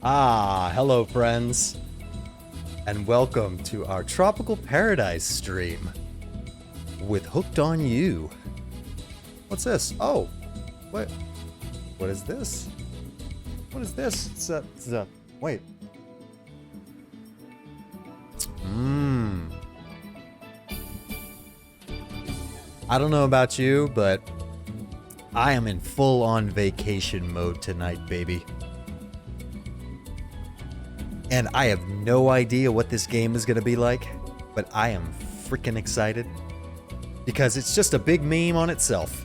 Hello friends, and welcome to our Tropical Paradise stream with Hooked on You. What's this? Oh, what is this? What is this? Wait. I don't know about you, but I am in full-on vacation mode tonight, baby. And I have no idea what this game is going to be like, but I am freaking excited because it's just a big meme on itself.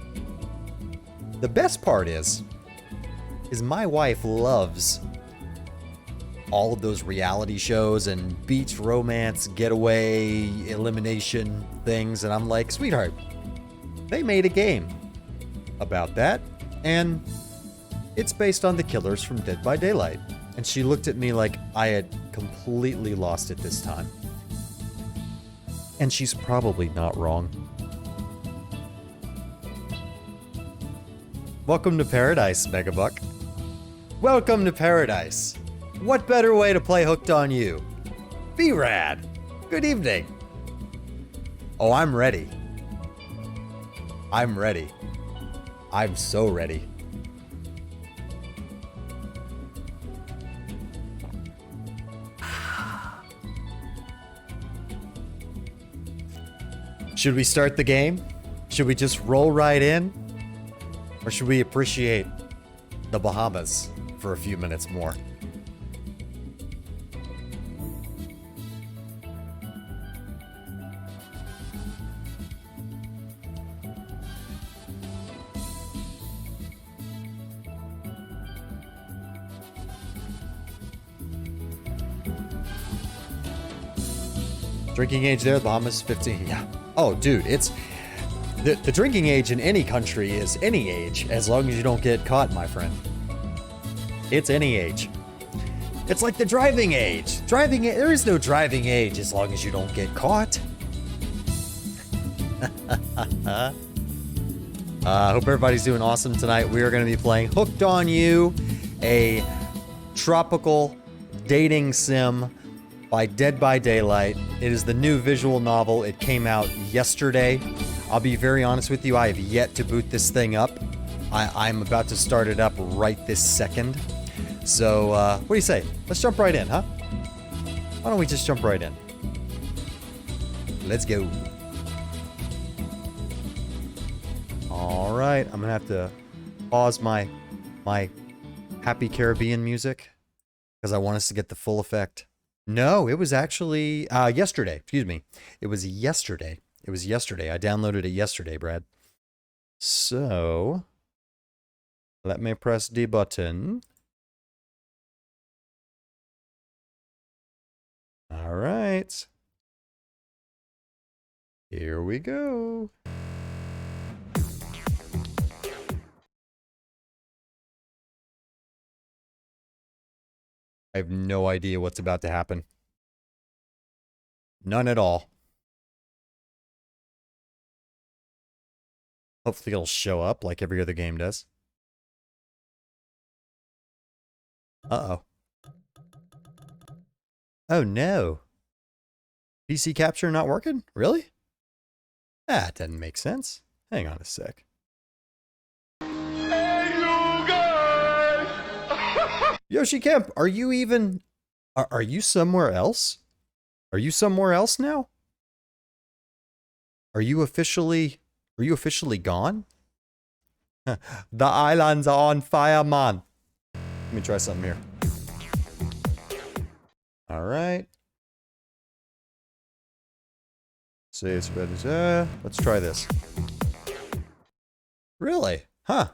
The best part is my wife loves all of those reality shows and beach romance, getaway, elimination things, and I'm like, sweetheart, they made a game about that, and it's based on the killers from Dead by Daylight. And she looked at me like I had completely lost it this time. And she's probably not wrong. Welcome to Paradise, Megabuck. Welcome to Paradise. What better way to play Hooked on You? Be rad. Good evening. Oh, I'm ready. I'm ready. I'm so ready. Should we start the game? Should we just roll right in? Or should we appreciate the Bahamas for a few minutes more? Drinking age there, the Bahamas 15. Yeah. Oh, dude, it's the drinking age in any country is any age, as long as you don't get caught, my friend. It's any age. It's like the driving age. There is no driving age as long as you don't get caught. Hope everybody's doing awesome tonight. We are going to be playing Hooked on You, a tropical dating sim by Dead by Daylight. It is the new visual novel. It came out yesterday. I'll be very honest with you, I have yet to boot this thing up. I'm about to start it up right this second. So, what do you say? Let's jump right in, huh? Why don't we just jump right in? Let's go. All right, I'm gonna have to pause my Happy Caribbean music because I want us to get the full effect. No, it was actually yesterday. Excuse me. It was yesterday. I downloaded it yesterday, Brad. So, let me press the button. All right. Here we go. I have no idea what's about to happen. None at all. Hopefully it'll show up like every other game does. Uh-oh. Oh no. PC capture not working? Really? That doesn't make sense. Hang on a sec. Hey, you guys! Yoshi Kemp, are you even... Are you somewhere else? Are you somewhere else now? Are you officially gone? The islands are on fire, man. Let me try something here. All right. Let's try this. Really? Huh.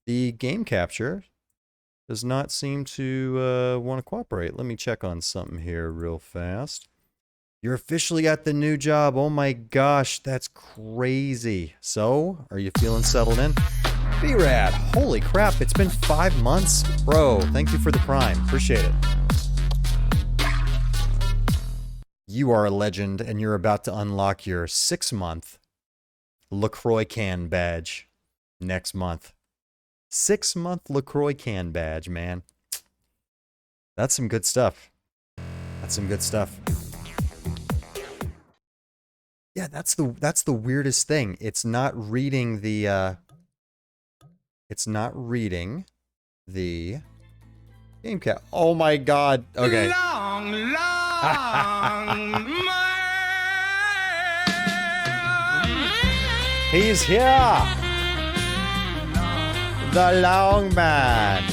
The game capture does not seem to want to cooperate. Let me check on something here real fast. You're officially at the new job. Oh my gosh, that's crazy. So, are you feeling settled in? B-Rad, holy crap, it's been 5 months? Bro, thank you for the prime. Appreciate it. You are a legend, and you're about to unlock your 6-month LaCroix can badge next month. 6-month LaCroix can badge, man. That's some good stuff. That's some good stuff. Yeah, that's the weirdest thing. It's not reading the game cap. Oh my god. Okay. Long, long He's here. The long man.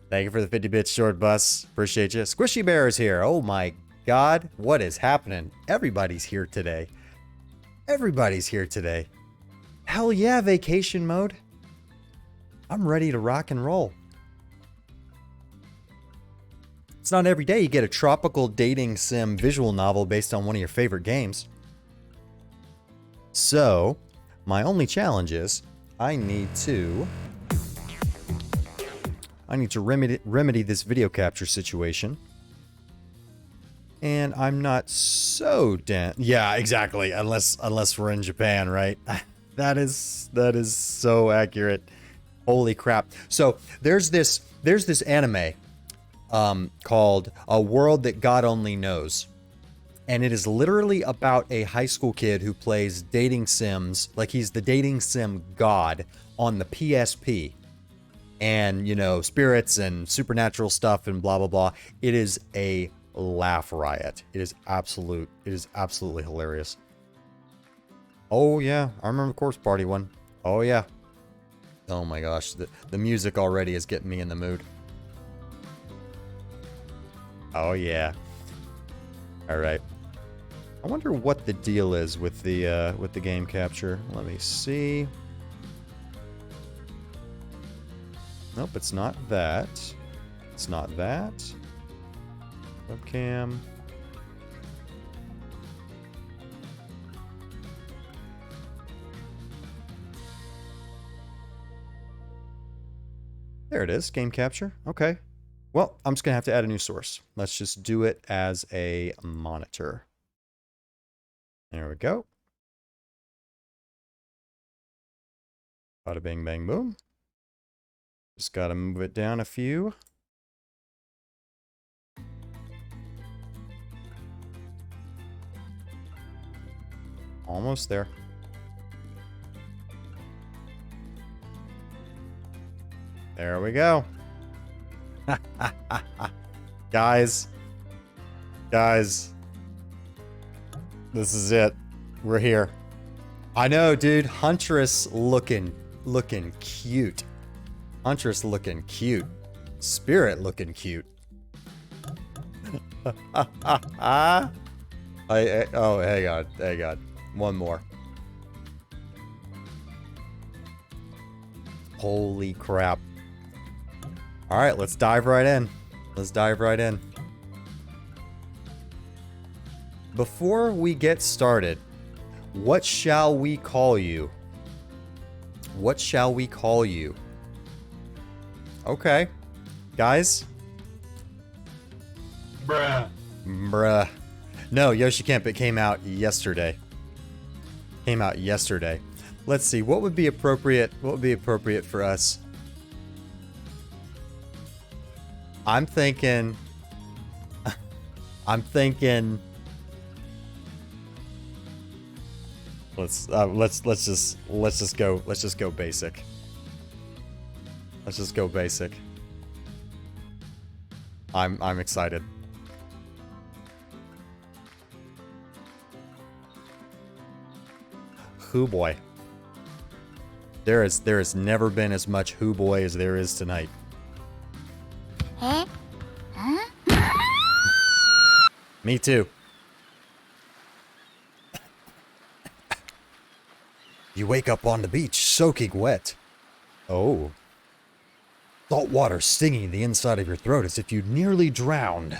Thank you for the 50 bits, short bus. Appreciate you. Squishy Bear is here. Oh my god. What is happening? Everybody's here today. Everybody's here today. Hell yeah, vacation mode. I'm ready to rock and roll. It's not every day you get a tropical dating sim visual novel based on one of your favorite games. So, my only challenge is I need to remedy this video capture situation. And I'm not so yeah, exactly. Unless we're in Japan, right? That is so accurate. Holy crap. So there's this anime called A World That God Only Knows. And it is literally about a high school kid who plays dating sims, like he's the dating sim god on the PSP. And, you know, spirits and supernatural stuff and blah, blah, blah. It is a laugh riot. It is absolutely hilarious. Oh, yeah. I remember the Corpse Party one. Oh, yeah. Oh, my gosh. The music already is getting me in the mood. Oh, yeah. All right. I wonder what the deal is with the game capture. Let me see. Nope, it's not that. It's not that. Webcam. There it is, game capture. Okay. Well, I'm just going to have to add a new source. Let's just do it as a monitor. There we go. Bada bing, bang, boom. Just got to move it down a few. Almost there. There we go. Guys. This is it. We're here. I know, dude. Huntress looking cute. Huntress looking cute. Spirit looking cute. Oh, hang on. One more. Holy crap. All right, let's dive right in. Before we get started, what shall we call you? What shall we call you? Okay. Guys? Bruh. No, Yoshi Camp, it came out yesterday. Let's see, what would be appropriate for us? I'm thinking let's just go basic. Let's just go basic. I'm excited. Hoo boy. There has never been as much hoo boy as there is tonight. Huh? Me too. You wake up on the beach soaking wet. Oh. Salt water stinging the inside of your throat as if you nearly drowned.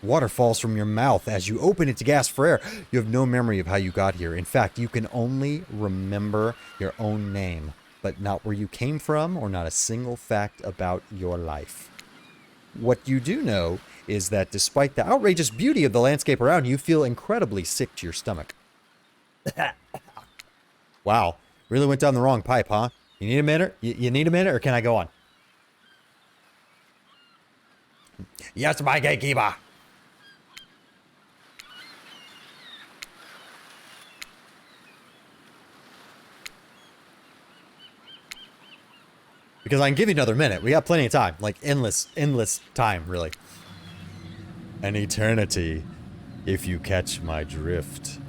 Water falls from your mouth as you open it to gasp for air. You have no memory of how you got here. In fact, you can only remember your own name, but not where you came from or not a single fact about your life. What you do know is that despite the outrageous beauty of the landscape around you, feel incredibly sick to your stomach. Wow, really went down the wrong pipe, huh? You need a minute? You need a minute, or can I go on? Yes, my gatekeeper. Because I can give you another minute. We got plenty of time. Like, endless time, really. An eternity, if you catch my drift.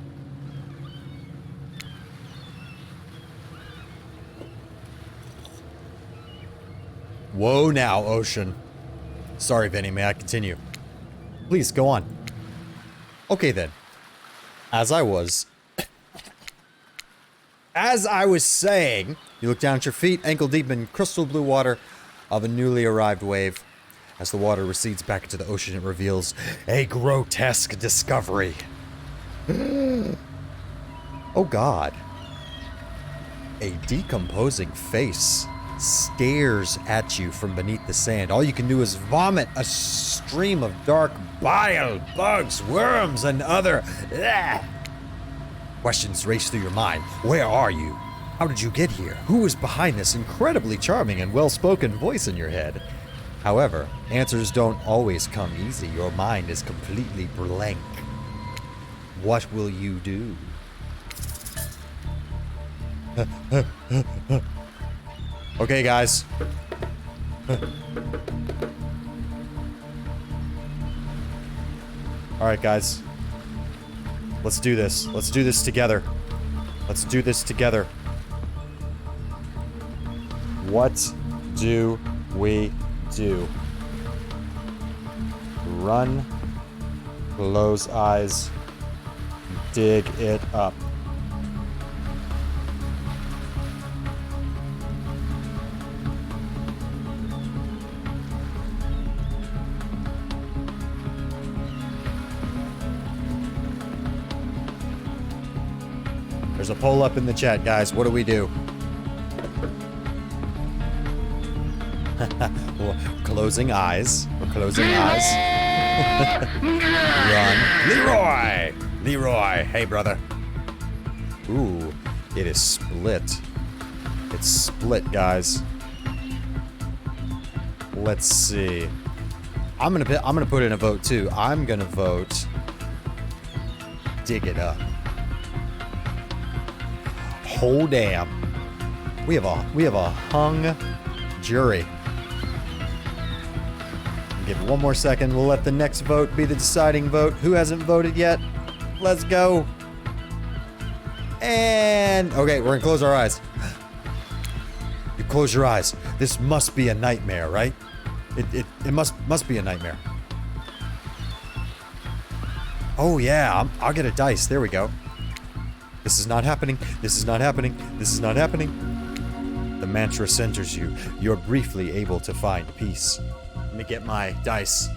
Whoa now, ocean. Sorry, Vinny, may I continue? Please, go on. Okay, then. As I was saying, you look down at your feet, ankle deep in crystal blue water of a newly arrived wave. As the water recedes back into the ocean, it reveals a grotesque discovery. Oh God. A decomposing face stares at you from beneath the sand. All you can do is vomit a stream of dark bile, bugs, worms, and other questions race through your mind. Where are you? How did you get here? Who is behind this incredibly charming and well-spoken voice in your head? However, answers don't always come easy. Your mind is completely blank. What will you do? Okay, guys. Alright, guys. Let's do this. Let's do this together. Let's do this together. What do we do? Run, close eyes, dig it up. There's a poll up in the chat, guys. What do we do? Well, closing eyes. We're closing eyes. Run. Leroy! Leroy! Hey, brother. Ooh, it is split. It's split, guys. Let's see. I'm gonna put in a vote too. I'm gonna vote dig it up. Oh damn. We have a hung jury. Give it one more second. We'll let the next vote be the deciding vote. Who hasn't voted yet? Let's go. And okay, we're gonna close our eyes. You close your eyes. This must be a nightmare, right? It must be a nightmare. Oh yeah, I'll get a dice. There we go. This is not happening. This is not happening. This is not happening. The mantra centers you. You're briefly able to find peace. Let me get my dice.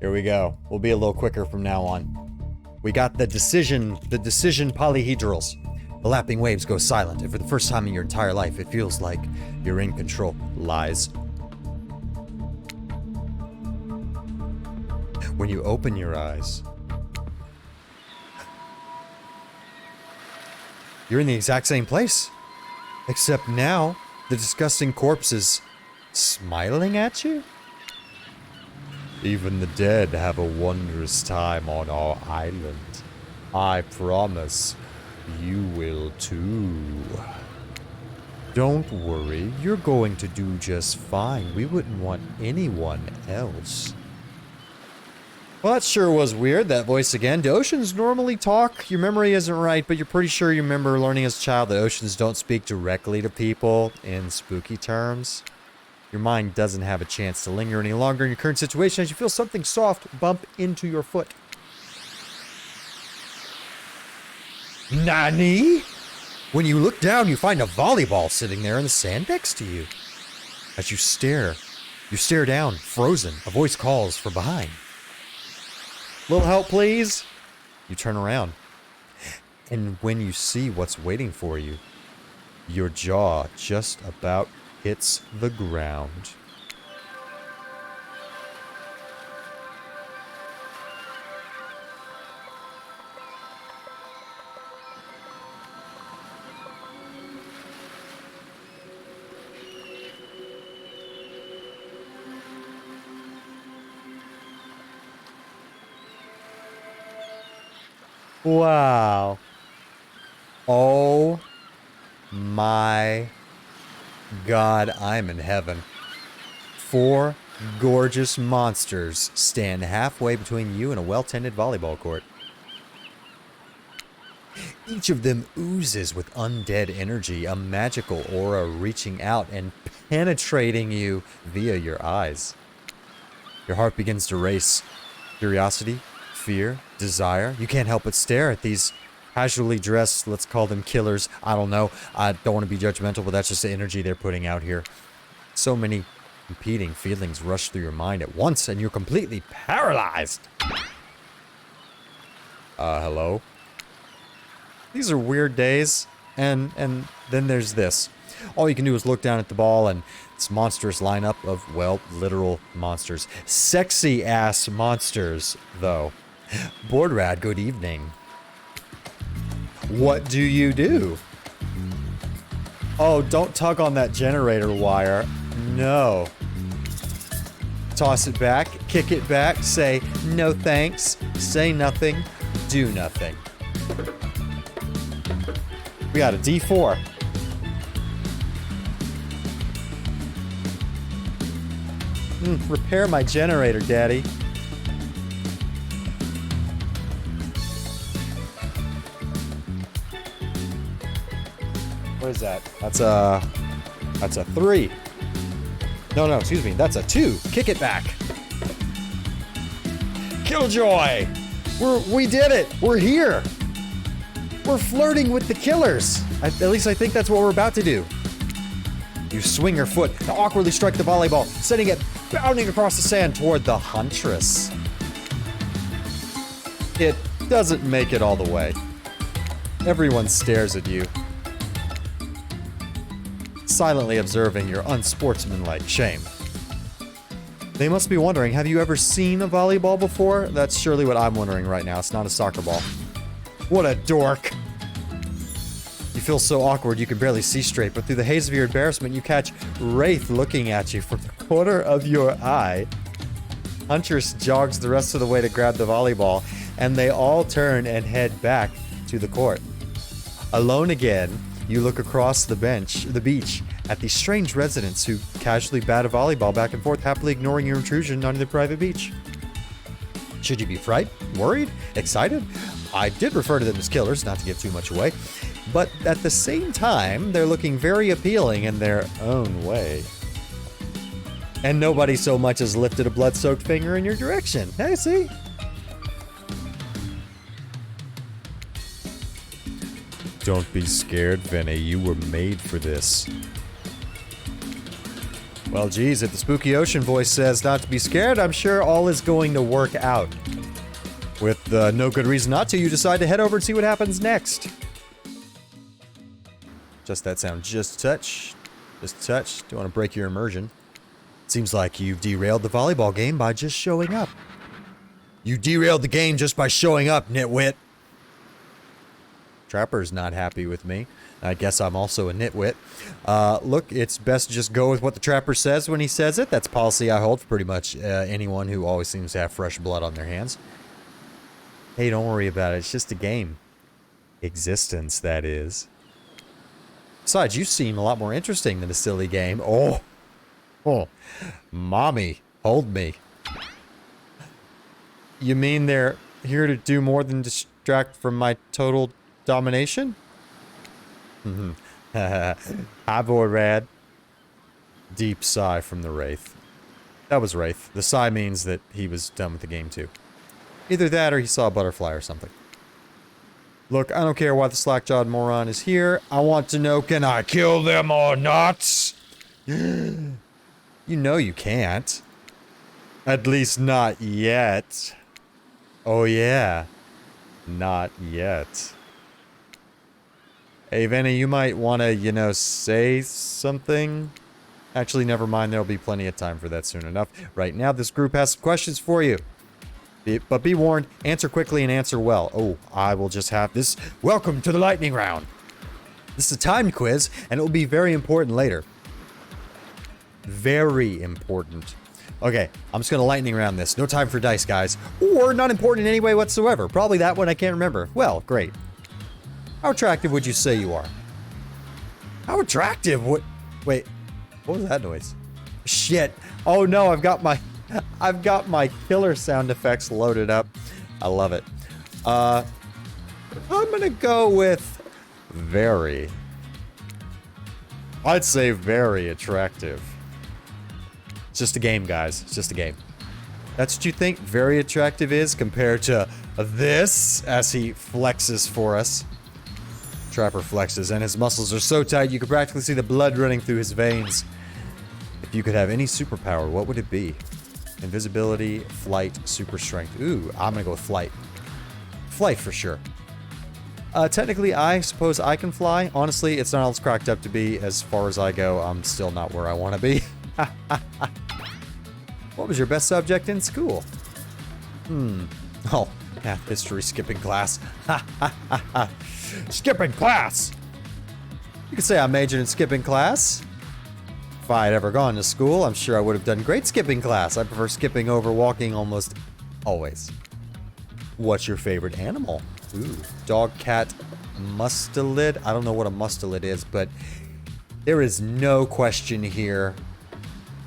Here we go. We'll be a little quicker from now on. We got the decision polyhedrals. The lapping waves go silent, and for the first time in your entire life, it feels like you're in control. Lies. When you open your eyes, you're in the exact same place. Except now, the disgusting corpse is smiling at you? Even the dead have a wondrous time on our island. I promise you will too. Don't worry, you're going to do just fine. We wouldn't want anyone else. Well, that sure was weird, that voice again. Do oceans normally talk? Your memory isn't right, but you're pretty sure you remember learning as a child that oceans don't speak directly to people in spooky terms. Your mind doesn't have a chance to linger any longer in your current situation as you feel something soft bump into your foot. Nani? When you look down, you find a volleyball sitting there in the sand next to you. As you stare down, frozen. A voice calls from behind. Little help, please? You turn around. And when you see what's waiting for you, your jaw just about hits the ground. Wow. Oh my God, I'm in heaven. 4 gorgeous monsters stand halfway between you and a well-tended volleyball court. Each of them oozes with undead energy, a magical aura reaching out and penetrating you via your eyes. Your heart begins to race. Curiosity, fear, desire. You can't help but stare at these casually dressed, let's call them killers. I don't know. I don't want to be judgmental, but that's just the energy they're putting out here. So many competing feelings rush through your mind at once, and you're completely paralyzed. Hello? These are weird days, and then there's this. All you can do is look down at the ball, and it's monstrous lineup of, well, literal monsters. Sexy-ass monsters, though. Board Rad, good evening. What do you do? Oh, don't tug on that generator wire. No. Toss it back, kick it back, say no thanks, say nothing, do nothing. We got a D4. Repair my generator, Daddy. What is that? That's a 3. No, excuse me. That's a 2. Kick it back. Killjoy! We did it! We're here! We're flirting with the killers! At least I think that's what we're about to do. You swing your foot to awkwardly strike the volleyball, sending it bounding across the sand toward the huntress. It doesn't make it all the way. Everyone stares at you, silently observing your unsportsmanlike shame. They must be wondering, have you ever seen a volleyball before? That's surely what I'm wondering right now. It's not a soccer ball. What a dork. You feel so awkward you can barely see straight, but through the haze of your embarrassment, you catch Wraith looking at you from the corner of your eye. Huntress jogs the rest of the way to grab the volleyball, and they all turn and head back to the court. Alone again, you look across the beach, at these strange residents who casually bat a volleyball back and forth, happily ignoring your intrusion onto the private beach. Should you be frightened, worried, excited? I did refer to them as killers, not to give too much away, but at the same time, they're looking very appealing in their own way. And nobody so much as lifted a blood-soaked finger in your direction. Hey, see? Don't be scared, Vinny. You were made for this. Well, geez, if the spooky ocean voice says not to be scared, I'm sure all is going to work out. With no good reason not to, you decide to head over and see what happens next. Just that sound, just a touch. Just a touch. Don't want to break your immersion. Seems like you've derailed the volleyball game by just showing up. You derailed the game just by showing up, nitwit. Trapper's not happy with me. I guess I'm also a nitwit. Look, it's best to just go with what the Trapper says when he says it. That's policy I hold for pretty much anyone who always seems to have fresh blood on their hands. Hey, don't worry about it. It's just a game. Existence, that is. Besides, you seem a lot more interesting than a silly game. Oh. Mommy, hold me. You mean they're here to do more than distract from my total domination? Hi, boy, Rad. Deep sigh from the Wraith. That was Wraith. The sigh means that he was done with the game too. Either that or he saw a butterfly or something. Look, I don't care why the slack-jawed moron is here. I want to know, can I kill them or not? You know you can't. At least not yet. Oh yeah. Not yet. Hey, Vanny, you might want to, you know, say something. Actually, never mind. There'll be plenty of time for that soon enough. Right now, this group has some questions for you. But be warned, answer quickly and answer well. Oh, I will just have this. Welcome to the lightning round. This is a timed quiz, and it will be very important later. Very important. Okay, I'm just going to lightning round this. No time for dice, guys. Or not important in any way whatsoever. Probably that one I can't remember. Well, great. How attractive would you say you are? How attractive? What? Wait, what was that noise? Shit. Oh no, I've got my killer sound effects loaded up. I love it. I'm gonna go with very. I'd say very attractive. It's just a game, guys. It's just a game. That's what you think very attractive is compared to this as he flexes for us. Trapper flexes, and his muscles are so tight you can practically see the blood running through his veins. If you could have any superpower, what would it be? Invisibility, flight, super strength. Ooh, I'm gonna go with flight. Flight for sure. Technically, I suppose I can fly. Honestly, it's not all it's cracked up to be. As far as I go, I'm still not where I want to be. What was your best subject in school? Oh, math history skipping class. Skipping class! You could say I majored in skipping class. If I had ever gone to school, I'm sure I would have done great skipping class. I prefer skipping over walking almost always. What's your favorite animal? Ooh, dog, cat, mustelid. I don't know what a mustelid is, but there is no question here.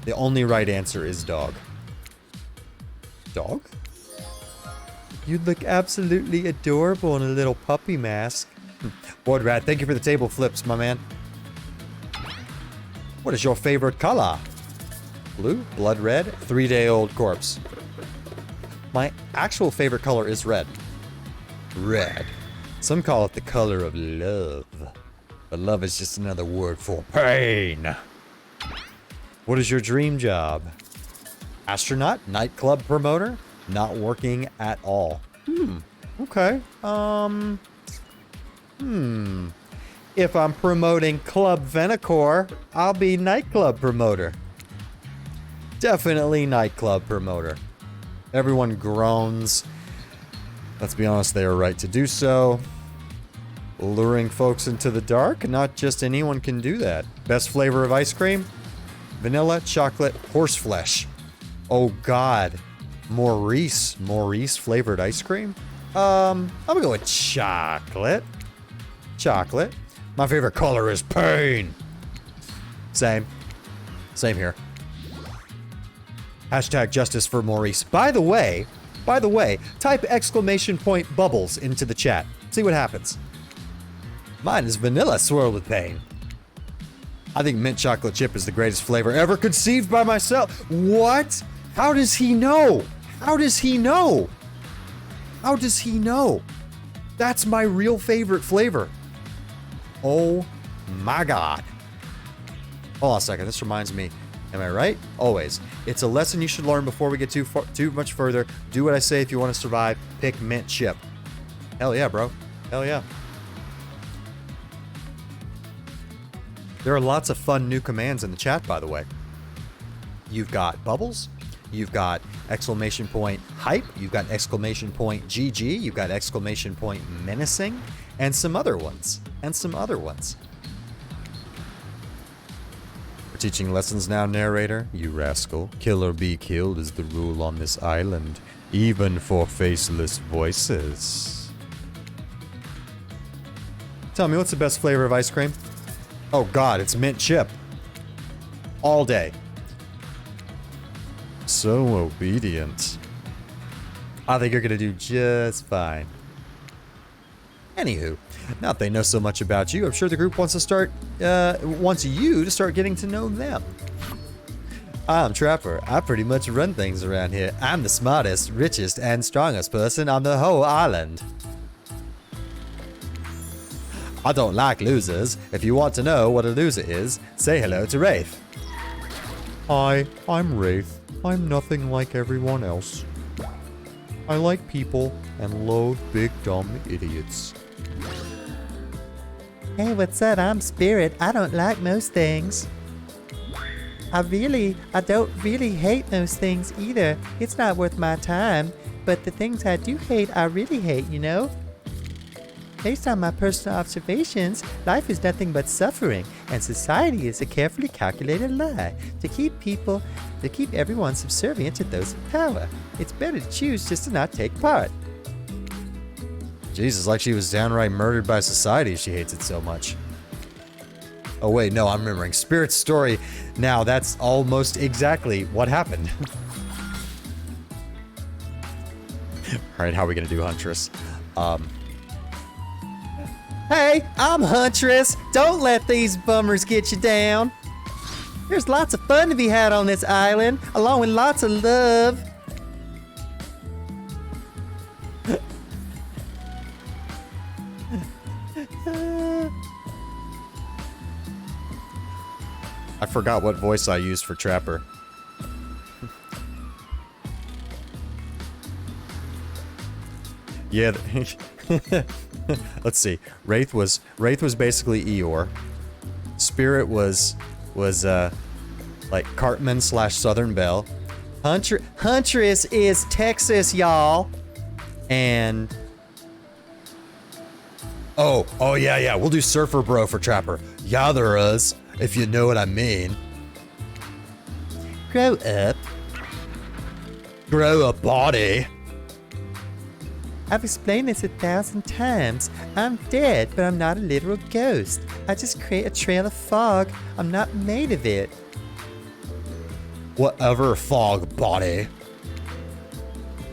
The only right answer is dog. Dog? You look absolutely adorable in a little puppy mask. Board Rat, thank you for the table flips, my man. What is your favorite color? Blue, blood red, 3-day-old corpse. My actual favorite color is red. Red. Some call it the color of love. But love is just another word for pain. What is your dream job? Astronaut, nightclub promoter, not working at all. Okay. If I'm promoting Club Venicore, I'll be nightclub promoter. Definitely nightclub promoter. Everyone groans. Let's be honest, they are right to do so. Luring folks into the dark, not just anyone can do that. Best flavor of ice cream? Vanilla, chocolate, horseflesh. Oh God. Maurice flavored ice cream? I'm gonna go with chocolate. Chocolate. My favorite color is pain. Same here. Hashtag justice for Maurice. By the way, type exclamation point bubbles into the chat. See what happens. Mine is vanilla swirled with pain. I think mint chocolate chip is the greatest flavor ever conceived by myself. What? How does he know? How does he know? How does he know? That's my real favorite flavor. Oh my God. Hold on a second. This reminds me. Am I right? Always. It's a lesson you should learn before we get too much further. Do what I say if you want to survive. Pick mint chip. Hell yeah, bro. Hell yeah. There are lots of fun new commands in the chat, by the way. You've got bubbles. You've got exclamation point hype. You've got exclamation point GG. You've got exclamation point menacing. And some other ones. We're teaching lessons now, narrator. You rascal. Kill or be killed is the rule on this island. Even for faceless voices. Tell me, what's the best flavor of ice cream? Oh God, it's mint chip. All day. So obedient. I think you're gonna do just fine. Anywho, now that they know so much about you, I'm sure the group wants you to start getting to know them. I'm Trapper. I pretty much run things around here. I'm the smartest, richest, and strongest person on the whole island. I don't like losers. If you want to know what a loser is, say hello to Wraith. Hi, I'm Wraith. I'm nothing like everyone else. I like people and loathe big dumb idiots. Hey, what's up? I'm Spirit. I don't like most things. I don't really hate most things either. It's not worth my time. But the things I do hate, I really hate, you know? Based on my personal observations, life is nothing but suffering, and society is a carefully calculated lie to keep everyone subservient to those in power. It's better to choose just to not take part. Jesus, like she was downright murdered by society. She hates it so much. Oh wait, no, I'm remembering Spirit's story. Now that's almost exactly what happened. Alright, how are we gonna do Huntress? Hey, I'm Huntress. Don't let these bummers get you down. There's lots of fun to be had on this island, along with lots of love. I forgot what voice I used for Trapper. Yeah. Let's see. Wraith was basically Eeyore. Spirit was like Cartman / Southern Belle. Huntress is Texas, y'all. And oh yeah. We'll do Surfer Bro for Trapper. Yeah, there is, if you know what I mean. Grow up. Grow a body. I've explained this 1,000 times. I'm dead, but I'm not a literal ghost. I just create a trail of fog. I'm not made of it. Whatever, fog body.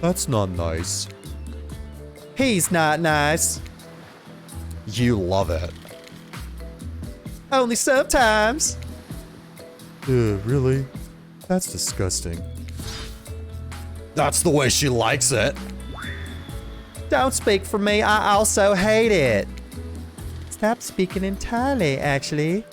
That's not nice. He's not nice. You love it. Only sometimes. Really? That's disgusting. That's the way she likes it. Don't speak for me, I also hate it. Stop speaking entirely, actually.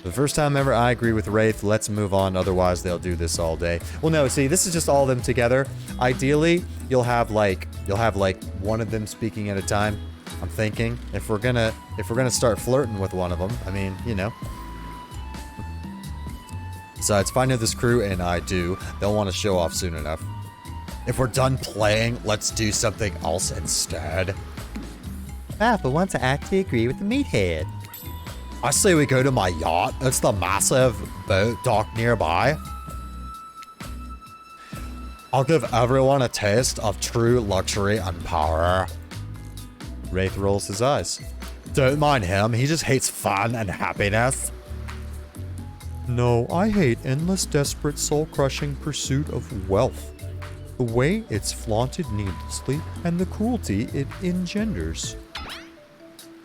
The first time ever I agree with Wraith, let's move on, otherwise they'll do this all day. Well, no, see, this is just all of them together. Ideally, you'll have like one of them speaking at a time. I'm thinking, if we're gonna start flirting with one of them, I mean, you know. Besides, if I know this crew, and I do, they'll want to show off soon enough. If we're done playing, let's do something else instead. Ah, for once I actually agree with the meathead. I say we go to my yacht. It's the massive boat dock nearby. I'll give everyone a taste of true luxury and power. Wraith rolls his eyes. Don't mind him, he just hates fun and happiness. No, I hate endless, desperate, soul-crushing pursuit of wealth. The way it's flaunted needlessly, and the cruelty it engenders.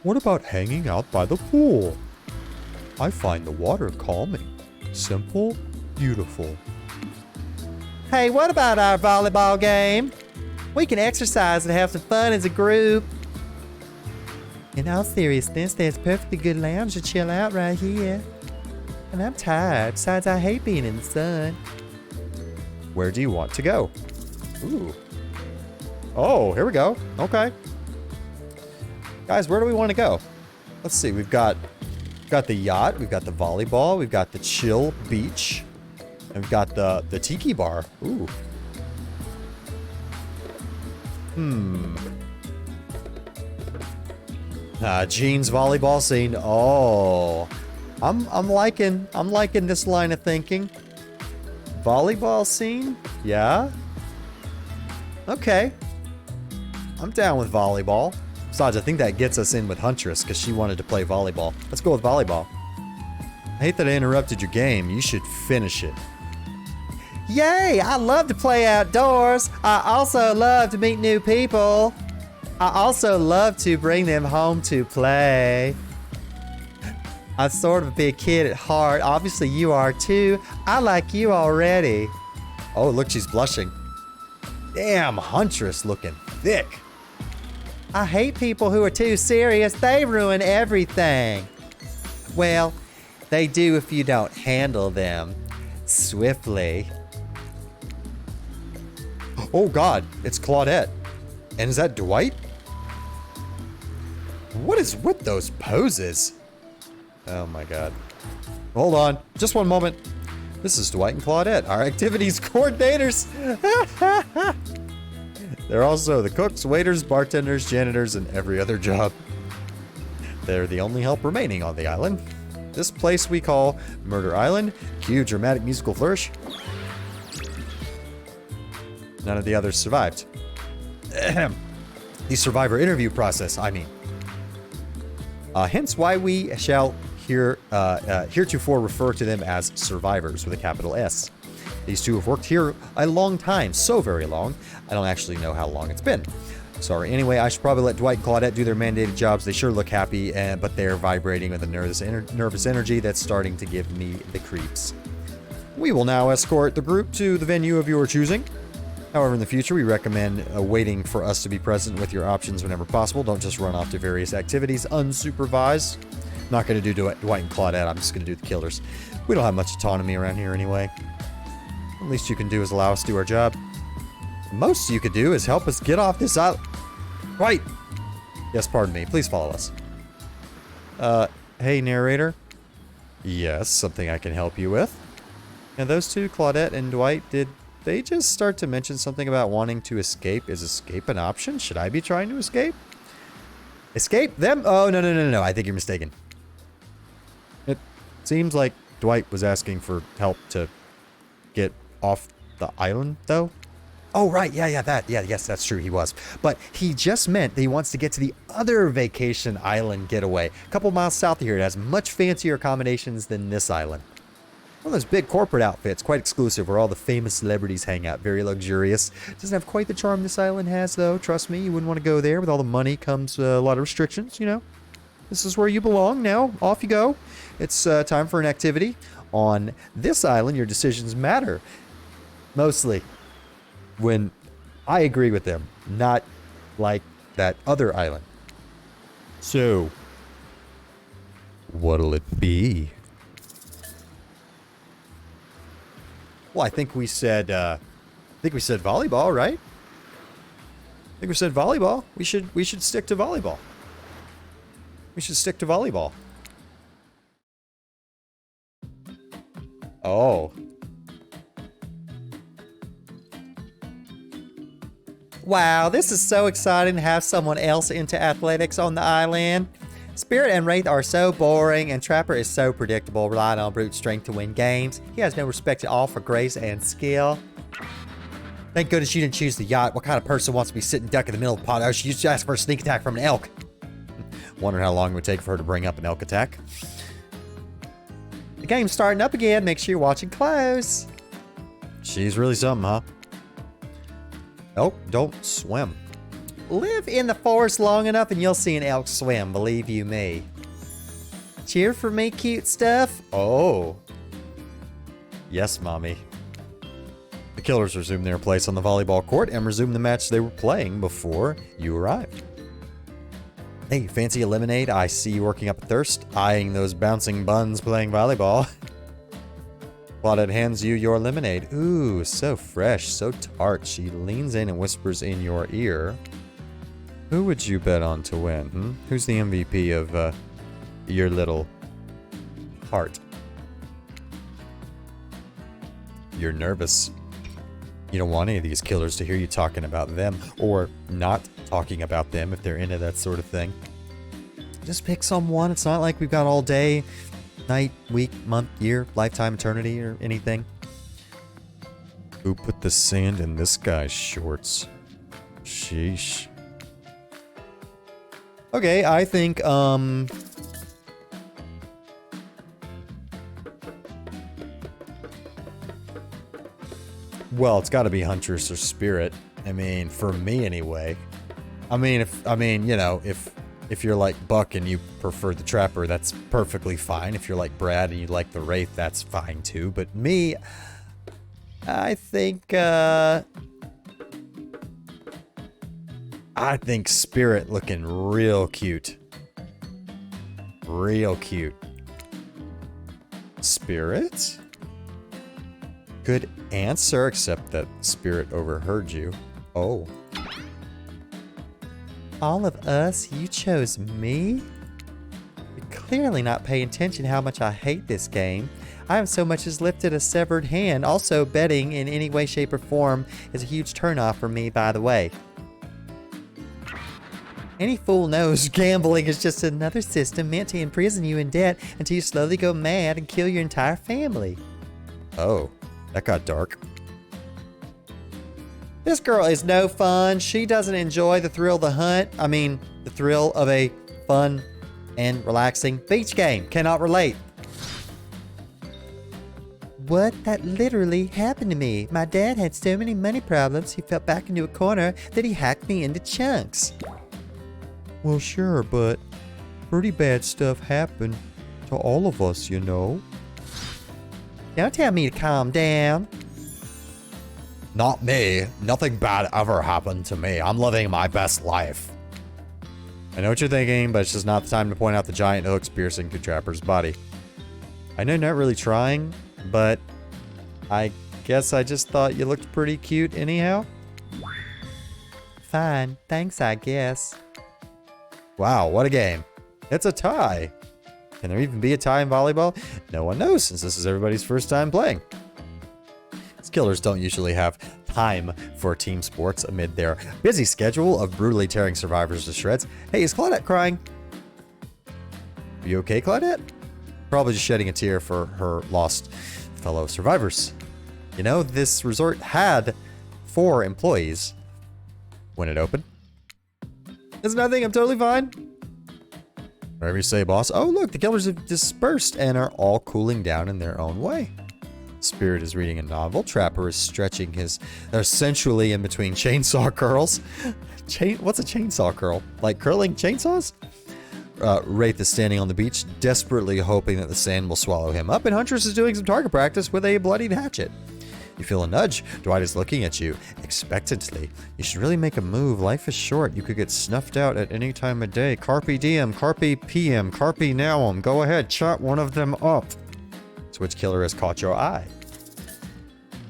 What about hanging out by the pool? I find the water calming, simple, beautiful. Hey, what about our volleyball game? We can exercise and have some fun as a group. In all seriousness, there's a perfectly good lounge to chill out right here. And I'm tired, besides I hate being in the sun. Where do you want to go? Ooh. Oh, here we go. Okay. Guys, where do we want to go? Let's see. We've got the yacht. We've got the volleyball. We've got the chill beach. And we've got the tiki bar. Ooh. Jean's volleyball scene. Oh. I'm liking this line of thinking. Volleyball scene? Yeah. Okay. I'm down with volleyball. Besides, I think that gets us in with Huntress because she wanted to play volleyball. Let's go with volleyball. I hate that I interrupted your game. You should finish it. Yay! I love to play outdoors. I also love to meet new people. I also love to bring them home to play. I'm sort of a big kid at heart. Obviously, you are too. I like you already. Oh, look, she's blushing. Damn, Huntress looking thick. I hate people who are too serious. They ruin everything. Well, they do if you don't handle them swiftly. Oh God, it's Claudette. And is that Dwight? What is with those poses? Oh my god. Hold on. Just one moment. This is Dwight and Claudette, our activities coordinators. They're also the cooks, waiters, bartenders, janitors, and every other job. They're the only help remaining on the island. This place we call Murder Island. Cue dramatic musical flourish. None of the others survived. The survivor interview process, I mean. Hence why we shall heretofore refer to them as survivors with a capital S. These two have worked here a long time, so very long. I don't actually know how long it's been. Sorry. Anyway, I should probably let Dwight and Claudette do their mandated jobs. They sure look happy, but they're vibrating with a nervous energy that's starting to give me the creeps. We will now escort the group to the venue of your choosing. However, in the future, we recommend waiting for us to be present with your options whenever possible. Don't just run off to various activities unsupervised. Not going to do Dwight and Claudette. I'm just going to do the killers. We don't have much autonomy around here anyway. The least you can do is allow us to do our job. The most you could do is help us get off this island. Right. Yes, pardon me. Please follow us. Hey, narrator. Yes, something I can help you with. And those two, Claudette and Dwight, did they just start to mention something about wanting to escape? Is escape an option? Should I be trying to escape? Escape them? Oh, no. I think you're mistaken. It seems like Dwight was asking for help to get off the island, though. Oh, right. Yes, that's true. He was. But he just meant that he wants to get to the other vacation island getaway. A couple miles south of here. It has much fancier accommodations than this island. One of those big corporate outfits, quite exclusive, where all the famous celebrities hang out. Very luxurious. Doesn't have quite the charm this island has, though. Trust me, you wouldn't want to go there. With all the money comes a lot of restrictions, you know. This is where you belong. Now, off you go. It's time for an activity. On this island, your decisions matter. Mostly when I agree with them, not like that other island. So, what'll it be? Well, I think we said volleyball, right? I think we said volleyball. We should stick to volleyball. We should stick to volleyball. Oh. Wow, this is so exciting to have someone else into athletics on the island. Spirit and Wraith are so boring, and Trapper is so predictable, relying on brute strength to win games. He has no respect at all for grace and skill. Thank goodness you didn't choose the yacht. What kind of person wants to be sitting duck in the middle of the pond? Oh, she used to ask for a sneak attack from an elk. Wondering how long it would take for her to bring up an elk attack. The game's starting up again. Make sure you're watching close. She's really something, huh? Oh, don't swim. Live in the forest long enough and you'll see an elk swim, believe you me. Cheer for me, cute stuff. Oh. Yes, mommy. The killers resumed their place on the volleyball court and resumed the match they were playing before you arrived. Hey, fancy a lemonade? I see you working up a thirst, eyeing those bouncing buns playing volleyball. Claudette hands you your lemonade. Ooh, so fresh, so tart. She leans in and whispers in your ear. Who would you bet on to win? Who's the MVP of your little heart? You're nervous. You don't want any of these killers to hear you talking about them, or not talking about them if they're into that sort of thing. Just pick someone. It's not like we've got all day, night, week, month, year, lifetime, eternity, or anything. Who put the sand in this guy's shorts? Sheesh. Okay, I think, well, it's got to be Huntress or Spirit. I mean, for me anyway. I mean, if you're like Buck and you prefer the Trapper, that's perfectly fine. If you're like Brad and you like the Wraith, that's fine too. But me, I think Spirit looking real cute. Real cute. Spirit? Good answer, except that Spirit overheard you. Oh. All of us? You chose me? You're clearly not paying attention how much I hate this game. I have so much as lifted a severed hand. Also, betting in any way, shape, or form is a huge turnoff for me, by the way. Any fool knows gambling is just another system meant to imprison you in debt until you slowly go mad and kill your entire family. Oh, that got dark. This girl is no fun. She doesn't enjoy the thrill of the hunt. I mean, the thrill of a fun and relaxing beach game. Cannot relate. What? That literally happened to me. My dad had so many money problems, he fell back into a corner that he hacked me into chunks. Well, sure, but pretty bad stuff happened to all of us, you know. Don't tell me to calm down. Not me. Nothing bad ever happened to me. I'm living my best life. I know what you're thinking, but it's just not the time to point out the giant hooks piercing Kutrapper's body. I know not really trying, but I guess I just thought you looked pretty cute anyhow. Fine. Thanks, I guess. Wow, what a game. It's a tie. Can there even be a tie in volleyball? No one knows, since this is everybody's first time playing. These killers don't usually have time for team sports amid their busy schedule of brutally tearing survivors to shreds. Hey, is Claudette crying? Are you okay, Claudette? Probably just shedding a tear for her lost fellow survivors. You know, this resort had 4 employees when it opened. It's nothing, I'm totally fine. Whatever you say, boss. Oh, look, the killers have dispersed and are all cooling down in their own way. Spirit is reading a novel. Trapper is stretching his... They're sensually in between chainsaw curls. What's a chainsaw curl? Like curling chainsaws? Wraith is standing on the beach, desperately hoping that the sand will swallow him up, and Huntress is doing some target practice with a bloodied hatchet. You feel a nudge. Dwight is looking at you expectantly. You should really make a move. Life is short. You could get snuffed out at any time of day. Carpe diem, carpe PM, carpe nowum. Go ahead, chat one of them up. So which killer has caught your eye?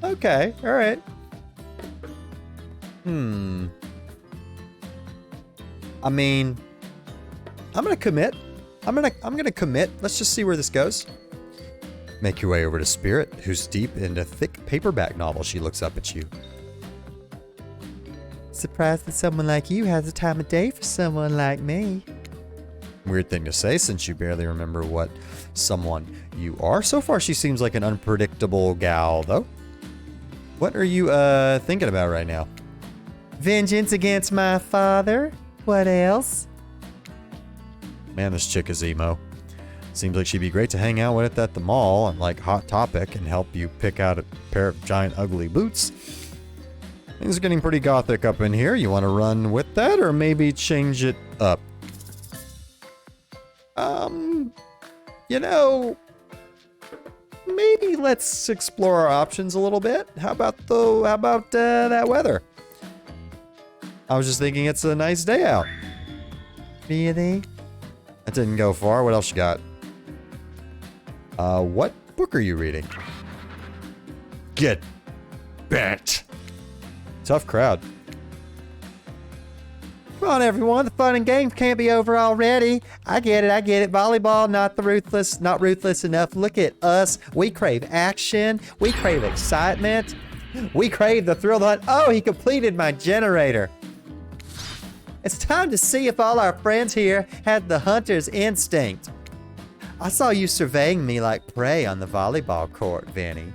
Okay, all right. I mean, I'm gonna commit. I'm gonna commit. Let's just see where this goes. Make your way over to Spirit, who's deep in a thick paperback novel. She looks up at you. Surprised that someone like you has a time of day for someone like me. Weird thing to say since you barely remember what someone you are. So far, she seems like an unpredictable gal, though. What are you thinking about right now? Vengeance against my father. What else? Man, this chick is emo. Seems like she'd be great to hang out with at the mall on like Hot Topic and help you pick out a pair of giant ugly boots. Things are getting pretty gothic up in here. You want to run with that or maybe change it up? You know, maybe let's explore our options a little bit. How about that weather? I was just thinking it's a nice day out. Really? That didn't go far. What else you got? What book are you reading? Get bent. Tough crowd. Come on, everyone. The fun and games can't be over already. I get it. Volleyball, not ruthless enough. Look at us. We crave action. We crave excitement. We crave the thrill of the hunt. Oh, he completed my generator. It's time to see if all our friends here had the hunter's instinct. I saw you surveying me like prey on the volleyball court, Vanny.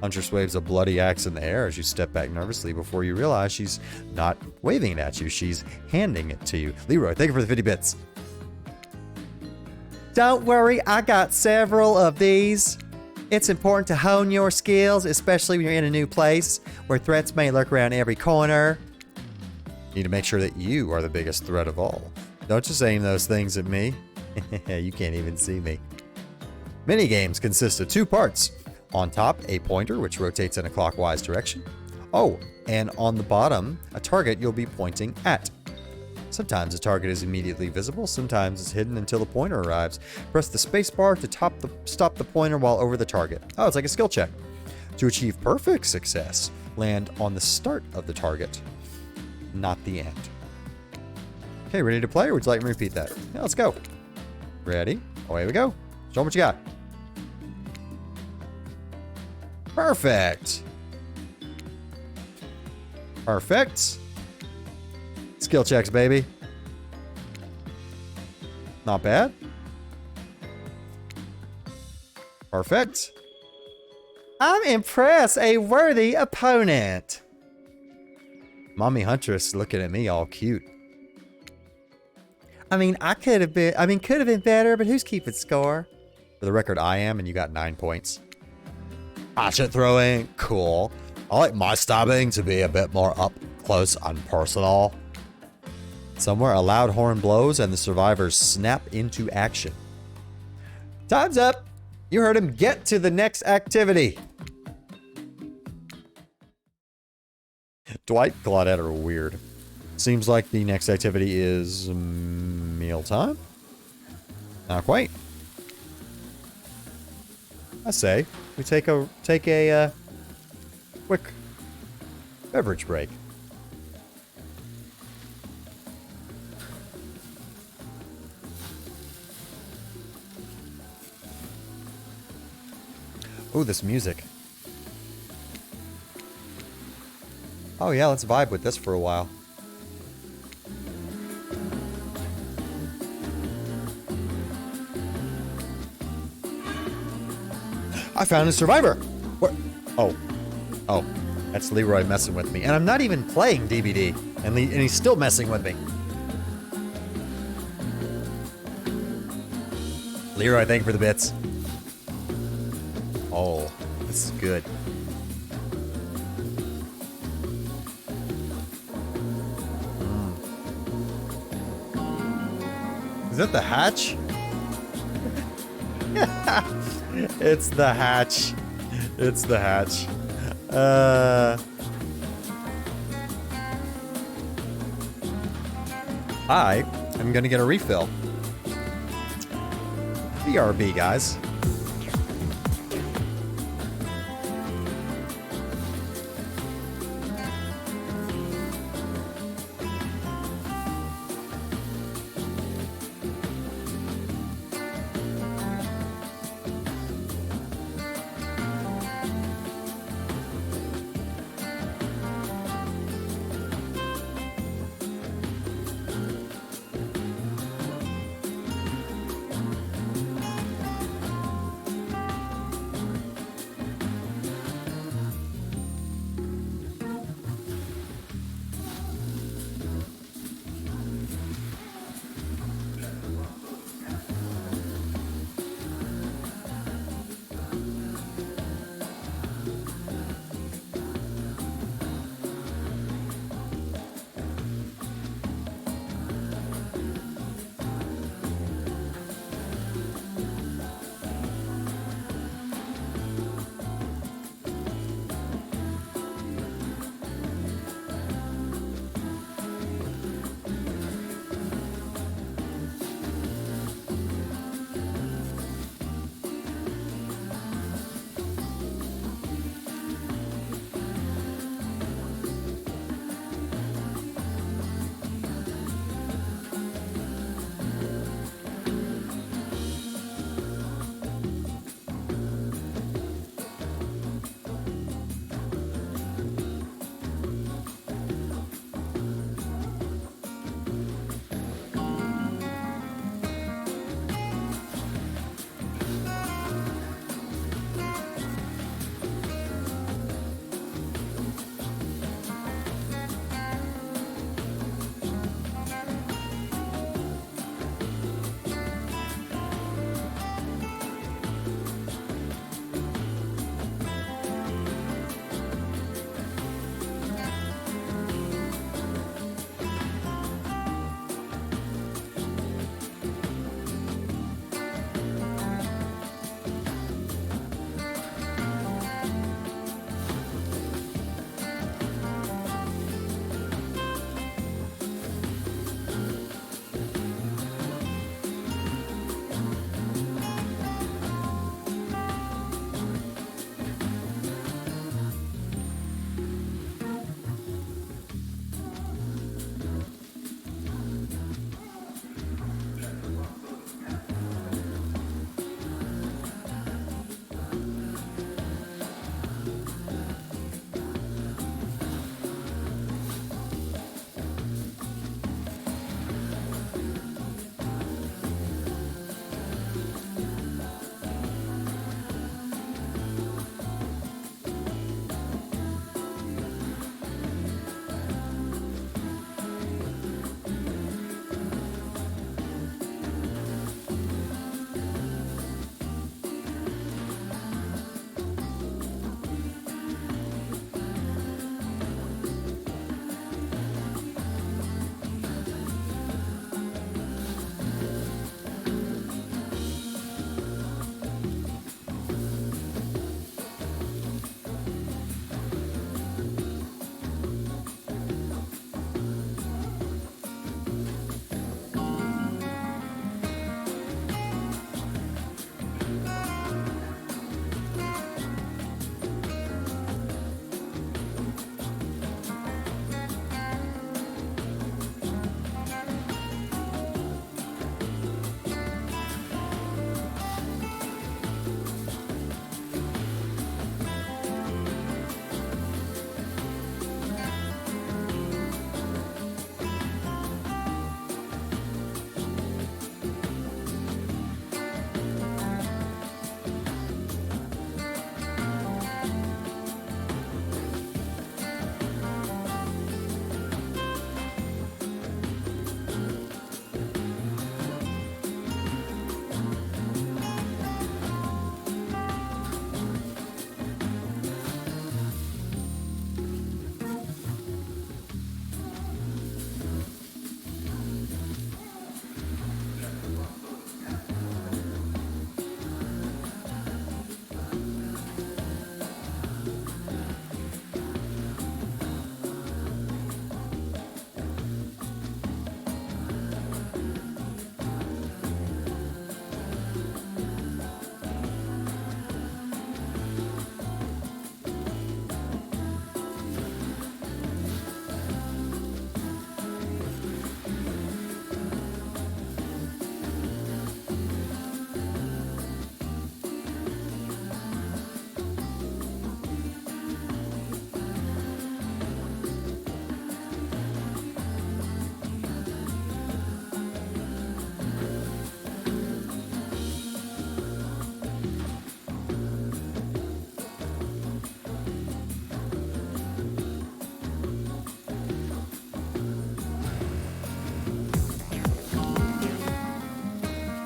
Huntress waves a bloody axe in the air as you step back nervously before you realize she's not waving it at you. She's handing it to you. Leroy, thank you for the 50 bits. Don't worry, I got several of these. It's important to hone your skills, especially when you're in a new place where threats may lurk around every corner. You need to make sure that you are the biggest threat of all. Don't just aim those things at me. You can't even see me. Minigames consist of 2 parts. On top, a pointer, which rotates in a clockwise direction. Oh, and on the bottom, a target you'll be pointing at. Sometimes a target is immediately visible, sometimes it's hidden until the pointer arrives. Press the spacebar to stop the pointer while over the target. Oh, it's like a skill check. To achieve perfect success, land on the start of the target, not the end. Okay, ready to play, or would you like me to repeat that? Yeah, let's go. Ready? Away we go. Show 'em what you got. Perfect. Perfect. Skill checks, baby. Not bad. Perfect. I'm impressed. A worthy opponent. Mommy Huntress looking at me all cute. I mean, could have been better, but who's keeping score? For the record, I am, and you got 9 points. Hatchet throwing, cool. I like my stabbing to be a bit more up close and personal. Somewhere a loud horn blows and the survivors snap into action. Time's up. You heard him. Get to the next activity. Dwight and Claudette are weird. Seems like the next activity is mealtime. Not quite. I say we take a quick beverage break. Oh, this music. Oh yeah, let's vibe with this for a while. I found a survivor. What? Oh. Oh. That's Leroy messing with me. And I'm not even playing DBD. And he's still messing with me. Leroy, thank you for the bits. Oh, this is good. Is that the hatch? It's the hatch. It's the hatch. I am gonna get a refill. BRB, guys.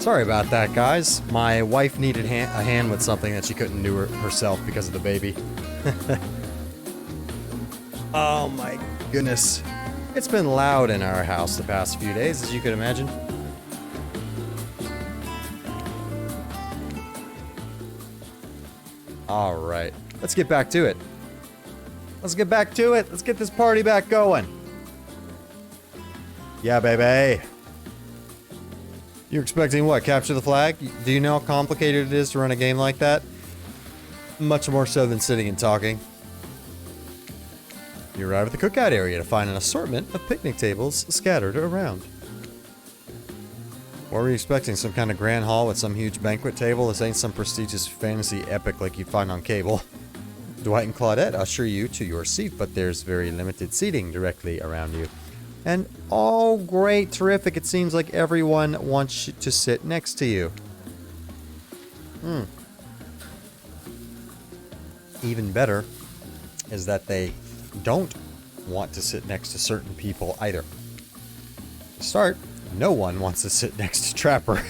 Sorry about that, guys. My wife needed a hand with something that she couldn't do herself because of the baby. Oh my goodness. It's been loud in our house the past few days, as you could imagine. All right, let's get back to it. Let's get back to it. Let's get this party back going. Yeah, baby. You're expecting what? Capture the flag? Do you know how complicated it is to run a game like that? Much more so than sitting and talking. You arrive at the cookout area to find an assortment of picnic tables scattered around. What were you expecting? Some kind of grand hall with some huge banquet table? This ain't some prestigious fantasy epic like you'd find on cable. Dwight and Claudette usher you to your seat, but there's very limited seating directly around you. And oh, great, terrific. It seems like everyone wants you to sit next to you. Even better is that they don't want to sit next to certain people either. To start, no one wants to sit next to Trapper.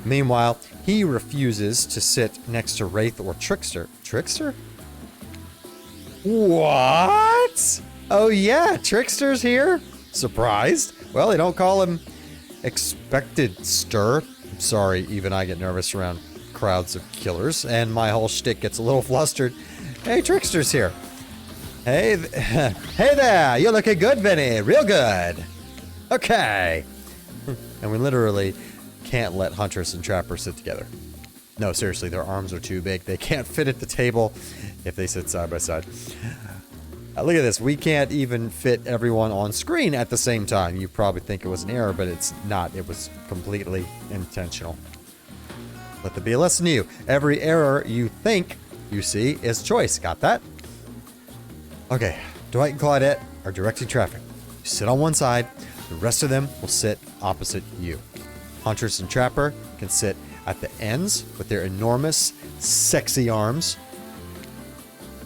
Meanwhile, he refuses to sit next to Wraith or Trickster. Trickster? What? Oh yeah, Trickster's here? Surprised? Well, they don't call him Expected Stir. I'm sorry, even I get nervous around crowds of killers, and my whole shtick gets a little flustered. Hey, Trickster's here. Hey, hey there, you're looking good, Vinny. Real good. Okay. And we literally can't let Huntress and Trapper sit together. No, seriously, their arms are too big. They can't fit at the table if they sit side by side. Look at this. We can't even fit everyone on screen at the same time. You probably think it was an error, but it's not. It was completely intentional. Let there be a lesson to you. Every error you think you see is choice. Got that? Okay. Dwight and Claudette are directing traffic. You sit on one side. The rest of them will sit opposite you. Huntress and Trapper can sit at the ends with their enormous, sexy arms.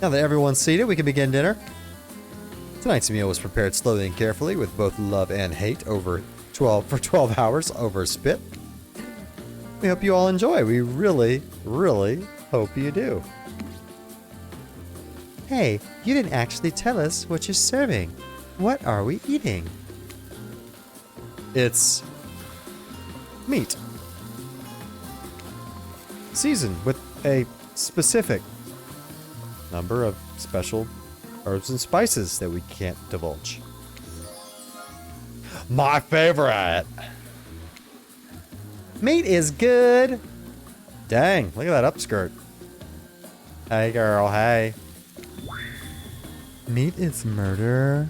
Now that everyone's seated, we can begin dinner. Tonight's meal was prepared slowly and carefully with both love and hate for 12 hours over a spit. We hope you all enjoy. We really, really hope you do. Hey, you didn't actually tell us what you're serving. What are we eating? It's meat. Seasoned with a specific number of special herbs and spices that we can't divulge. My favorite! Meat is good! Dang, look at that upskirt. Hey girl, hey. Meat is murder.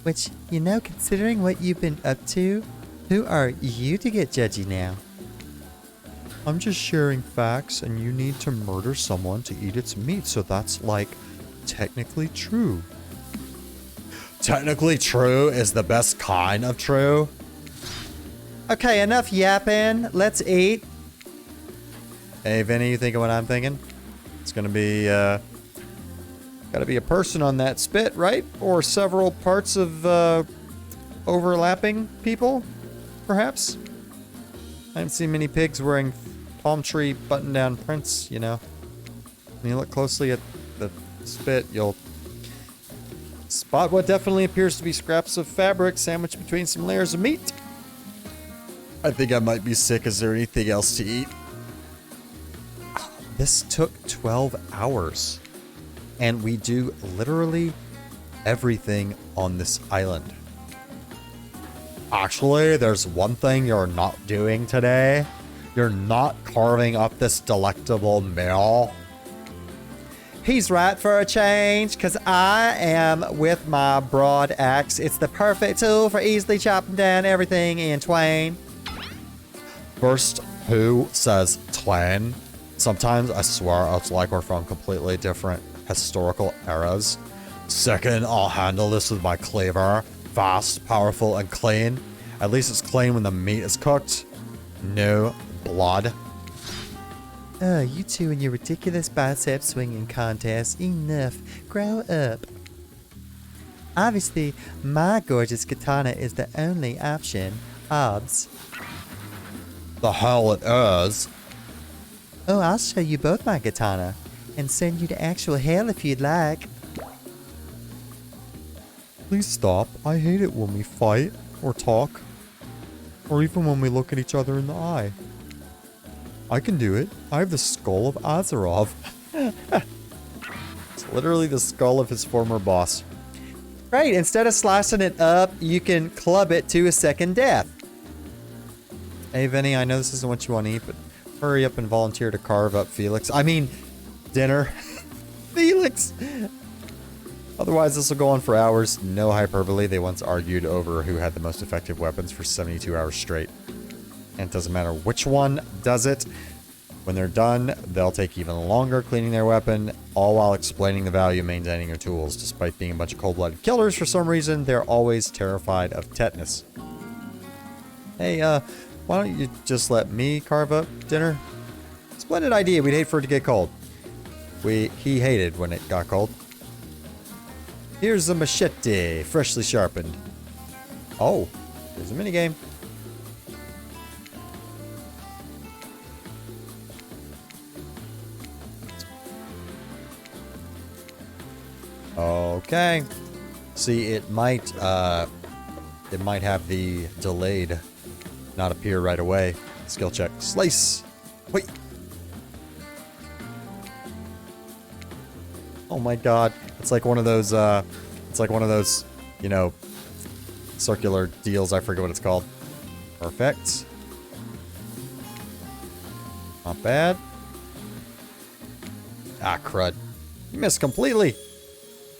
Which, you know, considering what you've been up to, who are you to get judgy now? I'm just sharing facts, and you need to murder someone to eat its meat, so that's, like, technically true. Technically true is the best kind of true? Okay, enough yapping. Let's eat. Hey, Vinny, you thinking what I'm thinking? It's gonna be, gotta be a person on that spit, right? Or several parts of, overlapping people, perhaps? I haven't seen many pigs wearing palm tree button-down prints, you know. When you look closely at the spit, you'll spot what definitely appears to be scraps of fabric sandwiched between some layers of meat. I think I might be sick. Is there anything else to eat? This took 12 hours. And we do literally everything on this island. Actually, there's one thing you're not doing today. You're not carving up this delectable meal. He's right for a change, because I am with my broad axe. It's the perfect tool for easily chopping down everything in twain. First, who says twain? Sometimes I swear it's like we're from completely different historical eras. Second, I'll handle this with my cleaver. Fast, powerful, and clean. At least it's clean when the meat is cooked. No blood. Oh, you two and your ridiculous bicep swinging contest. Enough. Grow up. Obviously, my gorgeous katana is the only option. Obs. The hell it is. Oh, I'll show you both my katana and send you to actual hell if you'd like. Please stop. I hate it when we fight or talk or even when we look at each other in the eye. I can do it. I have the skull of Azarov. It's literally the skull of his former boss. Right, instead of slicing it up, you can club it to a second death. Hey, Vinny, I know this isn't what you want to eat, but hurry up and volunteer to carve up Felix. I mean, dinner. Felix! Otherwise, this will go on for hours. No hyperbole. They once argued over who had the most effective weapons for 72 hours straight. And it doesn't matter which one does it. When they're done, they'll take even longer cleaning their weapon, all while explaining the value of maintaining your tools. Despite being a bunch of cold-blooded killers, for some reason, they're always terrified of tetanus. Hey, why don't you just let me carve up dinner? Splendid idea. We'd hate for it to get cold. He hated when it got cold. Here's a machete, freshly sharpened. Oh, there's a minigame. Okay. See, it might have the delayed not appear right away. Skill check. Slice. Wait. Oh my god. It's like one of those, you know, circular deals. I forget what it's called. Perfect. Not bad. Ah, crud. You missed completely.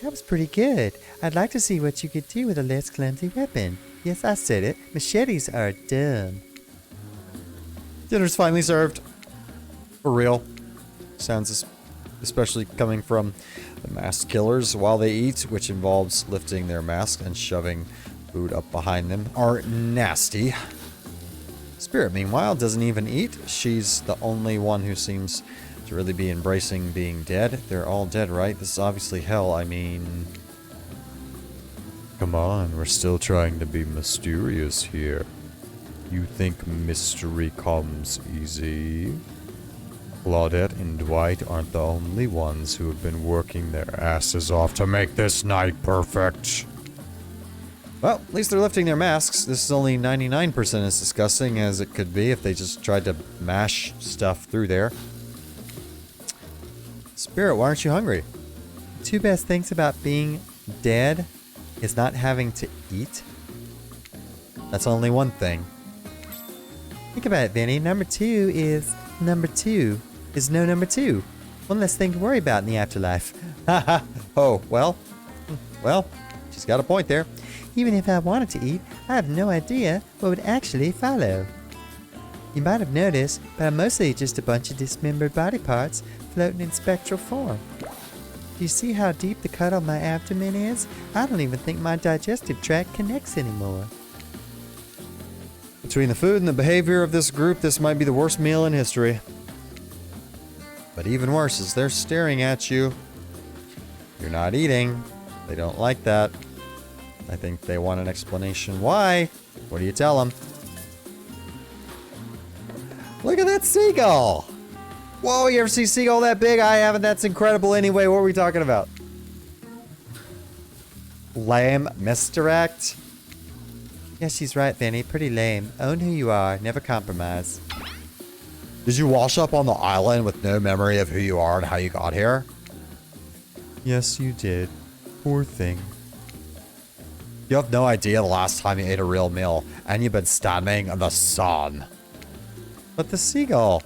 That was pretty good. I'd like to see what you could do with a less clumsy weapon. Yes, I said it. Machetes are dumb. Dinner's finally served. For real. Sounds especially coming from the masked killers while they eat, which involves lifting their mask and shoving food up behind them, are nasty. Spirit, meanwhile, doesn't even eat. She's the only one who seems to really be embracing being dead. They're all dead, right? This is obviously hell. I mean... Come on, we're still trying to be mysterious here. You think mystery comes easy? Claudette and Dwight aren't the only ones who have been working their asses off to make this night perfect. Well, at least they're lifting their masks. This is only 99% as disgusting as it could be if they just tried to mash stuff through there. Spirit, why aren't you hungry? Two best things about being dead is not having to eat. That's only one thing. Think about it, Vinny. Number two is no number two. One less thing to worry about in the afterlife. Oh, well, she's got a point there. Even if I wanted to eat, I have no idea what would actually follow. You might have noticed, but I'm mostly just a bunch of dismembered body parts floating in spectral form. Do you see how deep the cut on my abdomen is? I don't even think my digestive tract connects anymore. Between the food and the behavior of this group, this might be the worst meal in history. But even worse is they're staring at you. You're not eating. They don't like that. I think they want an explanation why. What do you tell them? Look at that seagull! Whoa, you ever see a seagull that big? I haven't. That's incredible anyway. What are we talking about? Lame misdirect? Yeah, she's right, Vinny. Pretty lame. Own who you are. Never compromise. Did you wash up on the island with no memory of who you are and how you got here? Yes, you did. Poor thing. You have no idea the last time you ate a real meal, and you've been standing in the sun. But the seagull...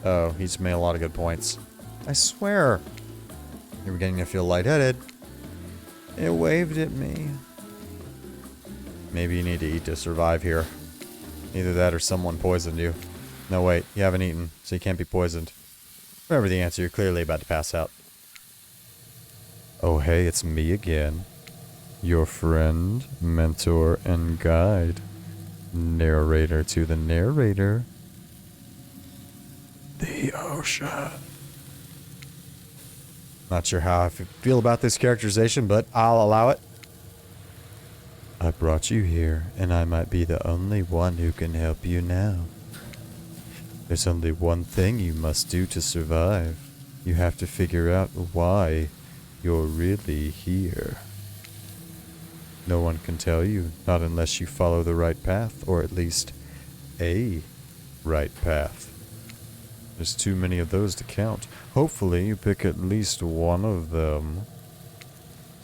Oh, he's made a lot of good points. I swear. You were beginning to feel lightheaded. It waved at me. Maybe you need to eat to survive here. Either that or someone poisoned you. No, wait. You haven't eaten, so you can't be poisoned. Remember the answer. You're clearly about to pass out. Oh, hey, it's me again. Your friend, mentor, and guide. Narrator to the narrator. The ocean. Not sure how I feel about this characterization, but I'll allow it. I brought you here, and I might be the only one who can help you now. There's only one thing you must do to survive. You have to figure out why you're really here. No one can tell you, not unless you follow the right path, or at least a right path. There's too many of those to count. Hopefully you pick at least one of them.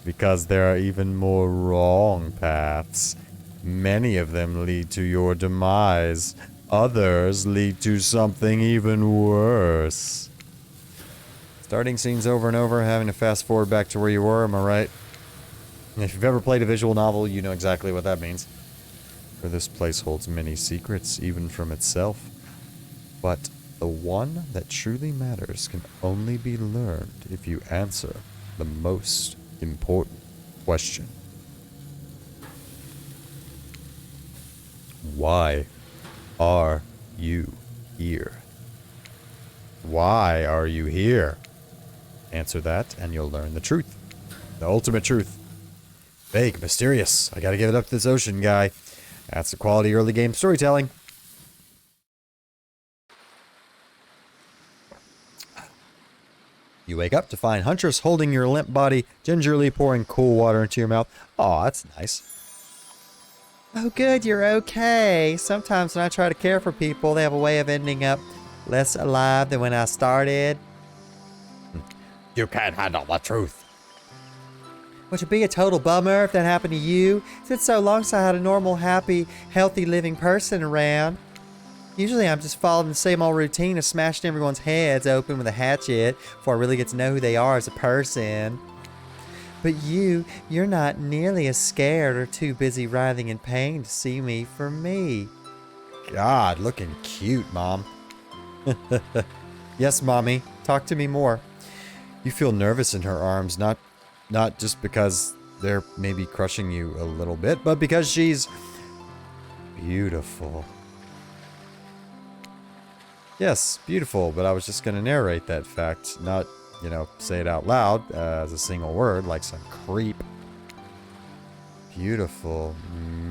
Because there are even more wrong paths. Many of them lead to your demise. Others lead to something even worse. Starting scenes over and over, having to fast forward back to where you were, am I right? If you've ever played a visual novel, you know exactly what that means. For this place holds many secrets, even from itself. But the one that truly matters can only be learned if you answer the most important question. Why are you here? Why are you here? Answer that and you'll learn the truth. The ultimate truth. Vague, mysterious. I gotta give it up to this ocean guy. That's the quality early game storytelling. You wake up to find Huntress holding your limp body, gingerly pouring cool water into your mouth. Aw, that's nice. Oh, good, you're okay. Sometimes when I try to care for people, they have a way of ending up less alive than when I started. You can't handle the truth. Which would be a total bummer if that happened to you. It's been so long since I had a normal, happy, healthy living person around. Usually I'm just following the same old routine of smashing everyone's heads open with a hatchet before I really get to know who they are as a person. But you're not nearly as scared or too busy writhing in pain to see me for me. God, looking cute, Mom. Yes, Mommy. Talk to me more. You feel nervous in her arms, not just because they're maybe crushing you a little bit, but because she's beautiful. Yes, beautiful, but I was just going to narrate that fact, not, say it out loud as a single word like some creep. Beautiful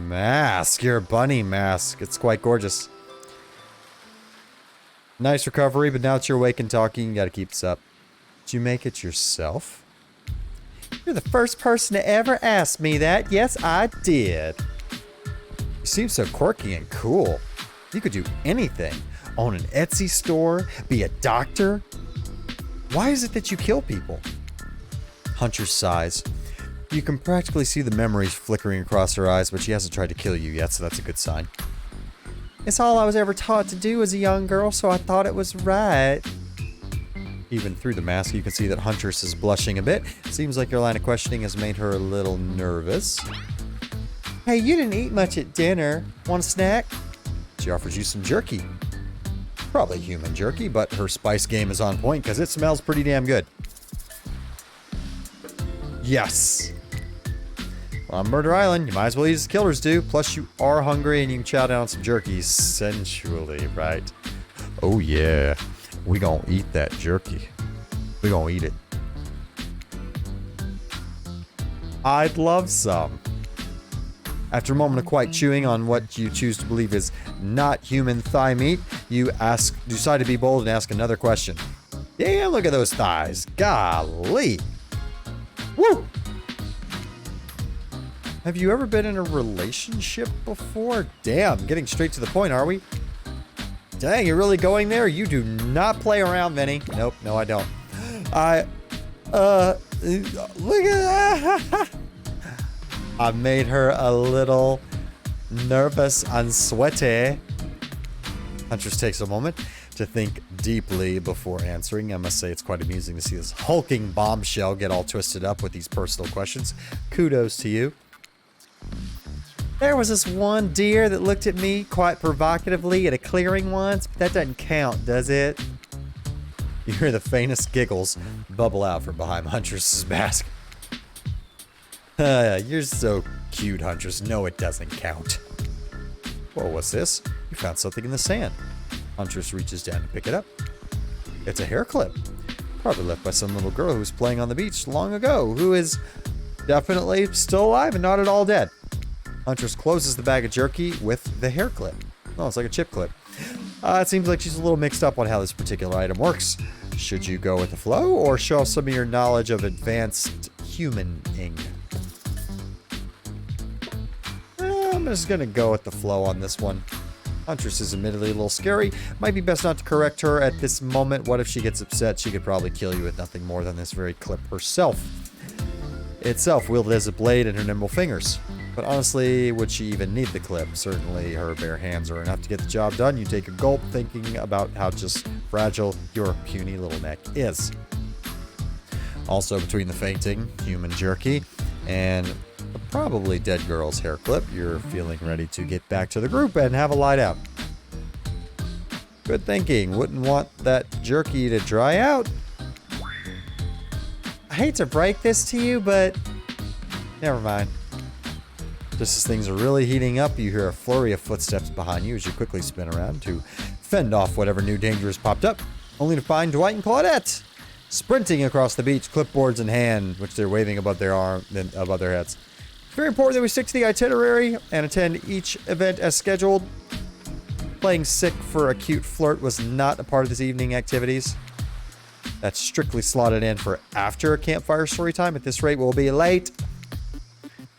mask, your bunny mask. It's quite gorgeous. Nice recovery, but now that you're awake and talking, you got to keep this up. Did you make it yourself? You're the first person to ever ask me that. Yes, I did. You seem so quirky and cool. You could do anything. Own an Etsy store, be a doctor. Why is it that you kill people? Hunter sighs. You can practically see the memories flickering across her eyes, but she hasn't tried to kill you yet, so that's a good sign. It's all I was ever taught to do as a young girl, so I thought it was right. Even through the mask, you can see that Huntress is blushing a bit. Seems like your line of questioning has made her a little nervous. Hey, you didn't eat much at dinner. Want a snack? She offers you some jerky. Probably human jerky, but her spice game is on point because it smells pretty damn good. Yes. Well, on Murder Island, you might as well eat as killers do. Plus, you are hungry and you can chow down some jerky sensually, right? Oh, yeah. We gonna eat that jerky. We gonna eat it. I'd love some. After a moment of quiet chewing on what you choose to believe is not human thigh meat, you decide to be bold and ask another question. Yeah, look at those thighs. Golly. Woo! Have you ever been in a relationship before? Damn, getting straight to the point, are we? Dang, you're really going there? You do not play around, Vinny. Nope, no, I don't. Look at that. I made her a little nervous and sweaty. Huntress takes a moment to think deeply before answering. I must say it's quite amusing to see this hulking bombshell get all twisted up with these personal questions. Kudos to you. There was this one deer that looked at me quite provocatively at a clearing once, but that doesn't count, does it? You hear the faintest giggles bubble out from behind Huntress's mask. You're so cute, Huntress. No, it doesn't count. Whoa, what's this? You found something in the sand. Huntress reaches down to pick it up. It's a hair clip. Probably left by some little girl who was playing on the beach long ago, who is definitely still alive and not at all dead. Huntress closes the bag of jerky with the hair clip. Oh, it's like a chip clip. It seems like she's a little mixed up on how this particular item works. Should you go with the flow or show off some of your knowledge of advanced humaning? I'm just going to go with the flow on this one. Huntress is admittedly a little scary. Might be best not to correct her at this moment. What if she gets upset? She could probably kill you with nothing more than this very clip herself. Itself wielded as a blade in her nimble fingers. But honestly, would she even need the clip? Certainly her bare hands are enough to get the job done. You take a gulp thinking about how just fragile your puny little neck is. Also, between the fainting, human jerky, and the probably dead girl's hair clip, you're feeling ready to get back to the group and have a lie down. Good thinking. Wouldn't want that jerky to dry out. I hate to break this to you, but never mind. Just as things are really heating up, you hear a flurry of footsteps behind you as you quickly spin around to fend off whatever new danger has popped up, only to find Dwight and Claudette sprinting across the beach, clipboards in hand, which they're waving above their above their heads. It's very important that we stick to the itinerary and attend each event as scheduled. Playing sick for a cute flirt was not a part of this evening activities. That's strictly slotted in for after campfire story time. At this rate, we'll be late.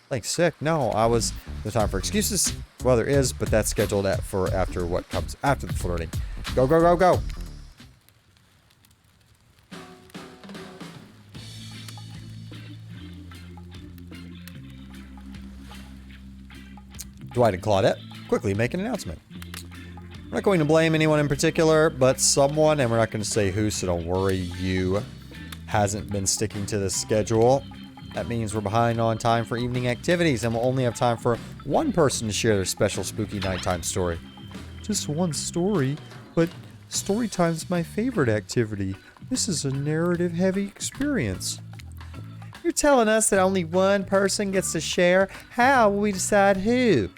Like sick? No, no time for excuses. Well, there is, but that's scheduled for after what comes after the flirting. Go, go, go, go. Dwight and Claudette quickly make an announcement. We're not going to blame anyone in particular, but someone, and we're not going to say who, so don't worry, you hasn't been sticking to the schedule. That means we're behind on time for evening activities, and we'll only have time for one person to share their special spooky nighttime story. Just one story, but story time's my favorite activity. This is a narrative-heavy experience. You're telling us that only one person gets to share? How will we decide who?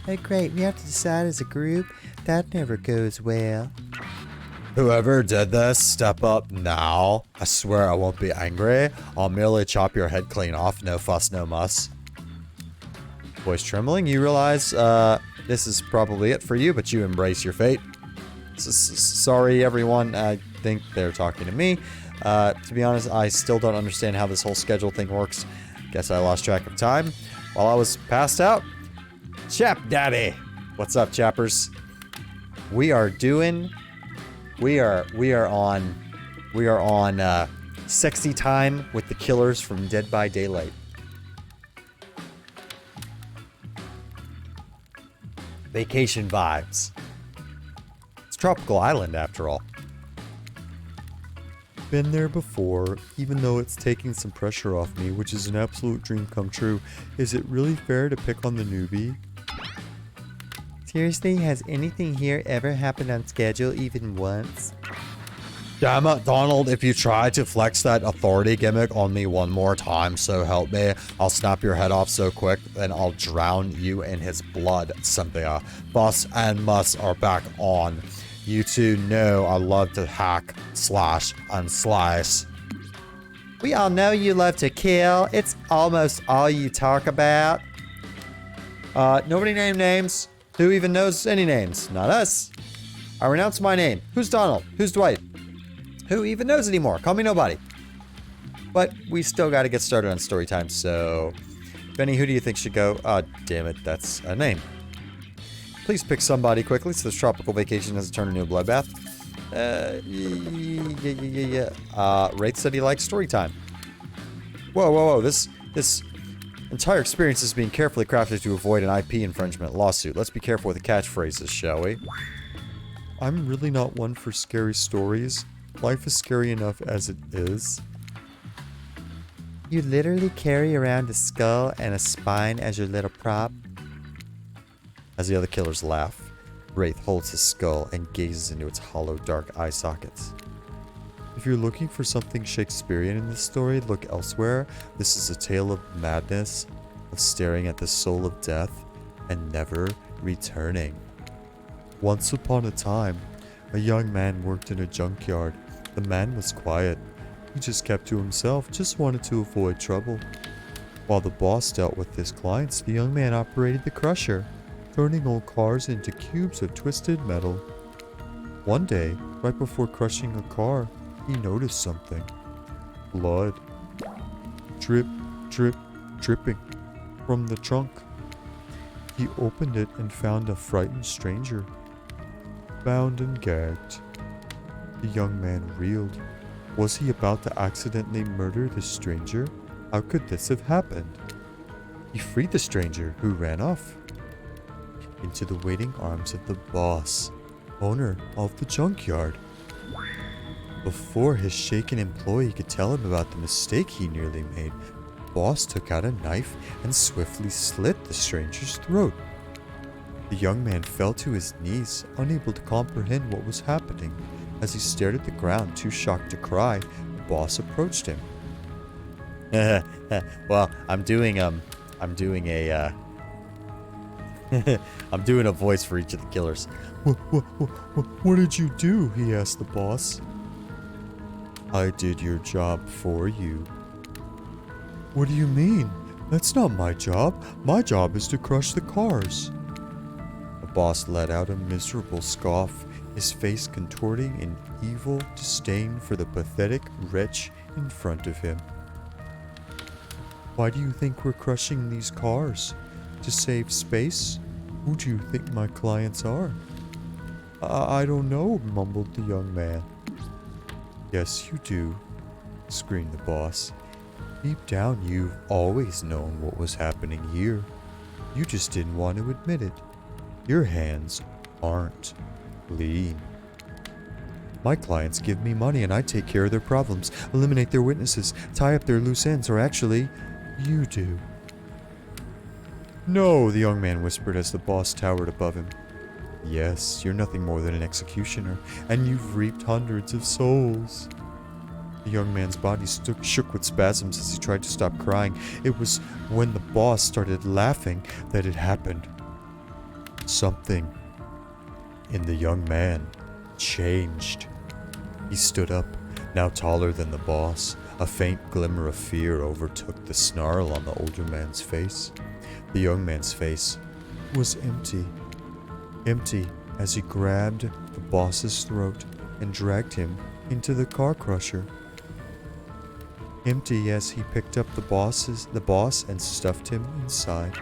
Oh, great. We have to decide as a group? That never goes well. Whoever did this, step up now. I swear I won't be angry. I'll merely chop your head clean off. No fuss, no muss. Voice trembling. You realize this is probably it for you, but you embrace your fate. Sorry, everyone. I think they're talking to me. To be honest, I still don't understand how this whole schedule thing works. Guess I lost track of time while I was passed out. Chap Daddy. What's up, chappers? We are on sexy time with the killers from Dead by Daylight. Vacation vibes. It's tropical island after all. Been there before, even though it's taking some pressure off me, which is an absolute dream come true. Is it really fair to pick on the newbie? Seriously, has anything here ever happened on schedule even once? Damn it, Donald, if you try to flex that authority gimmick on me one more time, so help me, I'll snap your head off so quick, then I'll drown you in his blood, Cynthia. Bus and Mus are back on. You two know I love to hack, slash, and slice. We all know you love to kill. It's almost all you talk about. Nobody named names. Who even knows any names? Not us. I renounce my name. Who's Donald? Who's Dwight? Who even knows anymore? Call me nobody. But we still got to get started on story time, so... Benny, who do you think should go? Damn it, that's a name. Please pick somebody quickly so this tropical vacation doesn't turn into a bloodbath. Wraith said he likes story time. Whoa. This entire experience is being carefully crafted to avoid an IP infringement lawsuit. Let's be careful with the catchphrases, shall we? I'm really not one for scary stories. Life is scary enough as it is. You literally carry around a skull and a spine as your little prop? As the other killers laugh, Wraith holds his skull and gazes into its hollow, dark eye sockets. If you're looking for something Shakespearean in this story, look elsewhere. This is a tale of madness, of staring at the soul of death and never returning. Once upon a time, a young man worked in a junkyard. The man was quiet. He just kept to himself, just wanted to avoid trouble. While the boss dealt with his clients, the young man operated the crusher, turning old cars into cubes of twisted metal. One day, right before crushing a car, he noticed something. Blood. Drip, drip, dripping from the trunk. He opened it and found a frightened stranger, bound and gagged. The young man reeled. Was he about to accidentally murder the stranger? How could this have happened? He freed the stranger, who ran off into the waiting arms of the boss, owner of the junkyard. Before his shaken employee could tell him about the mistake he nearly made, the boss took out a knife and swiftly slit the stranger's throat. The young man fell to his knees, unable to comprehend what was happening. As he stared at the ground, too shocked to cry, the boss approached him. Well, I'm doing a voice for each of the killers. What did you do? He asked the boss. I did your job for you. What do you mean? That's not my job. My job is to crush the cars. The boss let out a miserable scoff, his face contorting in evil disdain for the pathetic wretch in front of him. Why do you think we're crushing these cars? To save space? Who do you think my clients are? I don't know, mumbled the young man. Yes, you do, screamed the boss. Deep down, you've always known what was happening here. You just didn't want to admit it. Your hands aren't clean. My clients give me money and I take care of their problems, eliminate their witnesses, tie up their loose ends, or actually, you do. No, the young man whispered as the boss towered above him. Yes, you're nothing more than an executioner, and you've reaped hundreds of souls. The young man's body shook with spasms as he tried to stop crying. It was when the boss started laughing that it happened. Something in the young man changed. He stood up, now taller than the boss. A faint glimmer of fear overtook the snarl on the older man's face. The young man's face was empty. Empty as he grabbed the boss's throat and dragged him into the car crusher. Empty as he picked up the boss and stuffed him inside.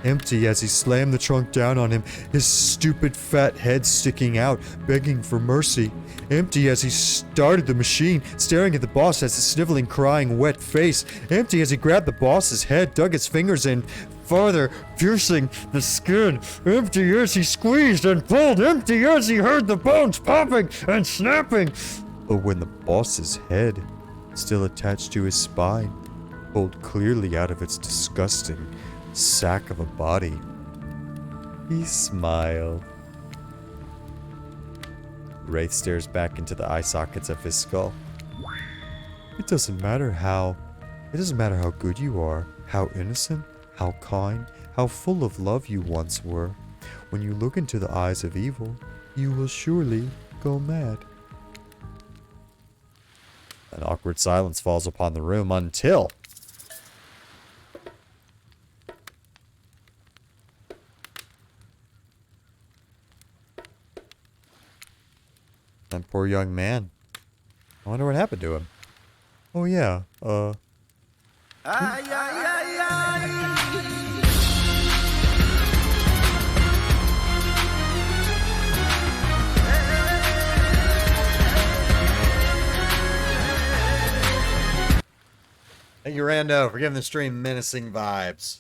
Empty as he slammed the trunk down on him, his stupid fat head sticking out, begging for mercy. Empty as he started the machine, staring at the boss as a sniveling, crying, wet face. Empty as he grabbed the boss's head, dug his fingers in farther, piercing the skin. Empty as he squeezed and pulled. Empty as he heard the bones popping and snapping. But when the boss's head, still attached to his spine, pulled clearly out of its disgusting sack of a body, he smiled. Wraith stares back into the eye sockets of his skull. It doesn't matter how good you are, how innocent, how kind, how full of love you once were. When you look into the eyes of evil, you will surely go mad. An awkward silence falls upon the room until that poor young man. I wonder what happened to him. Oh yeah, Thank you, Rando, for giving the stream menacing vibes.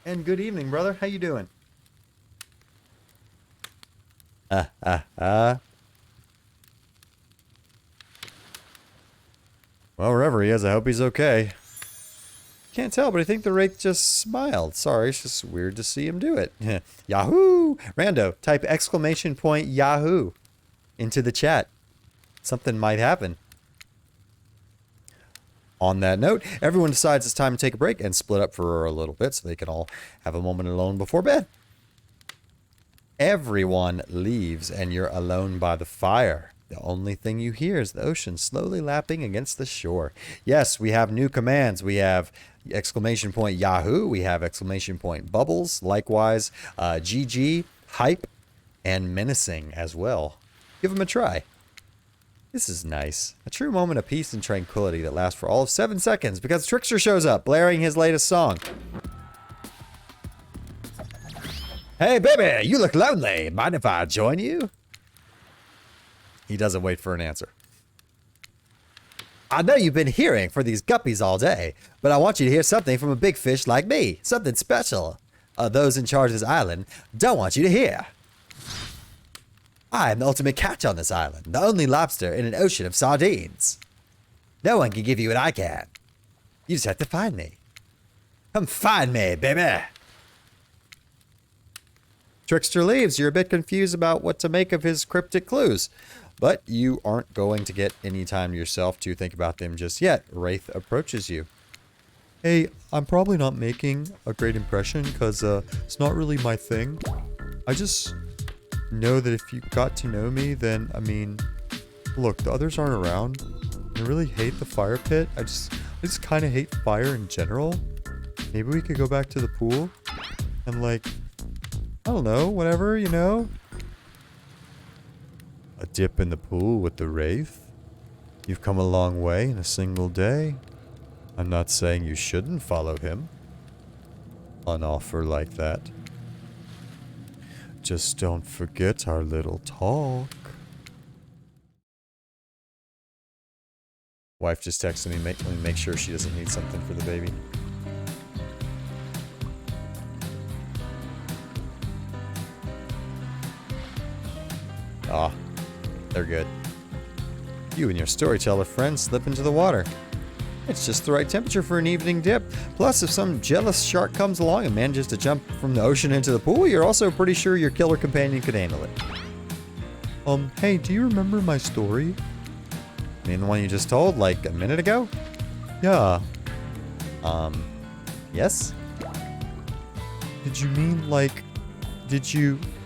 And good evening, brother. How you doing? Well, wherever he is, I hope he's okay. Can't tell, but I think the Wraith just smiled. Sorry, it's just weird to see him do it. Yahoo! Rando, type exclamation point Yahoo into the chat. Something might happen. On that note, everyone decides it's time to take a break and split up for a little bit so they can all have a moment alone before bed. Everyone leaves and you're alone by the fire. The only thing you hear is the ocean slowly lapping against the shore. Yes, we have new commands. We have exclamation point Yahoo. We have exclamation point Bubbles. Likewise, GG, Hype, and Menacing as well. Give them a try. This is nice. A true moment of peace and tranquility that lasts for all of 7 seconds because Trickster shows up, blaring his latest song. Hey, baby, you look lonely. Mind if I join you? He doesn't wait for an answer. I know you've been hearing for these guppies all day, but I want you to hear something from a big fish like me. Something special. Those in charge of this island don't want you to hear. I am the ultimate catch on this island, the only lobster in an ocean of sardines. No one can give you what I can. You just have to find me. Come find me, baby. Trickster leaves. You're a bit confused about what to make of his cryptic clues, but you aren't going to get any time to yourself to think about them just yet. Wraith approaches you. Hey, I'm probably not making a great impression because it's not really my thing. I just know that if you got to know me, then, I mean, look, the others aren't around. I really hate the fire pit. I just kind of hate fire in general. Maybe we could go back to the pool and, like, I don't know, whatever, you know? A dip in the pool with the Wraith? You've come a long way in a single day. I'm not saying you shouldn't follow him. An offer like that. Just don't forget our little talk. Wife just texted me, let me make sure she doesn't need something for the baby. Ah, they're good. You and your storyteller friend slip into the water. It's just the right temperature for an evening dip. Plus, if some jealous shark comes along and manages to jump from the ocean into the pool, you're also pretty sure your killer companion could handle it. Hey, do you remember my story? I mean, the one you just told, like, a minute ago? Yeah. Yes? Did you mean, like,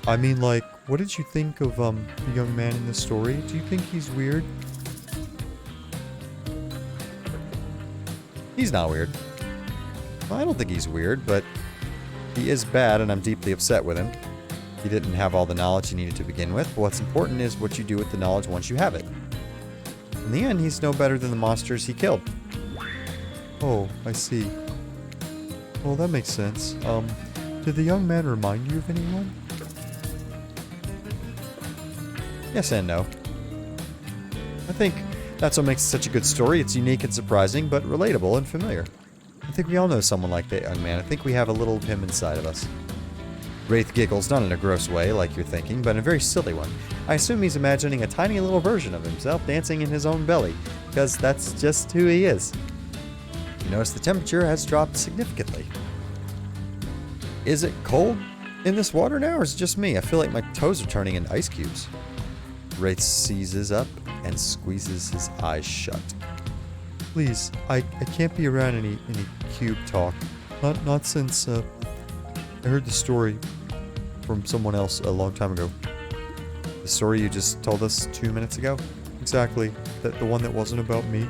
I mean, like, what did you think of, the young man in the story? Do you think he's weird? He's not weird. Well, I don't think he's weird, but he is bad, and I'm deeply upset with him. He didn't have all the knowledge he needed to begin with, but what's important is what you do with the knowledge once you have it. In the end, he's no better than the monsters he killed. Oh, I see. Well, that makes sense. Did the young man remind you of anyone? Yes and no. I think that's what makes it such a good story. It's unique and surprising, but relatable and familiar. I think we all know someone like that young man. I think we have a little of him inside of us. Wraith giggles, not in a gross way like you're thinking, but in a very silly one. I assume he's imagining a tiny little version of himself dancing in his own belly, because that's just who he is. You notice the temperature has dropped significantly. Is it cold in this water now, or is it just me? I feel like my toes are turning into ice cubes. Wraith seizes up and squeezes his eyes shut. Please, I can't be around any cube talk. Not since I heard the story from someone else a long time ago. The story you just told us 2 minutes ago? Exactly. The one that wasn't about me.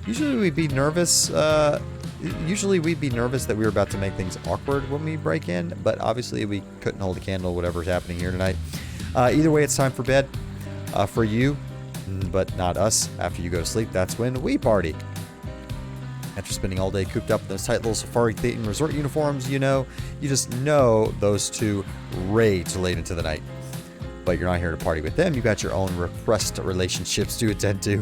Usually we'd be nervous. Usually we'd be nervous that we were about to make things awkward when we break in, but obviously we couldn't hold a candle whatever's happening here tonight. Either way, it's time for bed. For you, but not us. After you go to sleep, that's when we party. After spending all day cooped up in those tight little safari-themed resort uniforms, you just know those two rage late into the night. But you're not here to party with them. You got your own repressed relationships to attend to.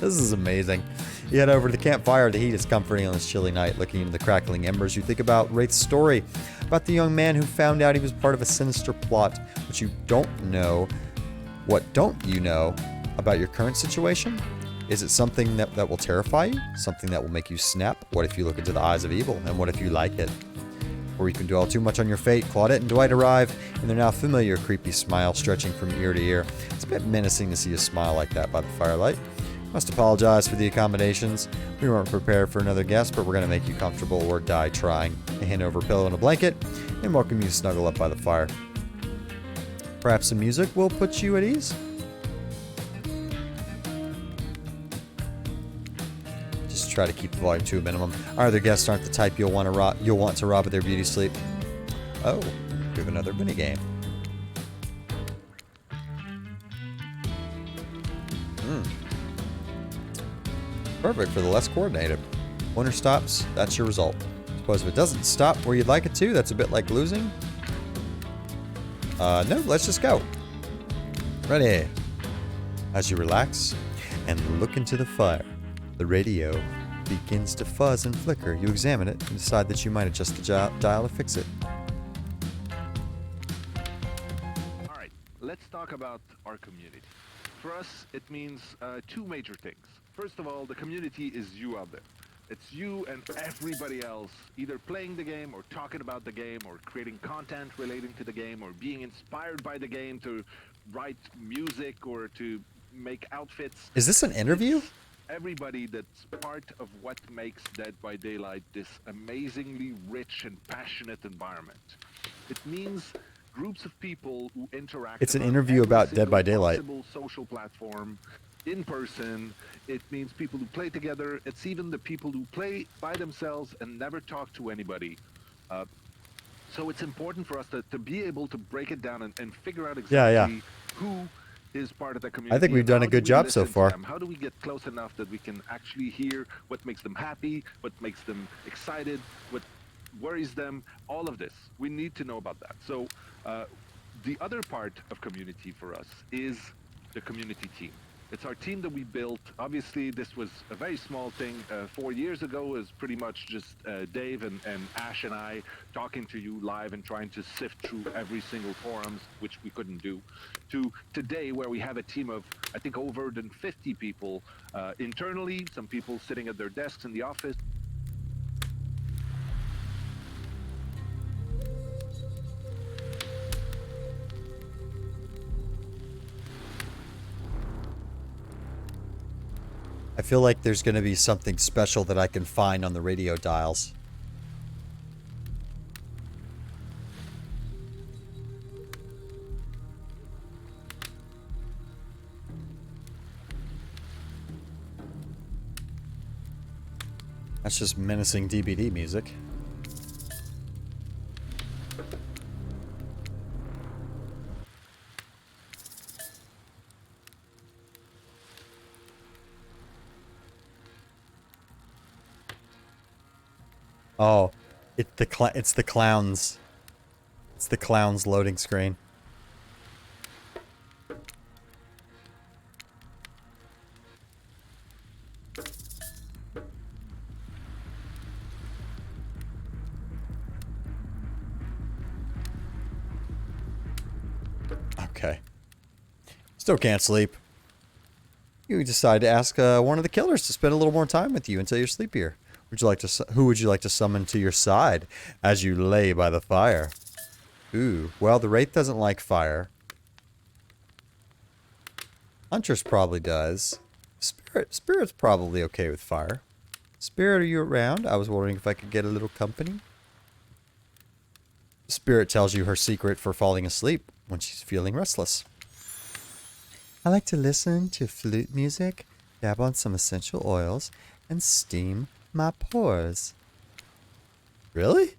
This is amazing. You head over to the campfire. The heat is comforting on this chilly night. Looking into the crackling embers, you think about Wraith's story, about the young man who found out he was part of a sinister plot. But you don't know. What don't you know about your current situation? Is it something that will terrify you? Something that will make you snap? What if you look into the eyes of evil? And what if you like it? Or you can dwell too much on your fate. Claudette and Dwight arrive, and their now familiar creepy smile stretching from ear to ear. It's a bit menacing to see a smile like that by the firelight. Must apologize for the accommodations. We weren't prepared for another guest, but we're going to make you comfortable or die trying. They hand over a pillow and a blanket, and welcome you to snuggle up by the fire. Perhaps some music will put you at ease? Just try to keep the volume to a minimum. Our other guests aren't the type you'll want to rob of their beauty sleep. Oh, we have another mini game. Perfect for the less coordinated. Winner stops, that's your result. Suppose if it doesn't stop where you'd like it to, that's a bit like losing. No, let's just go. Ready. As you relax and look into the fire, the radio begins to fuzz and flicker. You examine it and decide that you might adjust the dial to fix it. All right, let's talk about our community. For us, it means two major things. First of all, the community is you out there. It's you and everybody else either playing the game or talking about the game or creating content relating to the game or being inspired by the game to write music or to make outfits. Is this an interview? It's everybody that's part of what makes Dead by Daylight this amazingly rich and passionate environment. It means groups of people who interact. It's an on interview every about Dead by single Daylight. possible social platform. In person, it means people who play together. It's even the people who play by themselves and never talk to anybody. So it's important for us to be able to break it down and figure out exactly who is part of the community. I think we've and done how a do good we job so listen to far. them? How do we get close enough that we can actually hear what makes them happy, what makes them excited, what worries them, all of this. We need to know about that. So the other part of community for us is the community team. It's our team that we built. Obviously, this was a very small thing. 4 years ago, it was pretty much just Dave and Ash and I talking to you live and trying to sift through every single forums, which we couldn't do, to today where we have a team of, I think, over than 50 people internally, some people sitting at their desks in the office. I feel like there's going to be something special that I can find on the radio dials. That's just menacing DBD music. Oh, it's the clowns. It's the clowns loading screen. Okay. Still can't sleep. You decide to ask one of the killers to spend a little more time with you until you're sleepier. Who would you like to summon to your side as you lay by the fire? Ooh, well, the Wraith doesn't like fire. Huntress probably does. Spirit's probably okay with fire. Spirit, are you around? I was wondering if I could get a little company. Spirit tells you her secret for falling asleep when she's feeling restless. I like to listen to flute music, dab on some essential oils, and steam my pores. Really?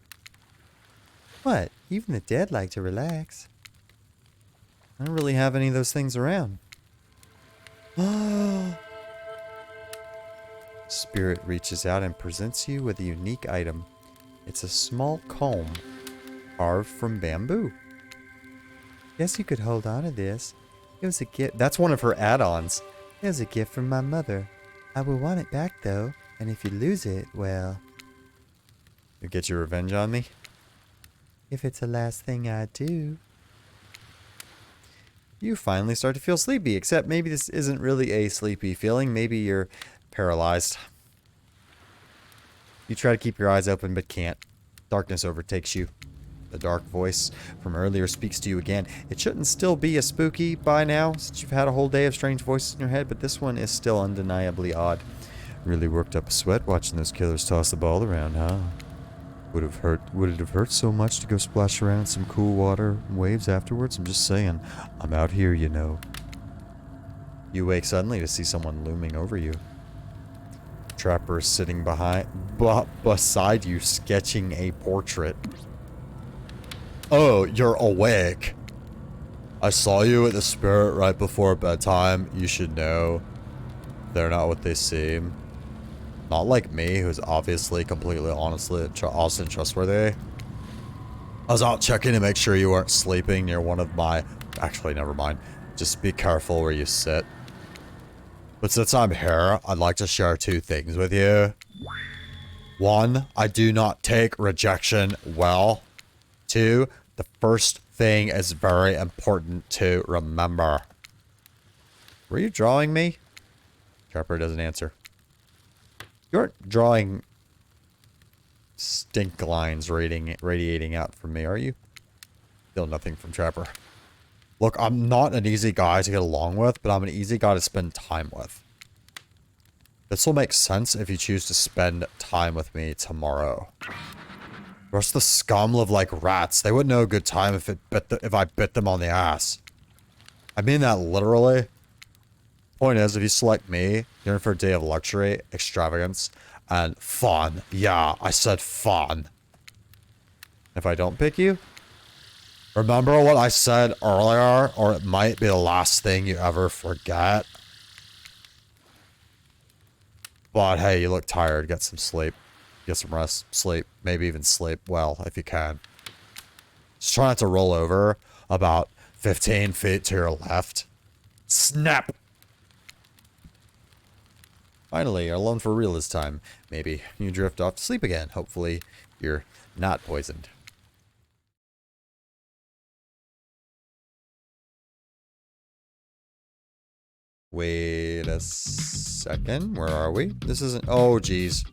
What? Even the dead like to relax. I don't really have any of those things around. Spirit reaches out and presents you with a unique item. It's a small comb carved from bamboo. Guess you could hold on to this. It was a gift. That's one of her add-ons. It was a gift from my mother. I will want it back though, and if you lose it, well, You get your revenge on me? if it's the last thing I do. You finally start to feel sleepy, except maybe this isn't really a sleepy feeling. Maybe you're paralyzed. You try to keep your eyes open, but can't. Darkness overtakes you. The dark voice from earlier speaks to you again. It shouldn't still be as spooky by now, since you've had a whole day of strange voices in your head, but this one is still undeniably odd. Really worked up a sweat watching those killers toss the ball around, huh? Would it have hurt so much to go splash around in some cool water and waves afterwards? I'm just saying. I'm out here, you know. You wake suddenly to see someone looming over you. Trapper is sitting beside you, sketching a portrait. Oh, you're awake. I saw you at the spirit right before bedtime. You should know they're not what they seem. Not like me, who's obviously completely honest and trustworthy. I was out checking to make sure you weren't sleeping near one of my... Actually, never mind. Just be careful where you sit. But since I'm here, I'd like to share 2 things with you. 1, I do not take rejection well. 2, the first thing is very important to remember. Were you drawing me? Trapper doesn't answer. You aren't drawing stink lines radiating out from me, are you? Still nothing from Trapper. Look, I'm not an easy guy to get along with, but I'm an easy guy to spend time with. This will make sense if you choose to spend time with me tomorrow. The rest of the scum live like rats. They wouldn't know a good time if I bit them on the ass. I mean that literally. Point is, if you select me, you're in for a day of luxury, extravagance, and fun. Yeah, I said fun. If I don't pick you, remember what I said earlier, or it might be the last thing you ever forget. But hey, you look tired. Get some sleep. Get some rest. Sleep. Maybe even sleep well, if you can. Just try not to roll over about 15 feet to your left. Snap! Finally, you're alone for real this time. Maybe you drift off to sleep again. Hopefully, you're not poisoned. Wait a second. Where are we? This isn't... Oh, geez.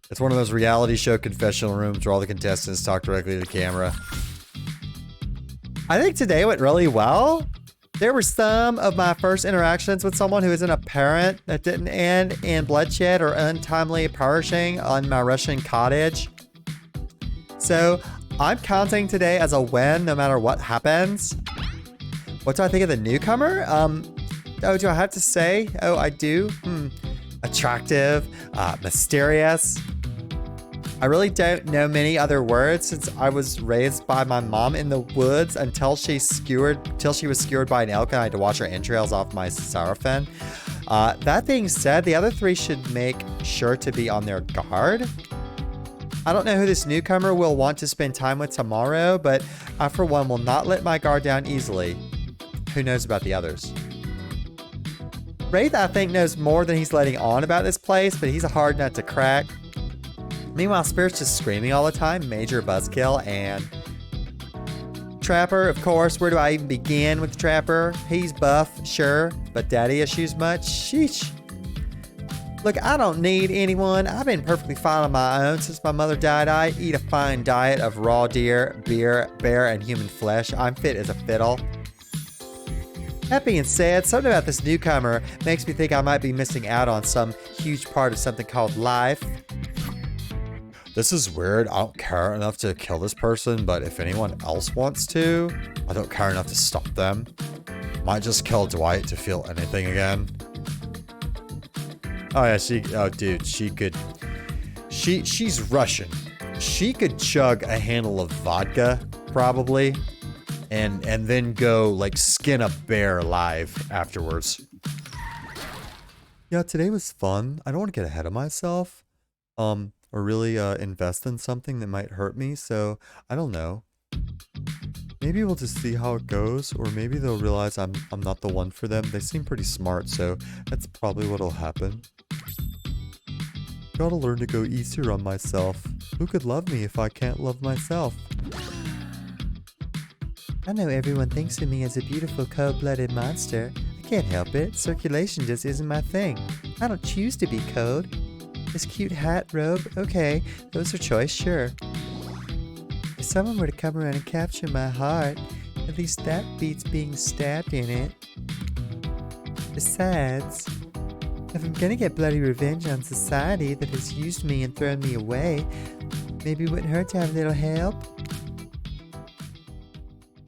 It's one of those reality show confessional rooms where all the contestants talk directly to the camera. I think today went really well. There were some of my first interactions with someone who isn't a parent that didn't end in bloodshed or untimely perishing on my Russian cottage. So I'm counting today as a win no matter what happens. What do I think of the newcomer? Oh, do I have to say? Oh, I do? Attractive, mysterious. I really don't know many other words since I was raised by my mom in the woods until she was skewered by an elk and I had to wash her entrails off my Seraphim. That being said, the other 3 should make sure to be on their guard. I don't know who this newcomer will want to spend time with tomorrow, but I, for one, will not let my guard down easily. Who knows about the others? Wraith, I think, knows more than he's letting on about this place, but he's a hard nut to crack. Meanwhile, Spirit's just screaming all the time. Major buzzkill. And Trapper, of course. Where do I even begin with Trapper? He's buff, sure, but daddy issues much? Sheesh. Look, I don't need anyone. I've been perfectly fine on my own since my mother died. I eat a fine diet of raw deer, bear, and human flesh. I'm fit as a fiddle. That being said, something about this newcomer makes me think I might be missing out on some huge part of something called life. This is weird. I don't care enough to kill this person, but if anyone else wants to, I don't care enough to stop them. Might just kill Dwight to feel anything again. Oh yeah, dude, she's Russian. She could chug a handle of vodka, probably, and then go, like, skin a bear alive afterwards. Yeah, today was fun. I don't want to get ahead of myself. Or really invest in something that might hurt me, so I don't know. Maybe we'll just see how it goes, or maybe they'll realize I'm not the one for them. They seem pretty smart, so that's probably what'll happen. Gotta learn to go easier on myself. Who could love me if I can't love myself? I know everyone thinks of me as a beautiful cold-blooded monster. I can't help it. Circulation just isn't my thing. I don't choose to be cold. This cute hat, robe, okay, those are choice, sure. If someone were to come around and capture my heart, at least that beats being stabbed in it. Besides, if I'm gonna get bloody revenge on society that has used me and thrown me away, Maybe it wouldn't hurt to have a little help.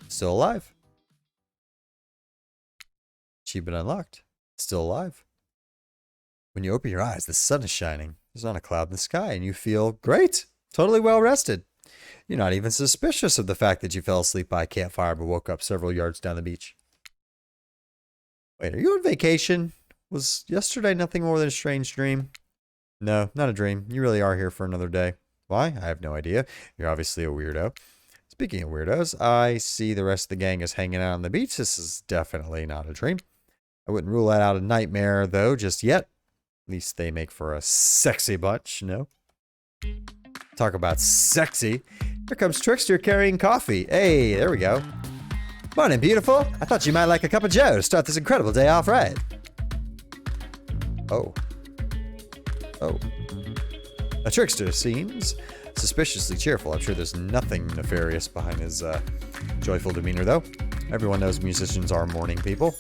Still alive. Achievement unlocked. Still alive. When you open your eyes, the sun is shining. There's not a cloud in the sky, and you feel great. Totally well rested. You're not even suspicious of the fact that you fell asleep by a campfire but woke up several yards down the beach. Wait, are you on vacation? Was yesterday nothing more than a strange dream? No, not a dream. You really are here for another day. Why? I have no idea. You're obviously a weirdo. Speaking of weirdos, I see the rest of the gang is hanging out on the beach. This is definitely not a dream. I wouldn't rule that out a nightmare, though, just yet. At least they make for a sexy bunch, no? Talk about sexy. Here comes Trickster carrying coffee. Hey, there we go. Morning, beautiful. I thought you might like a cup of joe to start this incredible day off right. Oh. Oh. A Trickster seems suspiciously cheerful. I'm sure there's nothing nefarious behind his joyful demeanor, though. Everyone knows musicians are morning people.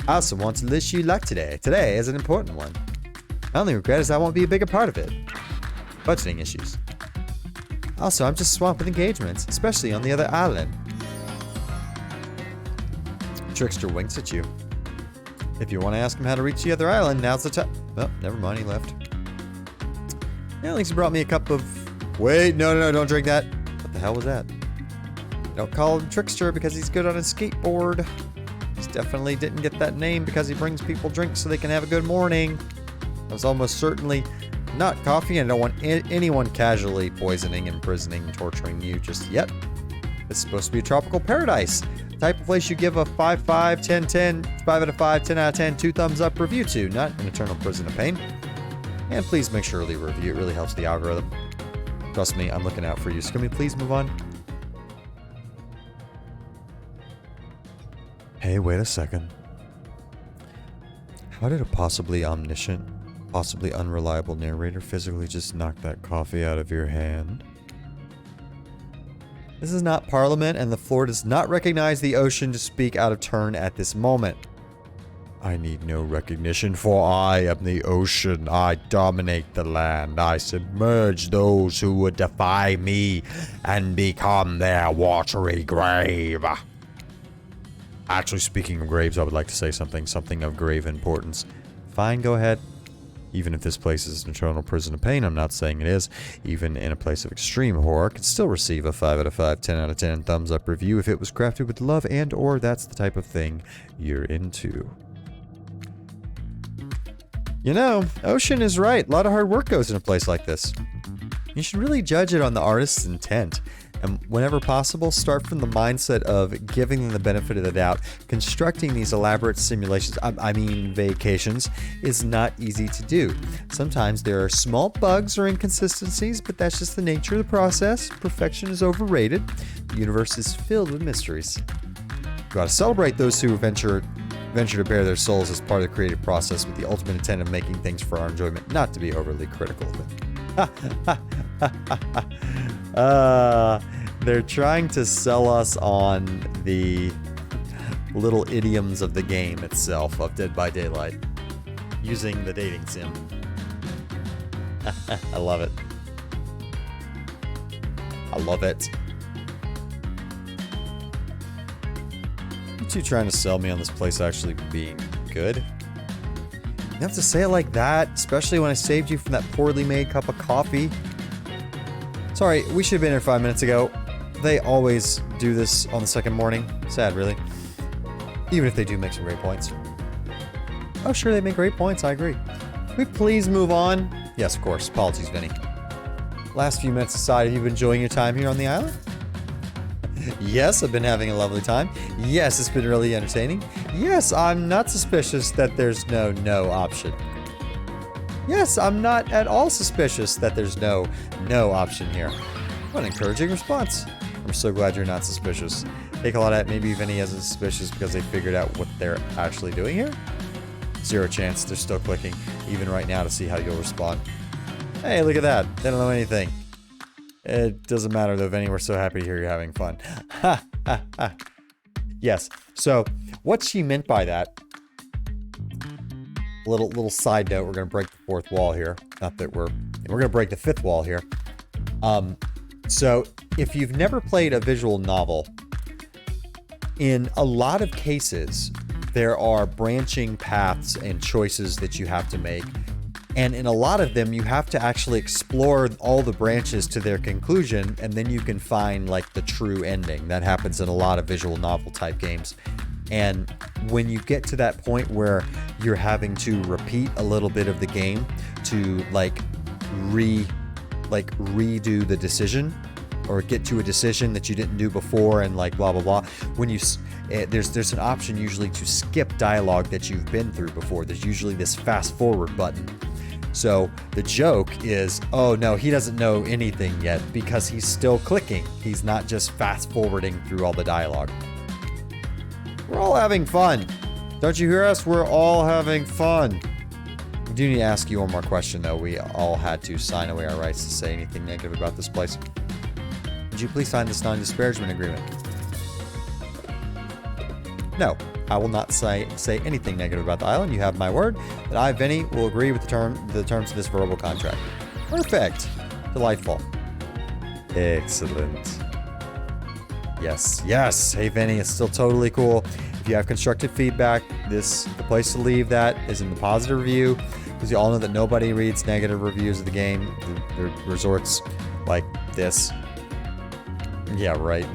I also want to wish you luck today. Today is an important one. My only regret is I won't be a bigger part of it. Budgeting issues. Also, I'm just swamped with engagements, especially on the other island. Trickster winks at you. If you want to ask him how to reach the other island, now's the time. Oh, never mind, he left. Yeah, at least he brought me a cup of... Wait, no, don't drink that. What the hell was that? Don't call him Trickster because he's good on his skateboard. He definitely didn't get that name because he brings people drinks so they can have a good morning. That was almost certainly not coffee, and I don't want anyone casually poisoning, imprisoning, torturing you just yet. It's supposed to be a tropical paradise. Type of place you give a 5/5, 10/10, 5 out of 5, 10 out of 10, 2 thumbs up review to, not an eternal prison of pain. And please make sure to leave a review. It really helps the algorithm. Trust me, I'm looking out for you. So can we please move on? Hey, wait a second. How did a possibly omniscient, possibly unreliable narrator physically just knock that coffee out of your hand? This is not Parliament, and the floor does not recognize the ocean to speak out of turn at this moment. I need no recognition, for I am the ocean. I dominate the land. I submerge those who would defy me and become their watery grave. Actually, speaking of graves, I would like to say something of grave importance. Fine, go ahead. Even if this place is an eternal prison of pain, I'm not saying it is. Even in a place of extreme horror, could still receive a 5 out of 5, 10 out of 10 thumbs up review if it was crafted with love and or that's the type of thing you're into. You know, Ocean is right. A lot of hard work goes in a place like this. You should really judge it on the artist's intent. And whenever possible, start from the mindset of giving them the benefit of the doubt. Constructing these elaborate simulations, vacations, is not easy to do. Sometimes there are small bugs or inconsistencies, but that's just the nature of the process. Perfection is overrated. The universe is filled with mysteries. You gotta celebrate those who venture to bare their souls as part of the creative process with the ultimate intent of making things for our enjoyment, not to be overly critical of it. They're trying to sell us on the little idioms of the game itself, of Dead by Daylight, using the dating sim. I love it. I love it. You two trying to sell me on this place actually being good? You have to say it like that, especially when I saved you from that poorly made cup of coffee. Sorry, we should have been here 5 minutes ago. They always do this on the second morning. Sad, really. Even if they do make some great points. Oh, sure, they make great points. I agree. Can we please move on? Yes, of course. Apologies, Vinny. Last few minutes aside, have you been enjoying your time here on the island? Yes, I've been having a lovely time. Yes, it's been really entertaining. Yes, I'm not suspicious that there's no option. Yes, I'm not at all suspicious that there's no option here. What an encouraging response. I'm so glad you're not suspicious. Take a lot at maybe Vinny isn't suspicious because they figured out what they're actually doing here. Zero chance. They're still clicking, even right now, to see how you'll respond. Hey, look at that. They don't know anything. It doesn't matter though, Vinny. We're so happy to hear you're having fun. Ha, ha, ha. Yes. So, what she meant by that, little side note, we're going to break the fourth wall here. Not that we're And we're going to break the fifth wall here. So if you've never played a visual novel, in a lot of cases, there are branching paths and choices that you have to make. And in a lot of them, you have to actually explore all the branches to their conclusion, and then you can find like the true ending. That happens in a lot of visual novel type games. And when you get to that point where you're having to repeat a little bit of the game to redo the decision, or get to a decision that you didn't do before, and like blah blah blah, when you there's an option usually to skip dialogue that you've been through before. There's usually this fast forward button. So the joke is, oh no, he doesn't know anything yet because he's still clicking. He's not just fast forwarding through all the dialogue. We're all having fun. Don't you hear us? We're all having fun. I do need to ask you one more question, though. We all had to sign away our rights to say anything negative about this place. Would you please sign this non-disparagement agreement? No, I will not say anything negative about the island. You have my word that I, Vinny, will agree with the terms of this verbal contract. Perfect. Delightful. Excellent. Yes, yes. Hey, Vinny, it's still totally cool. If you have constructive feedback, the place to leave that is in the positive review, because you all know that nobody reads negative reviews of the game. There resorts like this. Yeah, right.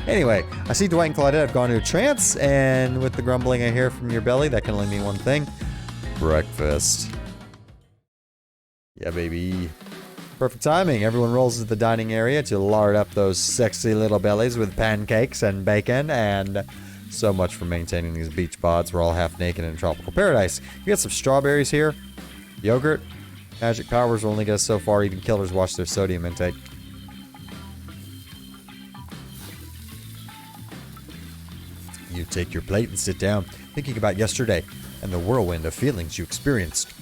Anyway, I see Dwight and Claudette have gone into a trance, and with the grumbling I hear from your belly, that can only mean one thing. Breakfast. Yeah, baby. Perfect timing. Everyone rolls into the dining area to lard up those sexy little bellies with pancakes and bacon, and so much for maintaining these beach bods. We're all half naked in a tropical paradise. You got some strawberries here, yogurt. Magic powers will only get us so far. Even killers watch their sodium intake. You take your plate and sit down, thinking about yesterday and the whirlwind of feelings you experienced.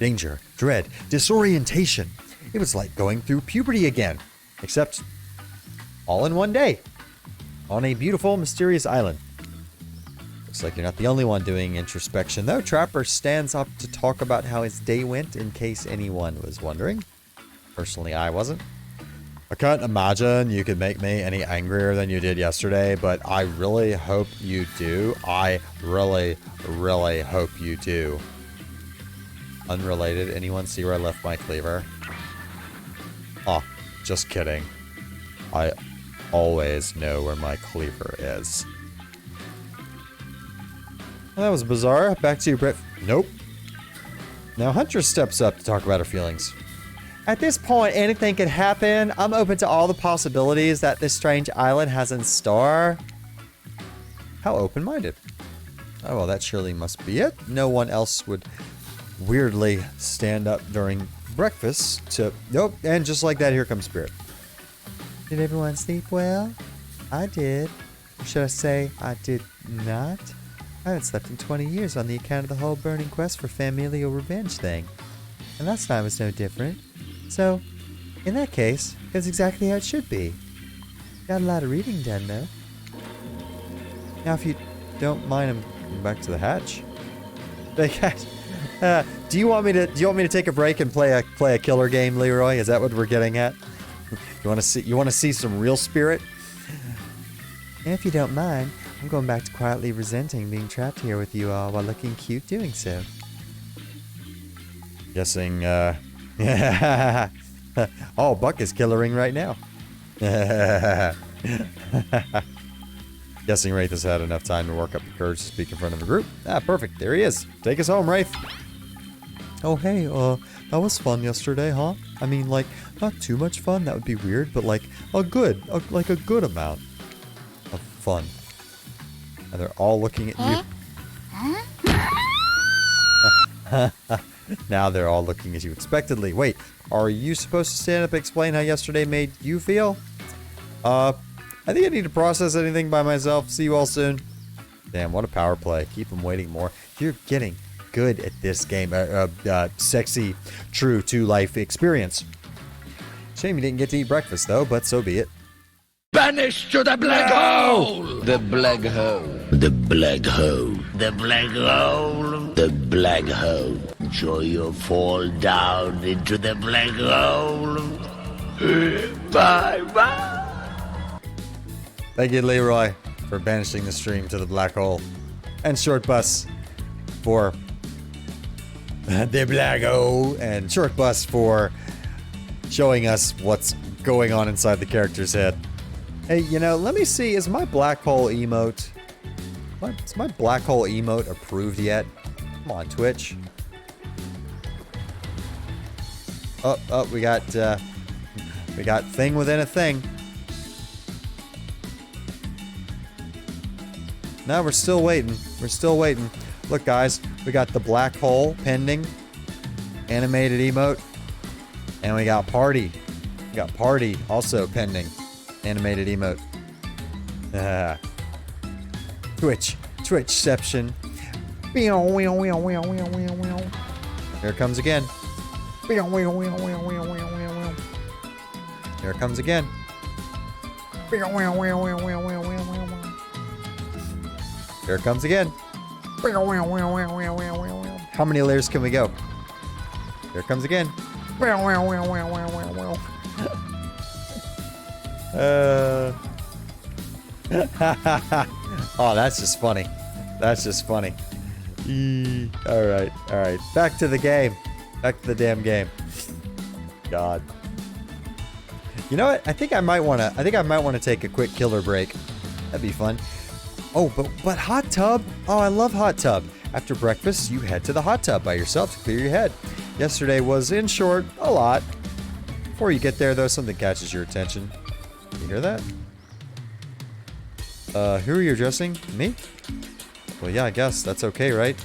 Danger, dread, disorientation. It was like going through puberty again, except all in one day, on a beautiful, mysterious island. Looks like you're not the only one doing introspection, though. Trapper stands up to talk about how his day went, in case anyone was wondering. Personally, I wasn't. I can't imagine you could make me any angrier than you did yesterday, but I really hope you do. I really, really hope you do. Unrelated, anyone see where I left my cleaver? Oh, just kidding. I always know where my cleaver is. Well, that was bizarre. Back to you, Brett. Nope. Now Hunter steps up to talk about her feelings. At this point, anything could happen. I'm open to all the possibilities that this strange island has in store. How open-minded. Oh, well, that surely must be it. No one else would weirdly stand up during breakfast to... Nope, and just like that, here comes Spirit. Did everyone sleep well? I did. Or should I say, I did not? I haven't slept in 20 years on the account of the whole burning quest for familial revenge thing. And last time was no different. So, in that case, it's exactly how it should be. Got a lot of reading done, though. Now, if you don't mind, I'm going back to the hatch. Do you want me to take a break and play a killer game, Leroy? Is that what we're getting at? You want to see some real Spirit? And if you don't mind, I'm going back to quietly resenting being trapped here with you all while looking cute doing so. Guessing, oh, Buck is killering right now. Guessing Wraith has had enough time to work up the courage to speak in front of a group. Ah, perfect. There he is. Take us home, Wraith. Oh, hey, that was fun yesterday, huh? I mean, like, not too much fun, that would be weird, but like a good amount of fun. And they're all looking at you. Now they're all looking at you expectantly. Wait, are you supposed to stand up and explain how yesterday made you feel? I think I need to process anything by myself. See you all soon. Damn, what a power play. Keep them waiting more. You're getting good at this game. Sexy, true to life experience. Shame you didn't get to eat breakfast though, but so be it. Banished to the black hole! The black hole. The black hole. The black hole. The black hole. Enjoy your fall down into the black hole. Bye bye. Thank you, Leroy, for banishing the stream to the black hole. And Short Bus for the black hole. And Short Bus for showing us what's going on inside the character's head. Hey, you know, let me see, is my black hole emote... Is my black hole emote approved yet? Come on, Twitch. Oh, we got thing within a thing. No, we're still waiting. We're still waiting. Look, guys, we got the black hole pending. Animated emote. And we got party. We got party also pending. Animated emote. Twitchception. Here it comes again. Here it comes again. Here it comes again. How many layers can we go? Here it comes again. Oh, that's just funny. That's just funny. Alright. Back to the game. Back to the damn game. God. You know what? I think I might wanna take a quick killer break. That'd be fun. Oh, but hot tub? Oh, I love hot tub. After breakfast, you head to the hot tub by yourself to clear your head. Yesterday was, in short, a lot. Before you get there, though, something catches your attention. You hear that? Who are you addressing? Me? Well, yeah, I guess. That's okay, right?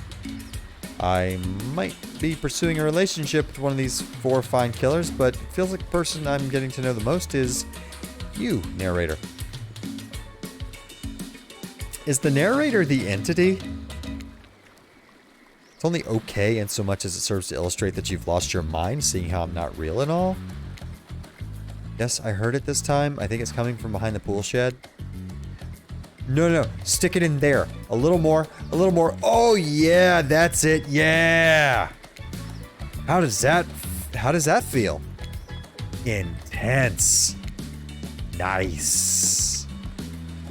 I might be pursuing a relationship with one of these 4 fine killers, but it feels like the person I'm getting to know the most is you, narrator. Is the narrator the entity? It's only okay in so much as it serves to illustrate that you've lost your mind, seeing how I'm not real and all. Yes, I heard it this time. I think it's coming from behind the pool shed. No. Stick it in there. A little more. A little more. Oh, yeah. That's it. Yeah. How does that feel? Intense. Nice.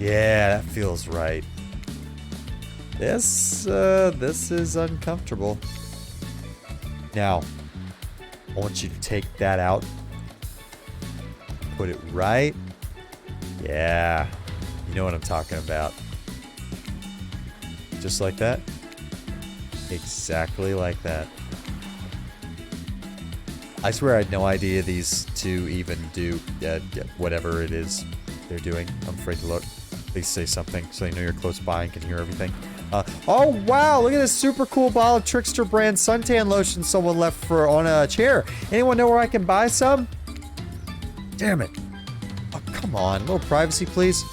Yeah, that feels right. This is uncomfortable. Now, I want you to take that out. Put it right. Yeah. You know what I'm talking about. Just like that. Exactly like that. I swear I had no idea these two even do whatever it is they're doing. I'm afraid to look. Please say something so they know you're close by and can hear everything. Oh wow, look at this super cool bottle of Trickster brand suntan lotion someone left on a chair. Anyone know where I can buy some? Damn it. Oh, come on, a little privacy, please.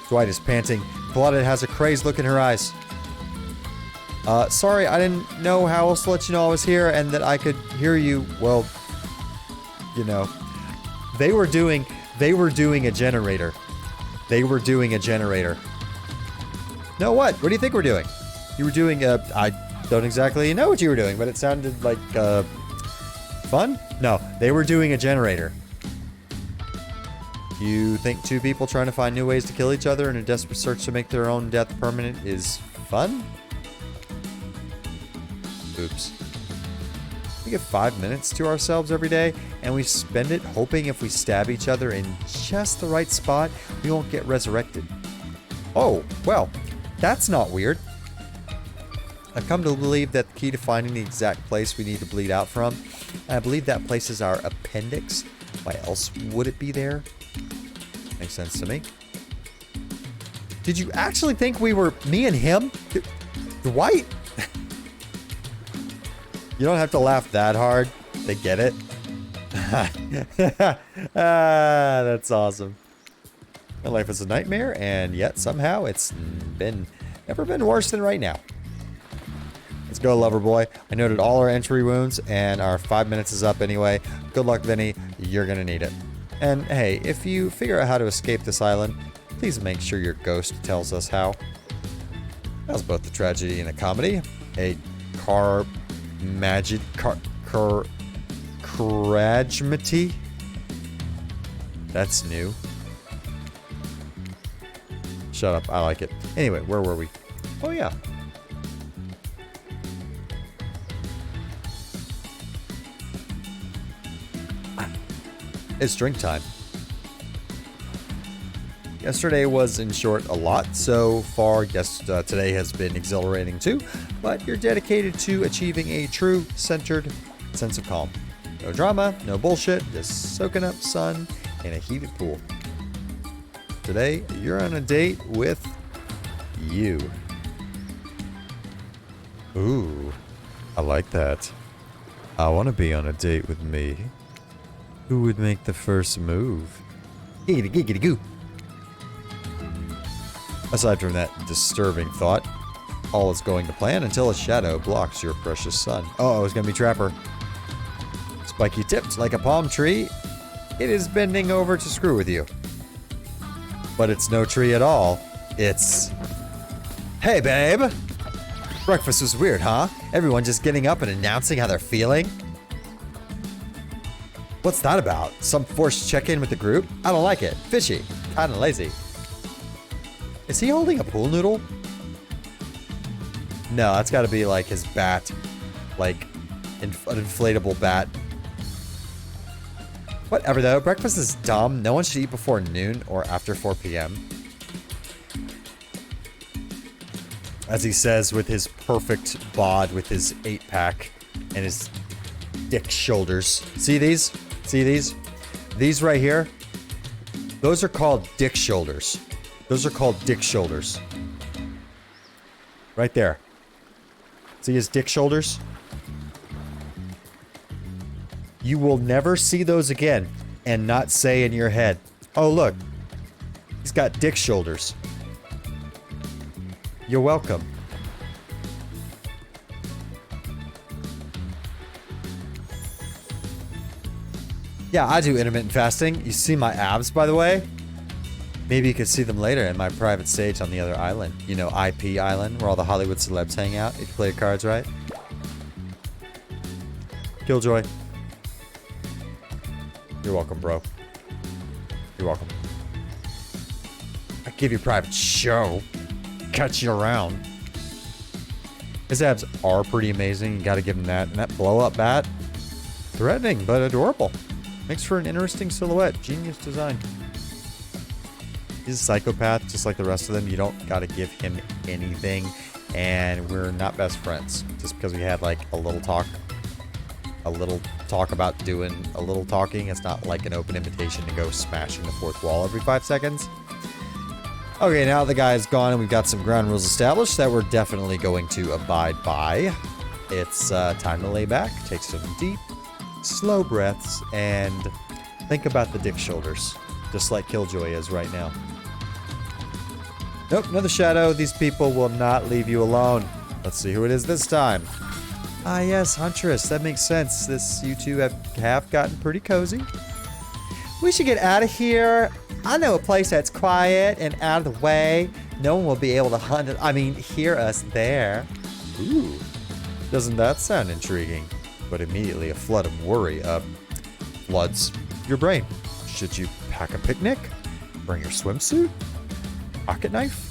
Dwight is panting. Claudette has a crazed look in her eyes. Sorry, I didn't know how else to let you know I was here and that I could hear you. Well, you know, they were doing a generator. They were doing a generator. No, what? What do you think we're doing? You were doing, I don't exactly know what you were doing, but it sounded like, fun? No, they were doing a generator. You think 2 people trying to find new ways to kill each other in a desperate search to make their own death permanent is fun? Oops. We get 5 minutes to ourselves every day, and we spend it hoping if we stab each other in just the right spot, we won't get resurrected. Oh, well, that's not weird. I've come to believe that the key to finding the exact place we need to bleed out from, and I believe that place is our appendix. Why else would it be there? Makes sense to me. Did you actually think we were me and him? Dwight? You don't have to laugh that hard. They get it. That's awesome. My life is a nightmare, and yet somehow it's never been worse than right now. Let's go, lover boy. I noted all our entry wounds, and our 5 minutes is up anyway. Good luck, Vinny. You're gonna need it. And hey, if you figure out how to escape this island, please make sure your ghost tells us how. That was both a tragedy and a comedy. a Krajmati. That's new. Shut up, I like it. Anyway, where were we? Oh yeah. It's drink time. Yesterday was, in short, a lot. So far, yes, today has been exhilarating too, but you're dedicated to achieving a true, centered sense of calm. No drama, no bullshit, just soaking up sun in a heated pool. Today, you're on a date with you. Ooh, I like that. I want to be on a date with me. Who would make the first move? Giggity giggity goo. Aside from that disturbing thought, all is going to plan until a shadow blocks your precious sun. Oh, it's gonna be Trapper. Spiky tipped like a palm tree, it is bending over to screw with you. But it's no tree at all. It's... Hey, babe! Breakfast was weird, huh? Everyone just getting up and announcing how they're feeling? What's that about? Some forced check-in with the group? I don't like it. Fishy. Kinda lazy. Is he holding a pool noodle? No, that's gotta be like his bat. Like, an inflatable bat. Whatever though, breakfast is dumb. No one should eat before noon or after 4 p.m. As he says with his perfect bod with his 8-pack and his dick shoulders. See these? See these? These right here? Those are called dick shoulders. Those are called dick shoulders. Right there. See his dick shoulders? You will never see those again and not say in your head, oh look, he's got dick shoulders. You're welcome. Yeah, I do intermittent fasting. You see my abs, by the way? Maybe you could see them later in my private stage on the other island. You know, IP Island, where all the Hollywood celebs hang out, if you play your cards right. Killjoy. You're welcome, bro. You're welcome. I give you a private show. Catch you around. His abs are pretty amazing. You gotta give him that. And that blow-up bat. Threatening, but adorable. Makes for an interesting silhouette. Genius design. He's a psychopath, just like the rest of them. You don't gotta give him anything. And we're not best friends. Just because we had like a little talk about doing a little talking. It's not like an open invitation to go smashing the fourth wall every 5 seconds. Okay, now the guy's gone and we've got some ground rules established that we're definitely going to abide by. It's time to lay back, take some deep, slow breaths, and think about the dick shoulders, just like Killjoy is right now. Nope, another shadow. These people will not leave you alone. Let's see who it is this time. Ah, yes, Huntress. That makes sense. You two have gotten pretty cozy. We should get out of here. I know a place that's quiet and out of the way. No one will be able to hear us there. Ooh, doesn't that sound intriguing? But immediately a flood of worry floods your brain. Should you pack a picnic? Bring your swimsuit? Pocket knife?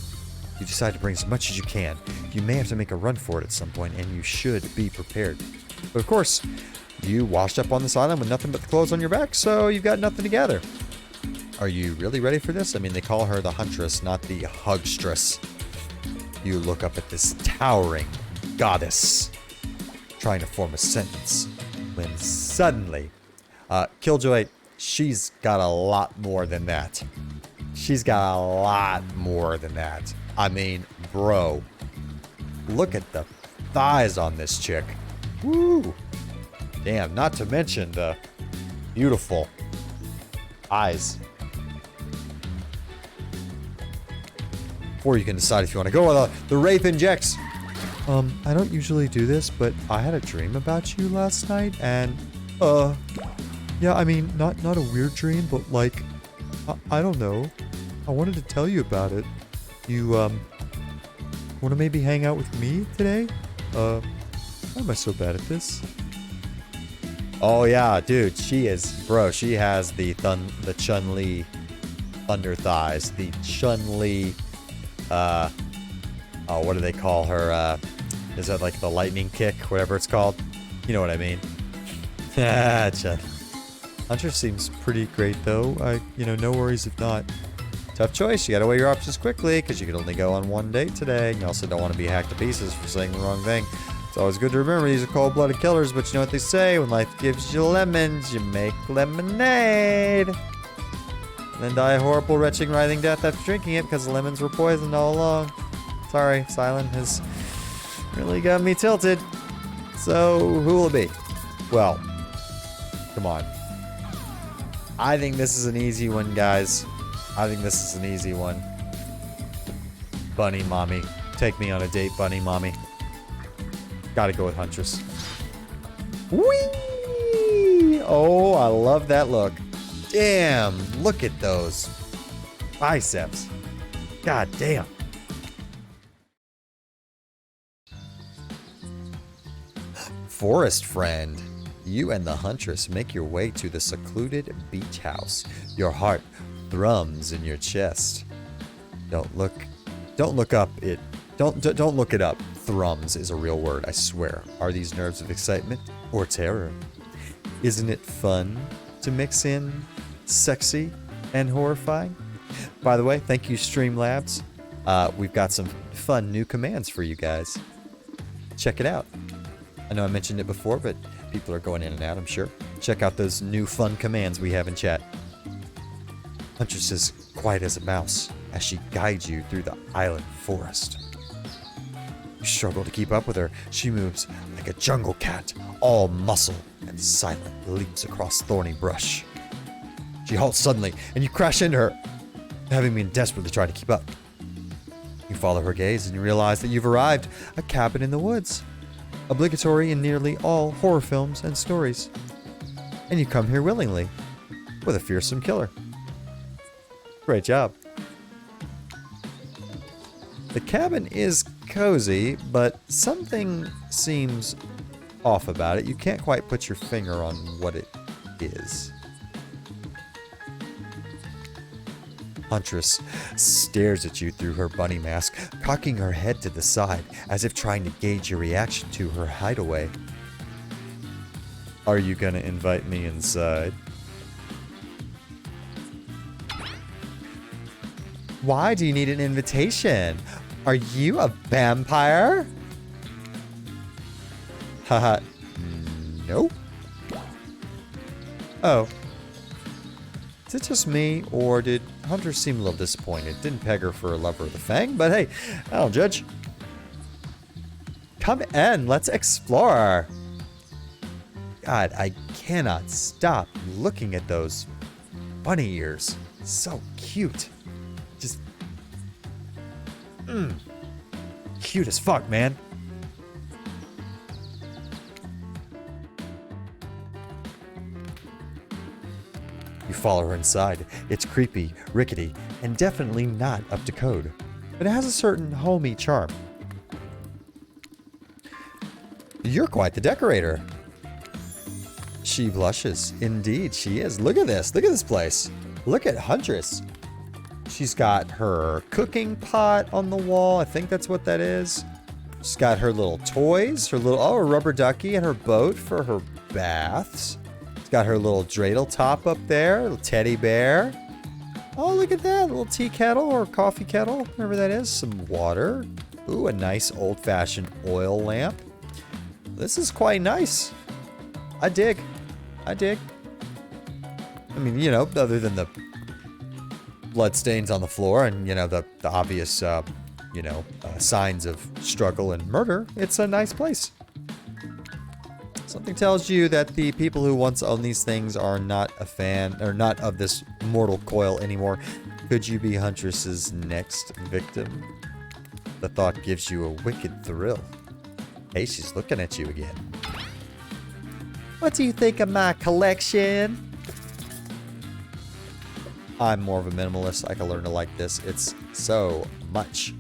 You decide to bring as much as you can. You may have to make a run for it at some point, and you should be prepared. But of course, you washed up on this island with nothing but the clothes on your back, so you've got nothing to gather. Are you really ready for this? I mean, they call her the Huntress, not the Hugstress. You look up at this towering goddess, trying to form a sentence, when suddenly, Killjoy, she's got a lot more than that. She's got a lot more than that. I mean, bro, look at the thighs on this chick. Woo! Damn, not to mention the beautiful eyes. Before you can decide if you want to go with the Wraith Injects. I don't usually do this, but I had a dream about you last night, and, yeah, I mean, not a weird dream, but like, I don't know. I wanted to tell you about it. You, want to maybe hang out with me today? Why am I so bad at this? Oh yeah, dude, she has the Chun-Li thunder thighs, the Chun-Li, oh, what do they call her? Is that like the lightning kick, whatever it's called? You know what I mean? Chun. Hunter seems pretty great though. No worries if not. Tough choice. You gotta weigh your options quickly, because you can only go on one date today. And you also don't want to be hacked to pieces for saying the wrong thing. It's always good to remember these are cold-blooded killers, but you know what they say, when life gives you lemons, you make lemonade. And then die a horrible, retching, writhing death after drinking it because the lemons were poisoned all along. Sorry, Silent has really got me tilted. So, who will it be? Well, come on. I think this is an easy one, guys. I think this is an easy one. Bunny Mommy. Take me on a date, Bunny Mommy. Gotta go with Huntress. Whee! Oh, I love that look. Damn, look at those biceps. God damn. Forest friend. You and the Huntress make your way to the secluded beach house. Your heart thrums in your chest. Don't look up it. Don't look it up. Thrums is a real word, I swear. Are these nerves of excitement or terror? Isn't it fun to mix in sexy and horrifying? By the way, thank you Streamlabs. We've got some fun new commands for you guys. Check it out. I know I mentioned it before, but people are going in and out, I'm sure. Check out those new fun commands we have in chat. Huntress is quiet as a mouse as she guides you through the island forest. You struggle to keep up with her. She moves like a jungle cat, all muscle and silent, leaps across thorny brush. She halts suddenly, and you crash into her, having been desperately trying to keep up. You follow her gaze, and you realize that you've arrived a cabin in the woods. Obligatory in nearly all horror films and stories. And you come here willingly, with a fearsome killer. Great job. The cabin is cozy, but something seems off about it. You can't quite put your finger on what it is. Huntress stares at you through her bunny mask, cocking her head to the side as if trying to gauge your reaction to her hideaway. Are you gonna invite me inside? Why do you need an invitation? Are you a vampire? Haha, nope. Oh. Is it just me, or did Hunter seem a little disappointed? Didn't peg her for a lover of the Fang, but hey, I don't judge. Come in, let's explore. God, I cannot stop looking at those bunny ears. So cute. Just, cute as fuck, man. You follow her inside. It's creepy, rickety, and definitely not up to code. But it has a certain homey charm. You're quite the decorator. She blushes. Indeed, she is. Look at this. Look at this place. Look at Huntress. She's got her cooking pot on the wall. I think that's what that is. She's got her little toys, her rubber ducky, and her boat for her baths. She's got her little dreidel top up there, little teddy bear. Oh, look at that. A little tea kettle or coffee kettle, whatever that is. Some water. Ooh, a nice old-fashioned oil lamp. This is quite nice. I dig. I dig. I mean, you know, other than the blood stains on the floor and, you know, the obvious, signs of struggle and murder, it's a nice place. Something tells you that the people who once owned these things are not a fan, or not of this mortal coil anymore. Could you be Huntress's next victim? The thought gives you a wicked thrill. Hey, she's looking at you again. What do you think of my collection? I'm more of a minimalist. I can learn to like this. It's so much.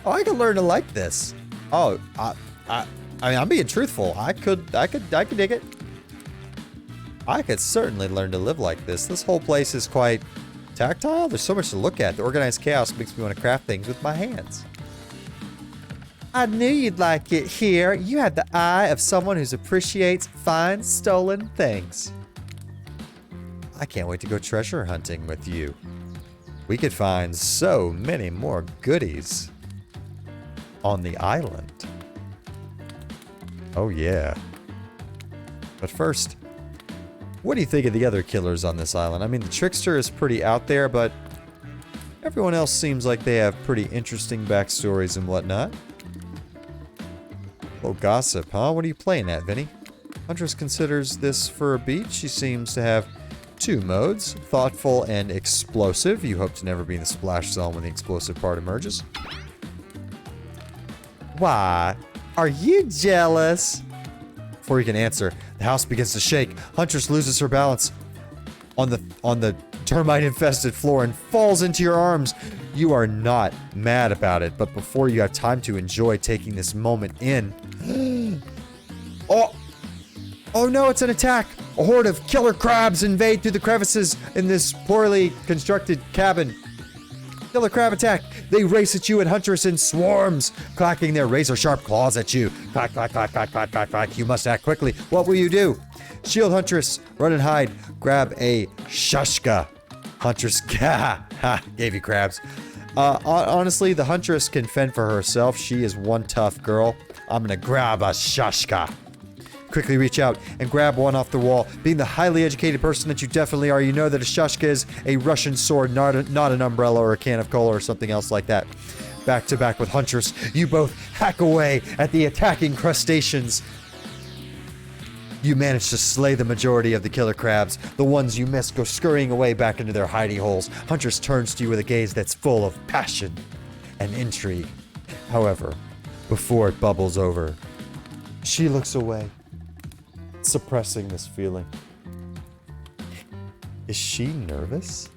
Oh, I can learn to like this. Oh, I mean, I'm being truthful. I could dig it. I could certainly learn to live like this. This whole place is quite tactile. There's so much to look at. The organized chaos makes me want to craft things with my hands. I knew you'd like it here. You have the eye of someone who appreciates fine stolen things. I can't wait to go treasure hunting with you. We could find so many more goodies on the island. Oh yeah. But first, what do you think of the other killers on this island? I mean, the Trickster is pretty out there, but everyone else seems like they have pretty interesting backstories and whatnot. Oh, gossip, huh? What are you playing at, Vinny? Huntress considers this for a beat. She seems to have two modes, thoughtful and explosive. You hope to never be in the splash zone when the explosive part emerges. Why? Are you jealous? Before you can answer, the house begins to shake. Huntress loses her balance on the termite-infested floor and falls into your arms. You are not mad about it, but before you have time to enjoy taking this moment in... Oh no, it's an attack! A horde of killer crabs invade through the crevices in this poorly constructed cabin. Killer crab attack! They race at you and Huntress in swarms, clacking their razor-sharp claws at you. Clack, clack, clack, clack, clack, clack, clack. You must act quickly. What will you do? Shield Huntress, run and hide. Grab a shashka. Huntress, gave you crabs. Honestly, the Huntress can fend for herself. She is one tough girl. I'm gonna grab a shashka. Quickly reach out and grab one off the wall. Being the highly educated person that you definitely are, you know that a shashka is a Russian sword, not an umbrella or a can of cola or something else like that. Back to back with Huntress, you both hack away at the attacking crustaceans. You manage to slay the majority of the killer crabs. The ones you miss go scurrying away back into their hidey holes. Huntress turns to you with a gaze that's full of passion and intrigue. However, before it bubbles over, she looks away, suppressing this feeling. Is she nervous?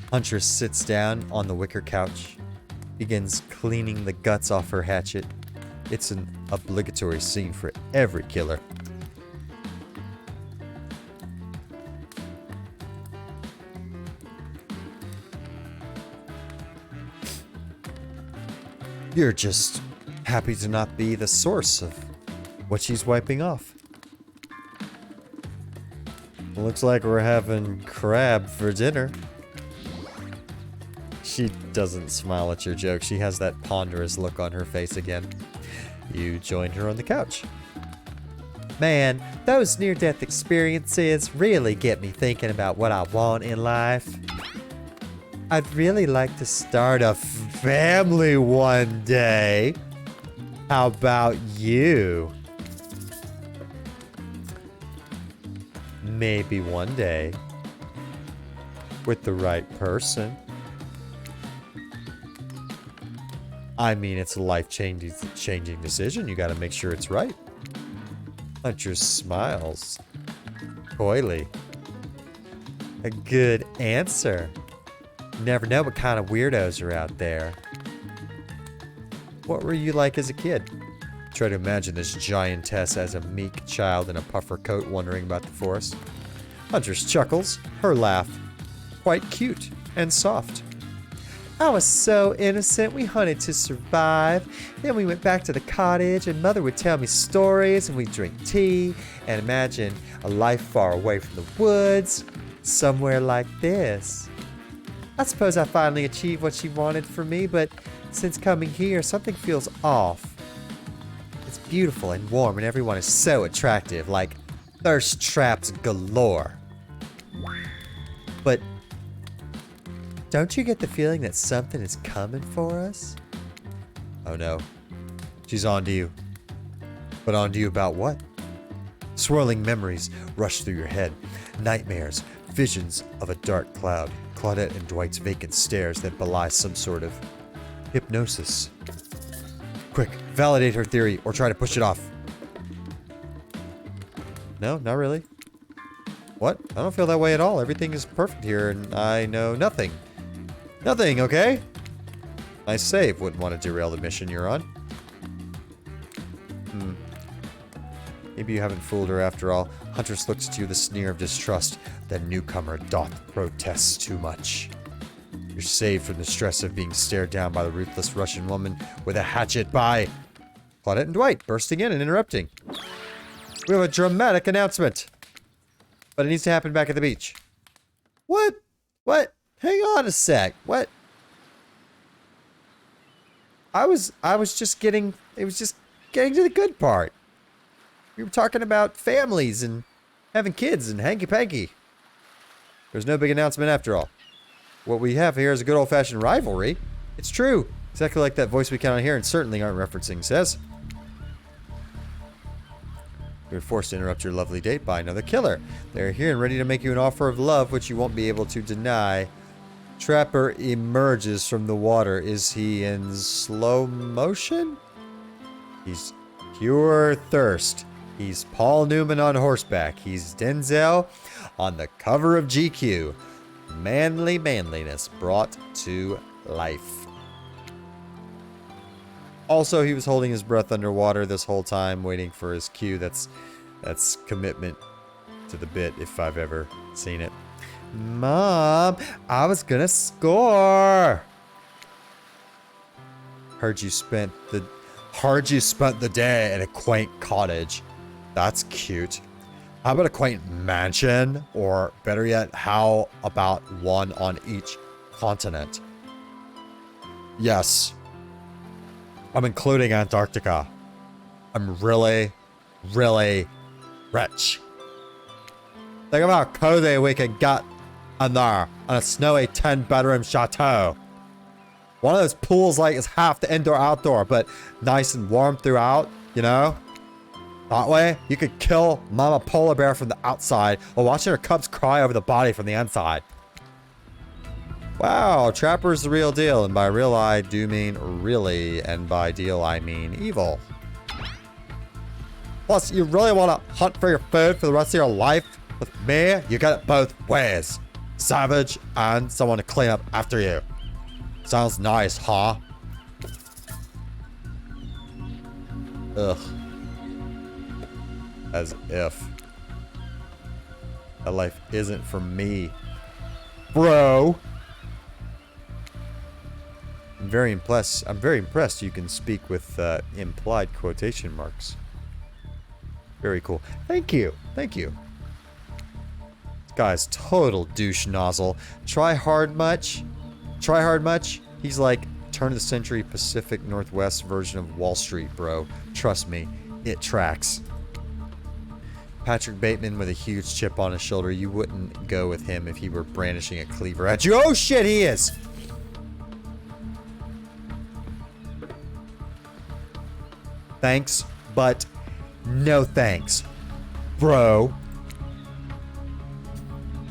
Huntress sits down on the wicker couch, begins cleaning the guts off her hatchet. It's an obligatory scene for every killer. You're just happy to not be the source of what she's wiping off. Looks like we're having crab for dinner. She doesn't smile at your joke. She has that ponderous look on her face again. You joined her on the couch. Man, those near-death experiences really get me thinking about what I want in life. I'd really like to start a family one day. How about you? Maybe one day. With the right person. I mean, it's a life-changing decision. You gotta make sure it's right. Hunter smiles. Coyly. A good answer. You never know what kind of weirdos are out there. What were you like as a kid? Try to imagine this giantess as a meek child in a puffer coat wandering about the forest. Huntress chuckles, her laugh. Quite cute and soft. I was so innocent. We hunted to survive. Then we went back to the cottage and Mother would tell me stories and we'd drink tea and imagine a life far away from the woods, somewhere like this. I suppose I finally achieved what she wanted for me, but since coming here, something feels off. It's beautiful and warm and everyone is so attractive, like thirst traps galore. But don't you get the feeling that something is coming for us? Oh no. She's on to you. But on to you about what? Swirling memories rush through your head. Nightmares, visions of a dark cloud. Claudette and Dwight's vacant stares that belie some sort of hypnosis. Quick, validate her theory or try to push it off. No, not really. What? I don't feel that way at all. Everything is perfect here and I know nothing. Nothing, okay? Nice save. Wouldn't want to derail the mission you're on. Maybe you haven't fooled her after all. Huntress looks at you with a sneer of distrust. The newcomer doth protest too much. You're saved from the stress of being stared down by the ruthless Russian woman with a hatchet by Claudette and Dwight, bursting in and interrupting. We have a dramatic announcement. But it needs to happen back at the beach. What? What? Hang on a sec. What? I was just getting, it was just getting to the good part. We were talking about families and having kids and hanky-panky. There's no big announcement after all. What we have here is a good old-fashioned rivalry. It's true. Exactly like that voice we count on here and certainly aren't referencing says. You're forced to interrupt your lovely date by another killer. They're here and ready to make you an offer of love, which you won't be able to deny. Trapper emerges from the water. Is he in slow motion? He's pure thirst. He's Paul Newman on horseback. He's Denzel on the cover of GQ. Manly manliness brought to life. Also, he was holding his breath underwater this whole time, waiting for his cue. That's commitment to the bit if I've ever seen it. Mom, I was gonna score. Heard you spent the day at a quaint cottage. That's cute. How about a quaint mansion? Or better yet, how about one on each continent? Yes. I'm including Antarctica. I'm really, really rich. Think about how cozy we could get in there on a snowy 10-bedroom chateau. One of those pools like is half the indoor-outdoor, but nice and warm throughout, you know? That way, you could kill Mama Polar Bear from the outside while watching her cubs cry over the body from the inside. Wow, Trapper's the real deal, and by real I do mean really, and by deal I mean evil. Plus, you really want to hunt for your food for the rest of your life? With me, you get it both ways. Savage and someone to clean up after you. Sounds nice, huh? Ugh. As if. That life isn't for me. Bro! I'm very impressed you can speak with implied quotation marks. Very cool. Thank you. Thank you. This guy's total douche nozzle. Try hard much? Try hard much? He's like turn of the century Pacific Northwest version of Wall Street, bro. Trust me, it tracks. Patrick Bateman with a huge chip on his shoulder. You wouldn't go with him if he were brandishing a cleaver at you. Oh shit, he is! Thanks, but no thanks, bro.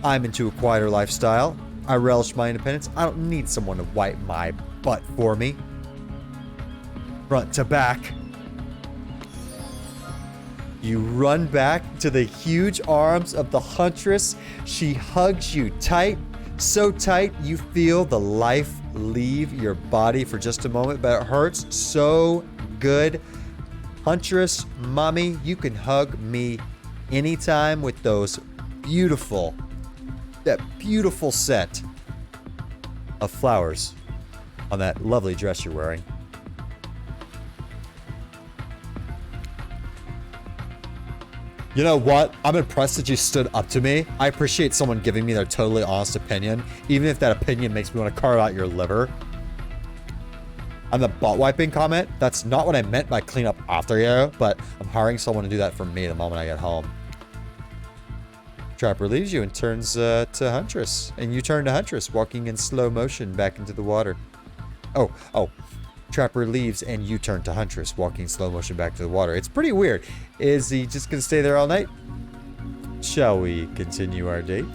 I'm into a quieter lifestyle. I relish my independence. I don't need someone to wipe my butt for me. Front to back. You run back to the huge arms of the huntress. She hugs you tight, so tight you feel the life leave your body for just a moment, but it hurts so good. Huntress, mommy, you can hug me anytime with that beautiful set of flowers on that lovely dress you're wearing. You know what? I'm impressed that you stood up to me. I appreciate someone giving me their totally honest opinion, even if that opinion makes me want to carve out your liver. On the butt wiping comment, that's not what I meant by clean up after you, but I'm hiring someone to do that for me the moment I get home. Trapper leaves you and turns to Huntress, and you turn to Huntress, walking in slow motion back into the water. Oh. Trapper leaves and you turn to Huntress, walking slow motion back to the water. It's pretty weird. Is he just gonna stay there all night? Shall we continue our date?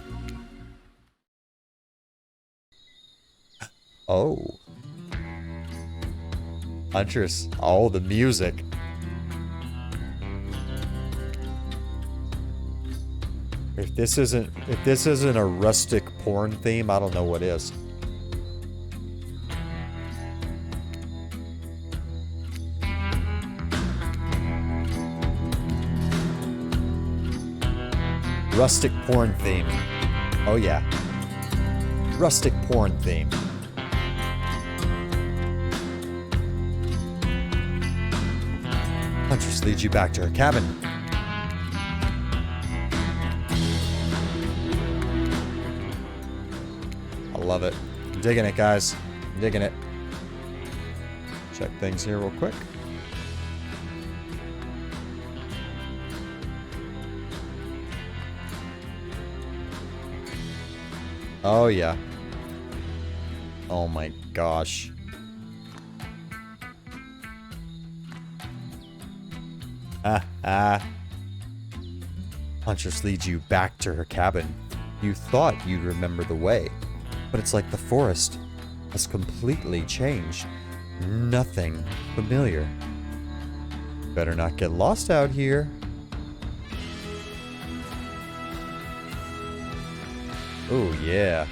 Oh. Huntress. Oh, the music. If this isn't a rustic porn theme, I don't know what is. Rustic porn theme. Oh yeah. Rustic porn theme. Huntress leads you back to her cabin. I love it. I'm digging it, guys. I'm digging it. Check things here real quick. Oh, yeah. Oh my gosh. Huntress leads you back to her cabin. You thought you'd remember the way, but it's like the forest has completely changed. Nothing familiar. Better not get lost out here. Oh, yeah.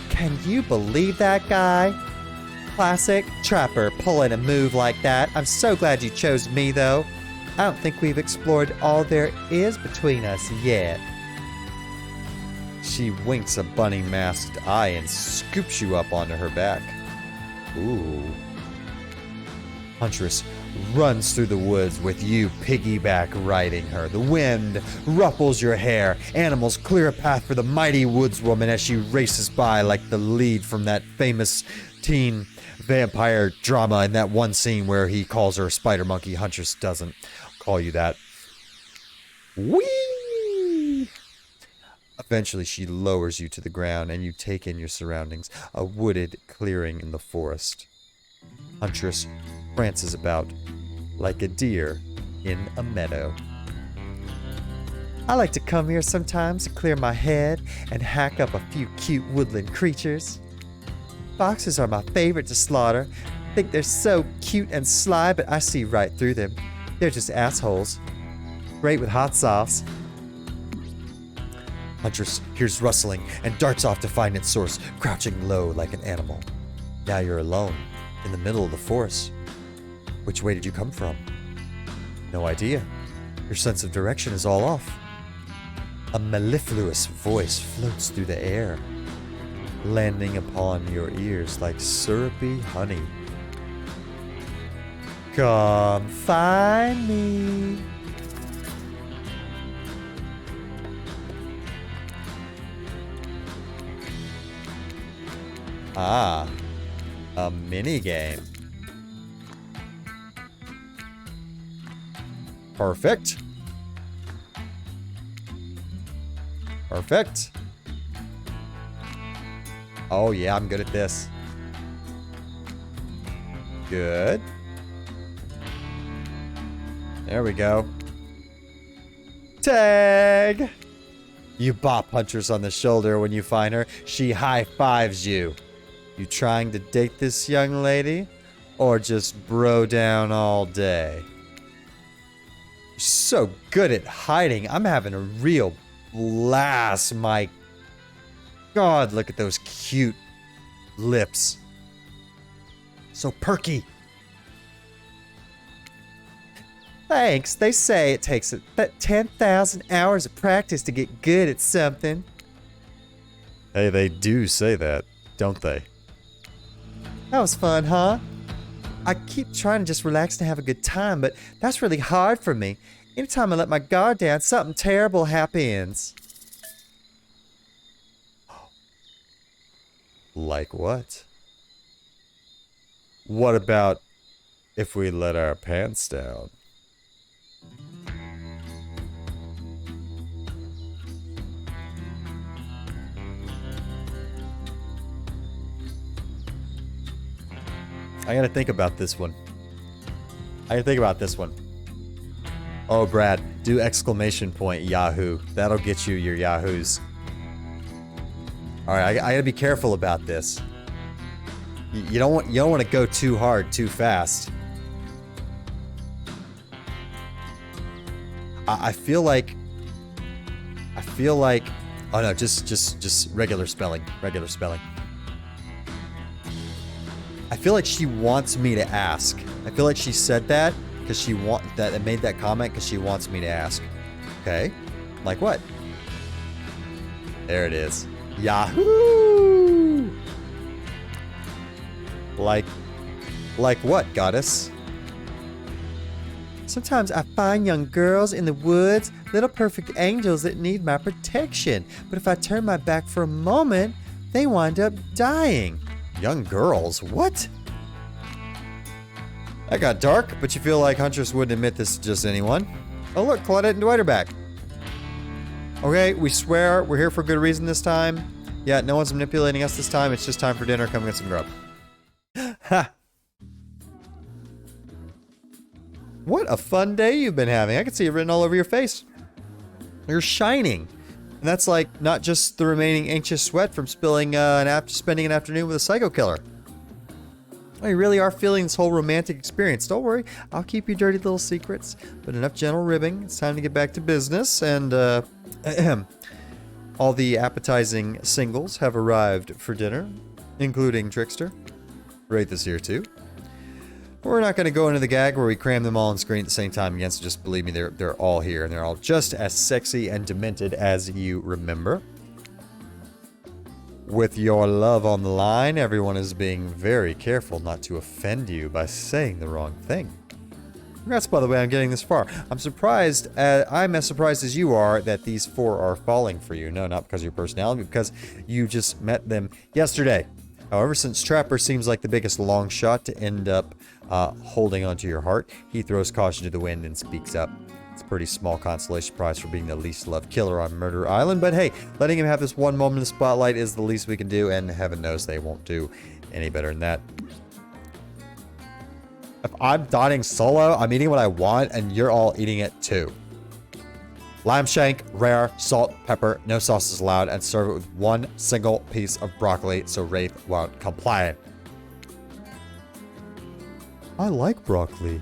Can you believe that guy? Classic trapper pulling a move like that. I'm so glad you chose me, though. I don't think we've explored all there is between us yet. She winks a bunny masked eye and scoops you up onto her back. Ooh. Huntress runs through the woods with you piggyback riding her. The wind ruffles your hair. Animals clear a path for the mighty woodswoman as she races by like the lead from that famous teen vampire drama in that one scene where he calls her a spider monkey. Huntress doesn't call you that. Whee! Eventually, she lowers you to the ground and you take in your surroundings, a wooded clearing in the forest. Huntress prances about like a deer in a meadow. I like to come here sometimes to clear my head and hack up a few cute woodland creatures. Foxes are my favorite to slaughter. Think they're so cute and sly, but I see right through them. They're just assholes. Great with hot sauce. Huntress hears rustling and darts off to find its source, crouching low like an animal. Now you're alone, in the middle of the forest. Which way did you come from? No idea. Your sense of direction is all off. A mellifluous voice floats through the air, landing upon your ears like syrupy honey. Come find me. Ah, a mini game. Perfect. Perfect. Oh yeah, I'm good at this. Good. There we go. Tag! You bop Huntress on the shoulder when you find her. She high-fives you. You trying to date this young lady? Or just bro down all day? You're so good at hiding. I'm having a real blast. My God, look at those cute lips. So perky. Thanks. They say it takes 10,000 hours of practice to get good at something. Hey, they do say that, don't they? That was fun, huh? I keep trying to just relax and have a good time, but that's really hard for me. Anytime I let my guard down, something terrible happens. Like what? What about if we let our pants down? I gotta think about this one. Oh, Brad, do exclamation point Yahoo. That'll get you your Yahoos. Alright, I gotta be careful about this. You don't want to go too hard too fast. I feel like oh no, just regular spelling. I feel like she wants me to ask. I feel like she said that, because she made that comment because she wants me to ask. Okay, like what? There it is. Yahoo! Like what, goddess? Sometimes I find young girls in the woods, little perfect angels that need my protection. But if I turn my back for a moment, they wind up dying. Young girls? What? That got dark, but you feel like Huntress wouldn't admit this to just anyone. Oh look, Claudette and Dwight are back. Okay, we swear we're here for good reason this time. Yeah, no one's manipulating us this time. It's just time for dinner. Come get some grub. Ha! What a fun day you've been having. I can see it written all over your face. You're shining. And that's like not just the remaining anxious sweat from spending an afternoon with a psycho killer. Oh, you really are feeling this whole romantic experience. Don't worry, I'll keep your dirty little secrets. But enough gentle ribbing. It's time to get back to business. And all the appetizing singles have arrived for dinner, including Trickster. Wraith is here too. We're not going to go into the gag where we cram them all on screen at the same time again, so just believe me, they're all here, and they're all just as sexy and demented as you remember. With your love on the line, everyone is being very careful not to offend you by saying the wrong thing. Congrats, by the way, on getting this far. I'm as surprised as you are that these 4 are falling for you. No, not because of your personality, but because you just met them yesterday. However, since Trapper seems like the biggest long shot to end up holding onto your heart, he throws caution to the wind and speaks up. It's a pretty small consolation prize for being the least loved killer on Murder Island, but hey, letting him have this one moment in the spotlight is the least we can do, and heaven knows they won't do any better than that. If I'm dining solo, I'm eating what I want, and you're all eating it too. Lamb shank, rare, salt, pepper, no sauces allowed, and serve it with one single piece of broccoli so Wraith won't complain. I like broccoli.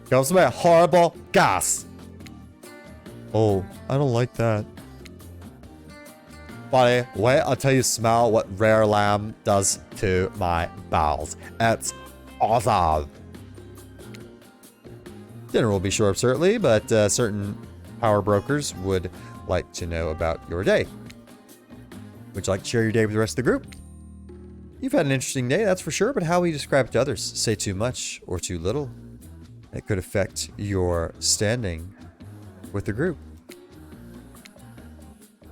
Gives me a horrible gas. Oh, I don't like that. Buddy, wait until you smell what rare lamb does to my bowels. It's awesome. Dinner will be short, certainly, but certain power brokers would like to know about your day. Would you like to share your day with the rest of the group? You've had an interesting day, that's for sure, but how will you describe it to others? Say too much or too little. It could affect your standing with the group.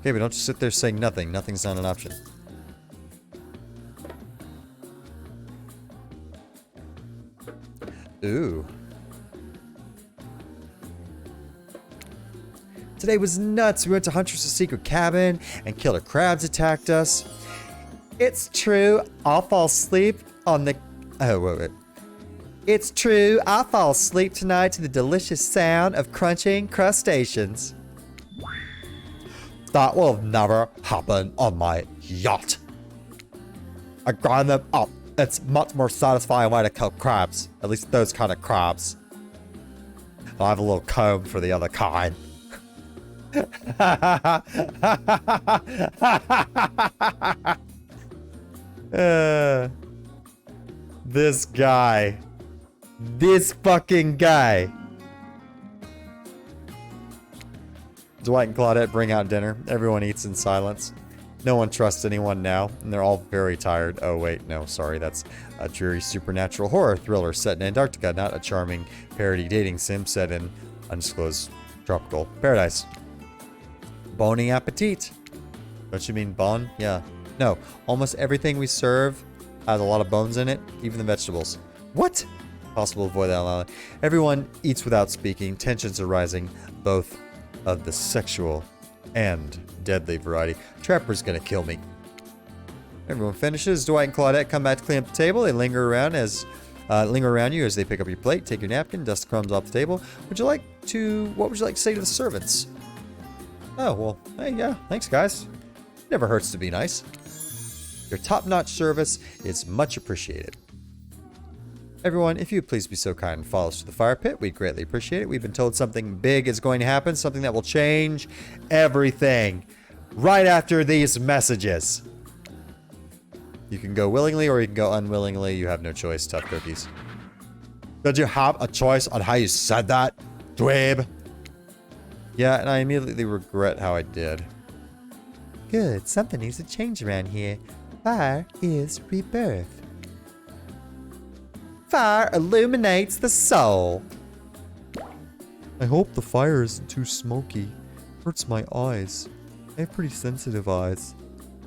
Okay, but don't just sit there saying nothing. Nothing's not an option. Ooh. Today was nuts. We went to Huntress's secret cabin and killer crabs attacked us. It's true, I'll fall asleep on the... Oh, wait. It's true, I'll fall asleep tonight to the delicious sound of crunching crustaceans. That will never happen on my yacht. I grind them up. It's much more satisfying way to kill crabs. At least those kind of crabs. I have a little comb for the other kind. This guy. This fucking guy. Dwight and Claudette bring out dinner. Everyone eats in silence. No one trusts anyone now, and they're all very tired. Oh, wait, no, sorry. That's a dreary supernatural horror thriller set in Antarctica, not a charming parody dating sim set in undisclosed tropical paradise. Bony appetit. Don't you mean bon? Yeah. No, almost everything we serve has a lot of bones in it, even the vegetables. What? Possible to avoid that loud. Everyone eats without speaking. Tensions are rising, both of the sexual and deadly variety. Trapper's gonna kill me. Everyone finishes. Dwight and Claudette come back to clean up the table. They linger around you as they pick up your plate, take your napkin, dust the crumbs off the table. What would you like to say to the servants? Oh, well, hey, yeah, thanks, guys. Never hurts to be nice. Your top-notch service is much appreciated. Everyone, if you would please be so kind and follow us to the fire pit, we'd greatly appreciate it. We've been told something big is going to happen, something that will change everything right after these messages. You can go willingly or you can go unwillingly. You have no choice. Tough cookies. Did you have a choice on how you said that, dweeb? Yeah, and I immediately regret how I did. Good, something needs to change around here. Fire is rebirth. Fire illuminates the soul. I hope the fire isn't too smoky. Hurts my eyes. I have pretty sensitive eyes.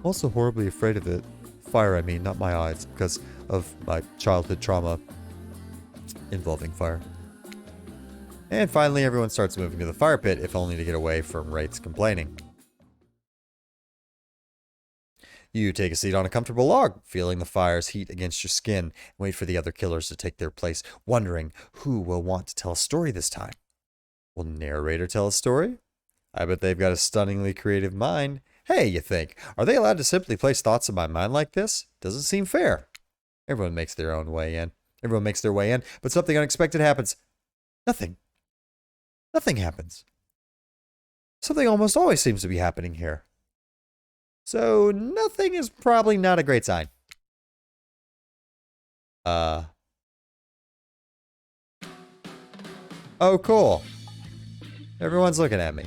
Also horribly afraid of it. Fire, I mean, not my eyes, because of my childhood trauma involving fire. And finally, everyone starts moving to the fire pit, if only to get away from Wraith's complaining. You take a seat on a comfortable log, feeling the fire's heat against your skin, and wait for the other killers to take their place, wondering who will want to tell a story this time. Will narrator tell a story? I bet they've got a stunningly creative mind. Hey, you think, are they allowed to simply place thoughts in my mind like this? Doesn't seem fair. Everyone makes their own way in. Everyone makes their way in, but something unexpected happens. Nothing. Nothing happens. Something almost always seems to be happening here. So, nothing is probably not a great sign. Oh, cool. Everyone's looking at me.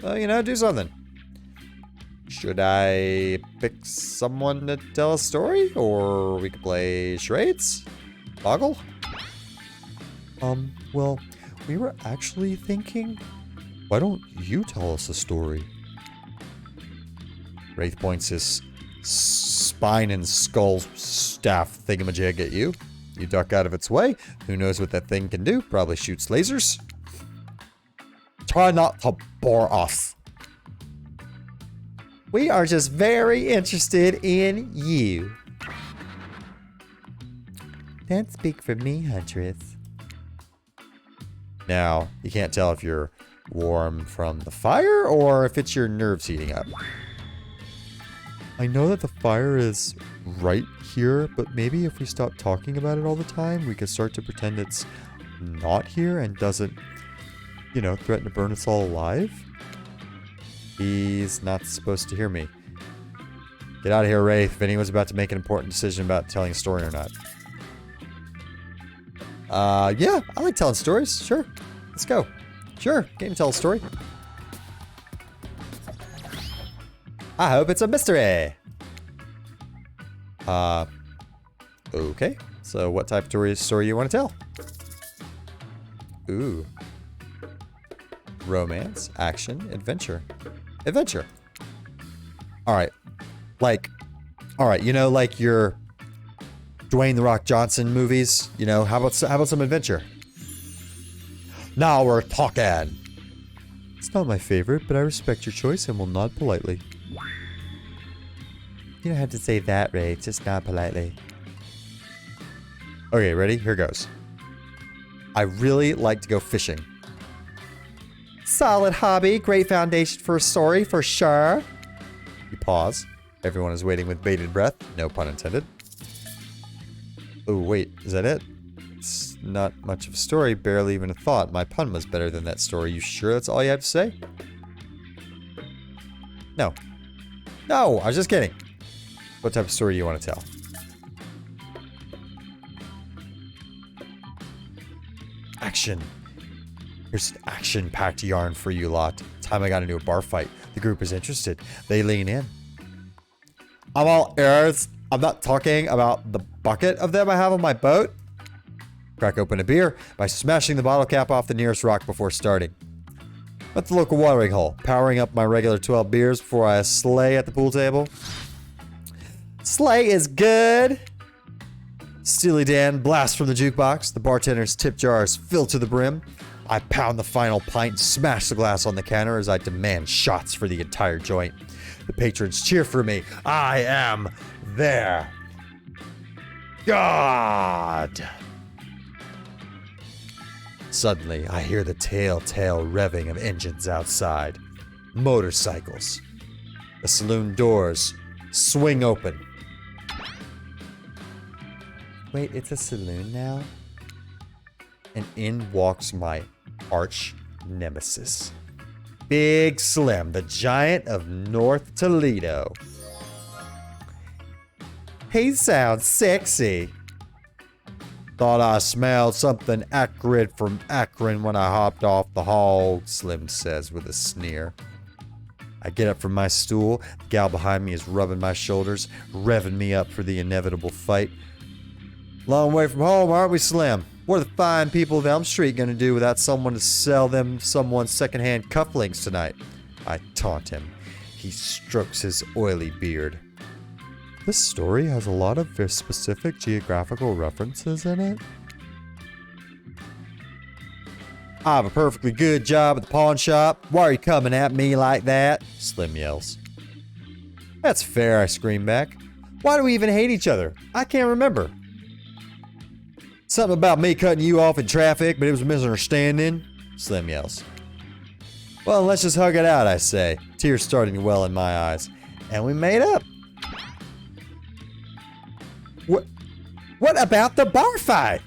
Well, you know, do something. Should I pick someone to tell a story? Or we could play charades? Boggle? Well, we were actually thinking, why don't you tell us a story? Wraith points his spine and skull staff thingamajig at you. You duck out of its way. Who knows what that thing can do? Probably shoots lasers. Try not to bore us. We are just very interested in you. Don't speak for me, Huntress. Now, you can't tell if you're warm from the fire or if it's your nerves heating up. I know that the fire is right here, but maybe if we stop talking about it all the time, we could start to pretend it's not here and doesn't, you know, threaten to burn us all alive. He's not supposed to hear me. Get out of here, Wraith, if anyone's about to make an important decision about telling a story or not. Yeah, I like telling stories. Sure. Let's go. Sure, game tell a story. I hope it's a mystery. Okay. So what type of story you want to tell? Ooh. Romance, action, adventure. Adventure. Alright. Alright, you know, like your Dwayne "The Rock" Johnson movies? You know, how about some adventure? Now we're talking. It's not my favorite, but I respect your choice and will nod politely. You don't have to say that, Ray. Just nod politely. Okay, ready? Here goes. I really like to go fishing. Solid hobby. Great foundation for a story, for sure. You pause. Everyone is waiting with bated breath. No pun intended. Oh, wait. Is that it? It's not much of a story. Barely even a thought. My pun was better than that story. You sure that's all you have to say? No. No, I was just kidding. What type of story do you want to tell? Action. Here's an action-packed yarn for you lot. Time I got into a bar fight. The group is interested. They lean in. I'm all ears. I'm not talking about the bucket of them I have on my boat. Crack open a beer by smashing the bottle cap off the nearest rock before starting. At the local watering hole, powering up my regular 12 beers before I slay at the pool table. Slay is good. Steely Dan blasts from the jukebox. The bartender's tip jars fill to the brim. I pound the final pint and smash the glass on the counter as I demand shots for the entire joint. The patrons cheer for me. I am there. God! Suddenly, I hear the telltale revving of engines outside. Motorcycles. The saloon doors swing open. Wait, it's a saloon now? And in walks my arch nemesis. Big Slim, the giant of North Toledo. He sounds sexy. Thought I smelled something acrid from Akron when I hopped off the hog, Slim says with a sneer. I get up from my stool. The gal behind me is rubbing my shoulders, revving me up for the inevitable fight. Long way from home, aren't we, Slim? What are the fine people of Elm Street going to do without someone to sell them someone's secondhand cufflinks tonight? I taunt him. He strokes his oily beard. This story has a lot of very specific geographical references in it. I have a perfectly good job at the pawn shop. Why are you coming at me like that? Slim yells. That's fair, I scream back. Why do we even hate each other? I can't remember. Something about me cutting you off in traffic, but it was a misunderstanding, Slim yells. Well, let's just hug it out, I say, tears starting to well in my eyes. And we made up. What about the bar fight?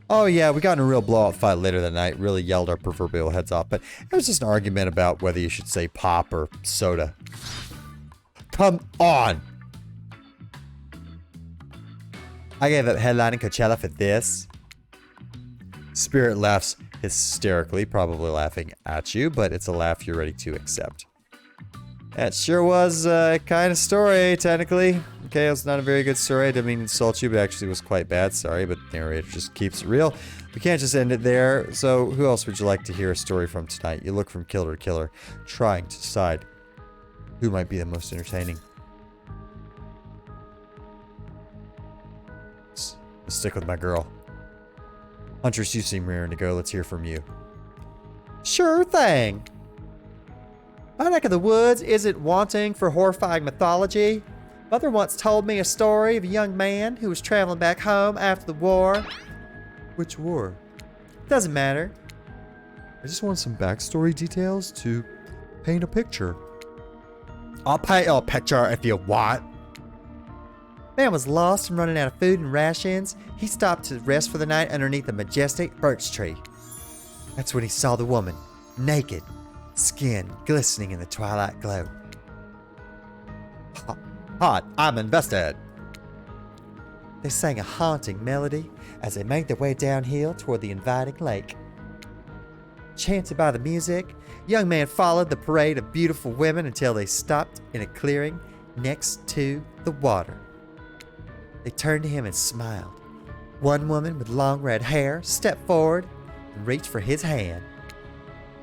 Oh yeah, we got in a real blowout fight later that night, really yelled our proverbial heads off, but it was just an argument about whether you should say pop or soda. Come on! I gave up headlining Coachella for this. Spirit laughs hysterically, probably laughing at you, but it's a laugh you're ready to accept. That sure was a kind of story, technically. Okay, it's not a very good story. I didn't mean to insult you, but actually was quite bad. Sorry, but the narrator just keeps it real. We can't just end it there. So who else would you like to hear a story from tonight? You look from killer to killer, trying to decide who might be the most entertaining. Let's stick with my girl. Huntress, you seem raring to go. Let's hear from you. Sure thing. My neck of the woods isn't wanting for horrifying mythology. Mother once told me a story of a young man who was traveling back home after the war. Which war? Doesn't matter. I just want some backstory details to paint a picture. I'll paint a picture if you want. Man was lost and running out of food and rations. He stopped to rest for the night underneath a majestic birch tree. That's when he saw the woman, naked, skin glistening in the twilight glow. Hot, I'm invested. They sang a haunting melody as they made their way downhill toward the inviting lake. Chanted by the music, the young man followed the parade of beautiful women until they stopped in a clearing next to the water. They turned to him and smiled. One woman with long red hair stepped forward and reached for his hand.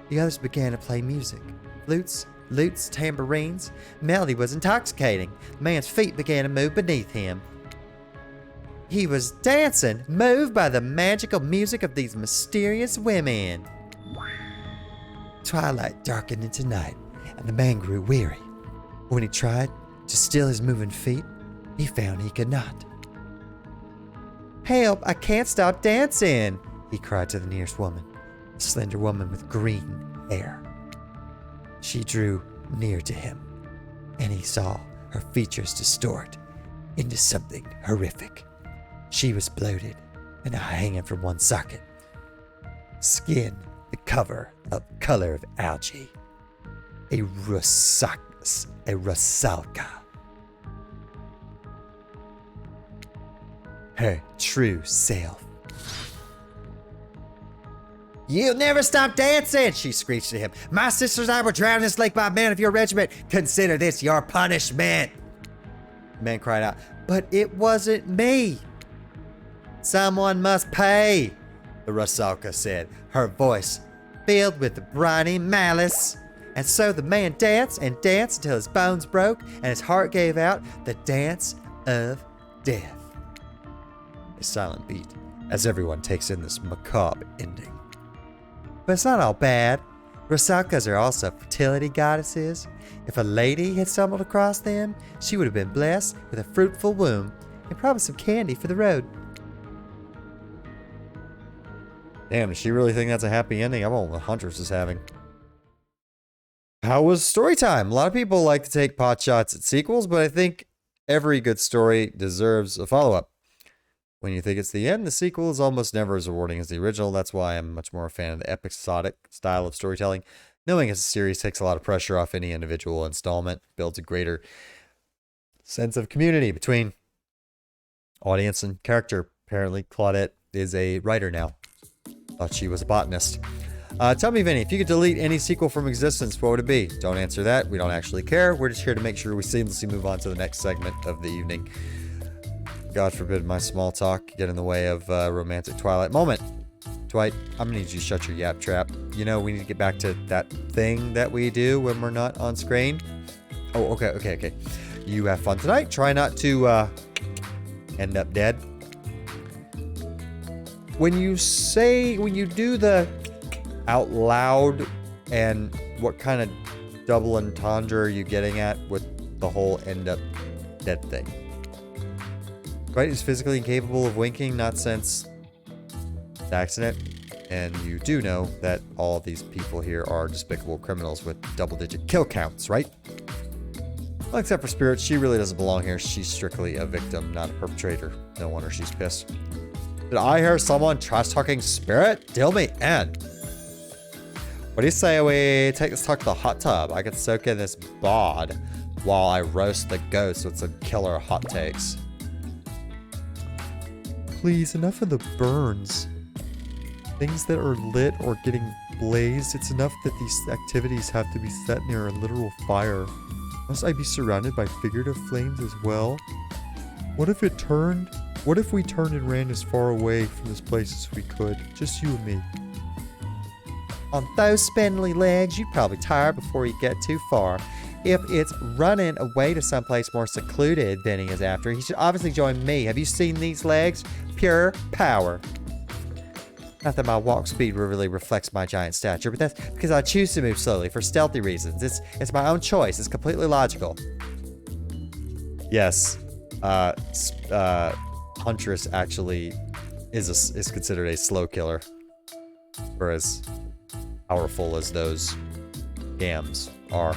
The others began to play music. Flutes, lutes, tambourines. Melody was intoxicating. The man's feet began to move beneath him. He was dancing, moved by the magical music of these mysterious women. Twilight darkened into night, and the man grew weary. When he tried to still his moving feet, he found he could not. Help, I can't stop dancing, he cried to the nearest woman, a slender woman with green hair. She drew near to him, and he saw her features distort into something horrific. She was bloated and hanging from one socket. Skin the color of algae. A rusalka. Her true self. You'll never stop dancing, she screeched to him. My sisters and I were drowned in this lake by men of your regiment. Consider this your punishment. The man cried out, but it wasn't me. Someone must pay, the rusalka said, her voice filled with briny malice. And so the man danced and danced until his bones broke and his heart gave out, the dance of death. A silent beat as everyone takes in this macabre ending. But it's not all bad. Rusalkas are also fertility goddesses. If a lady had stumbled across them, she would have been blessed with a fruitful womb and probably some candy for the road. Damn, does she really think that's a happy ending? I want what Huntress is having. How was story time? A lot of people like to take pot shots at sequels, but I think every good story deserves a follow-up. When you think it's the end, the sequel is almost never as rewarding as the original. That's why I'm much more a fan of the episodic style of storytelling. Knowing it's a series takes a lot of pressure off any individual installment, builds a greater sense of community between Audience and character. Apparently, Claudette is a writer now. Thought she was a botanist. Tell me, Vinny, if you could delete any sequel from existence, what would it be? Don't answer that. We don't actually care. We're just here to make sure we seamlessly move on to the next segment of the evening. God forbid my small talk get in the way of romantic Twilight moment. Dwight, I'm gonna need you to shut your yap trap. You know, we need to get back to that thing that we do when we're not on screen. Oh, okay. You have fun tonight. Try not to end up dead. When you do the out loud, and what kind of double entendre are you getting at with the whole end up dead thing? Dwight is physically incapable of winking, not since the accident. And you do know that all of these people here are despicable criminals with double-digit kill counts, right? Well, except for Spirit, she really doesn't belong here. She's strictly a victim, not a perpetrator. No wonder she's pissed. Did I hear someone trash-talking Spirit? Deal me in. What do you say we take this talk to the hot tub? I could soak in this bod while I roast the ghost with some killer hot takes. Please, enough of the burns. Things that are lit or getting blazed, it's enough that these activities have to be set near a literal fire. Must I be surrounded by figurative flames as well? What if we turned and ran as far away from this place as we could? Just you and me. On those spindly legs, you'd probably tire before you get too far. If it's running away to someplace more secluded Benny is after, he should obviously join me. Have you seen these legs? Pure power. Not that my walk speed really reflects my giant stature, but that's because I choose to move slowly for stealthy reasons. It's my own choice. It's completely logical. Yes. Huntress actually is considered a slow killer. For as powerful as those gams are.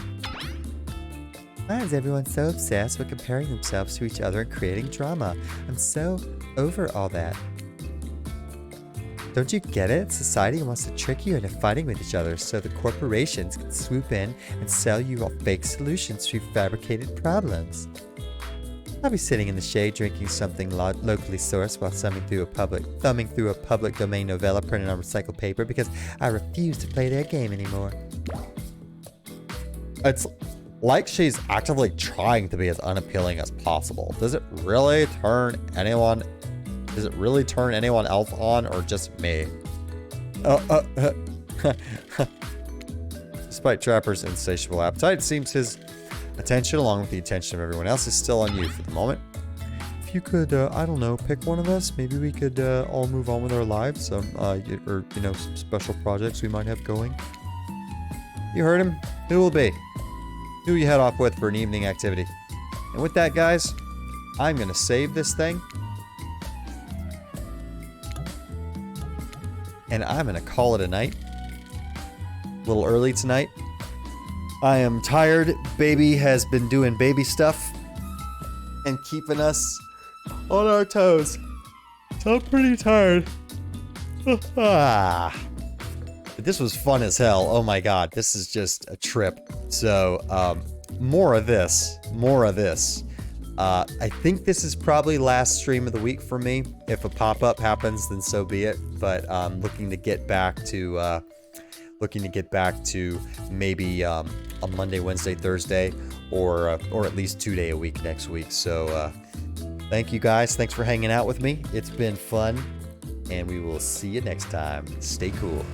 Why is everyone so obsessed with comparing themselves to each other and creating drama? I'm so over all that. Don't you get it? Society wants to trick you into fighting with each other so the corporations can swoop in and sell you all fake solutions to fabricated problems. I'll be sitting in the shade drinking something locally sourced while thumbing through a public domain novella printed on recycled paper because I refuse to play their game anymore. It's like she's actively trying to be as unappealing as possible. Does it really turn anyone else on, or just me? Despite Trapper's insatiable appetite, it seems his attention, along with the attention of everyone else, is still on you for the moment. If you could, I don't know, pick one of us, maybe we could all move on with our lives, or some special projects we might have going. You heard him. Who will it be? Who you head off with for an evening activity? And with that, guys, I'm going to save this thing. And I'm going to call it a night. A little early tonight. I am tired. Baby has been doing baby stuff and keeping us on our toes. So I'm pretty tired. But this was fun as hell. Oh my god, this is just a trip. So, more of this. I think this is probably last stream of the week for me. If a pop-up happens, then so be it. But I'm looking to get back to maybe a Monday, Wednesday, Thursday, or at least 2 day a week next week. So thank you guys. Thanks for hanging out with me. It's been fun, and we will see you next time. Stay cool.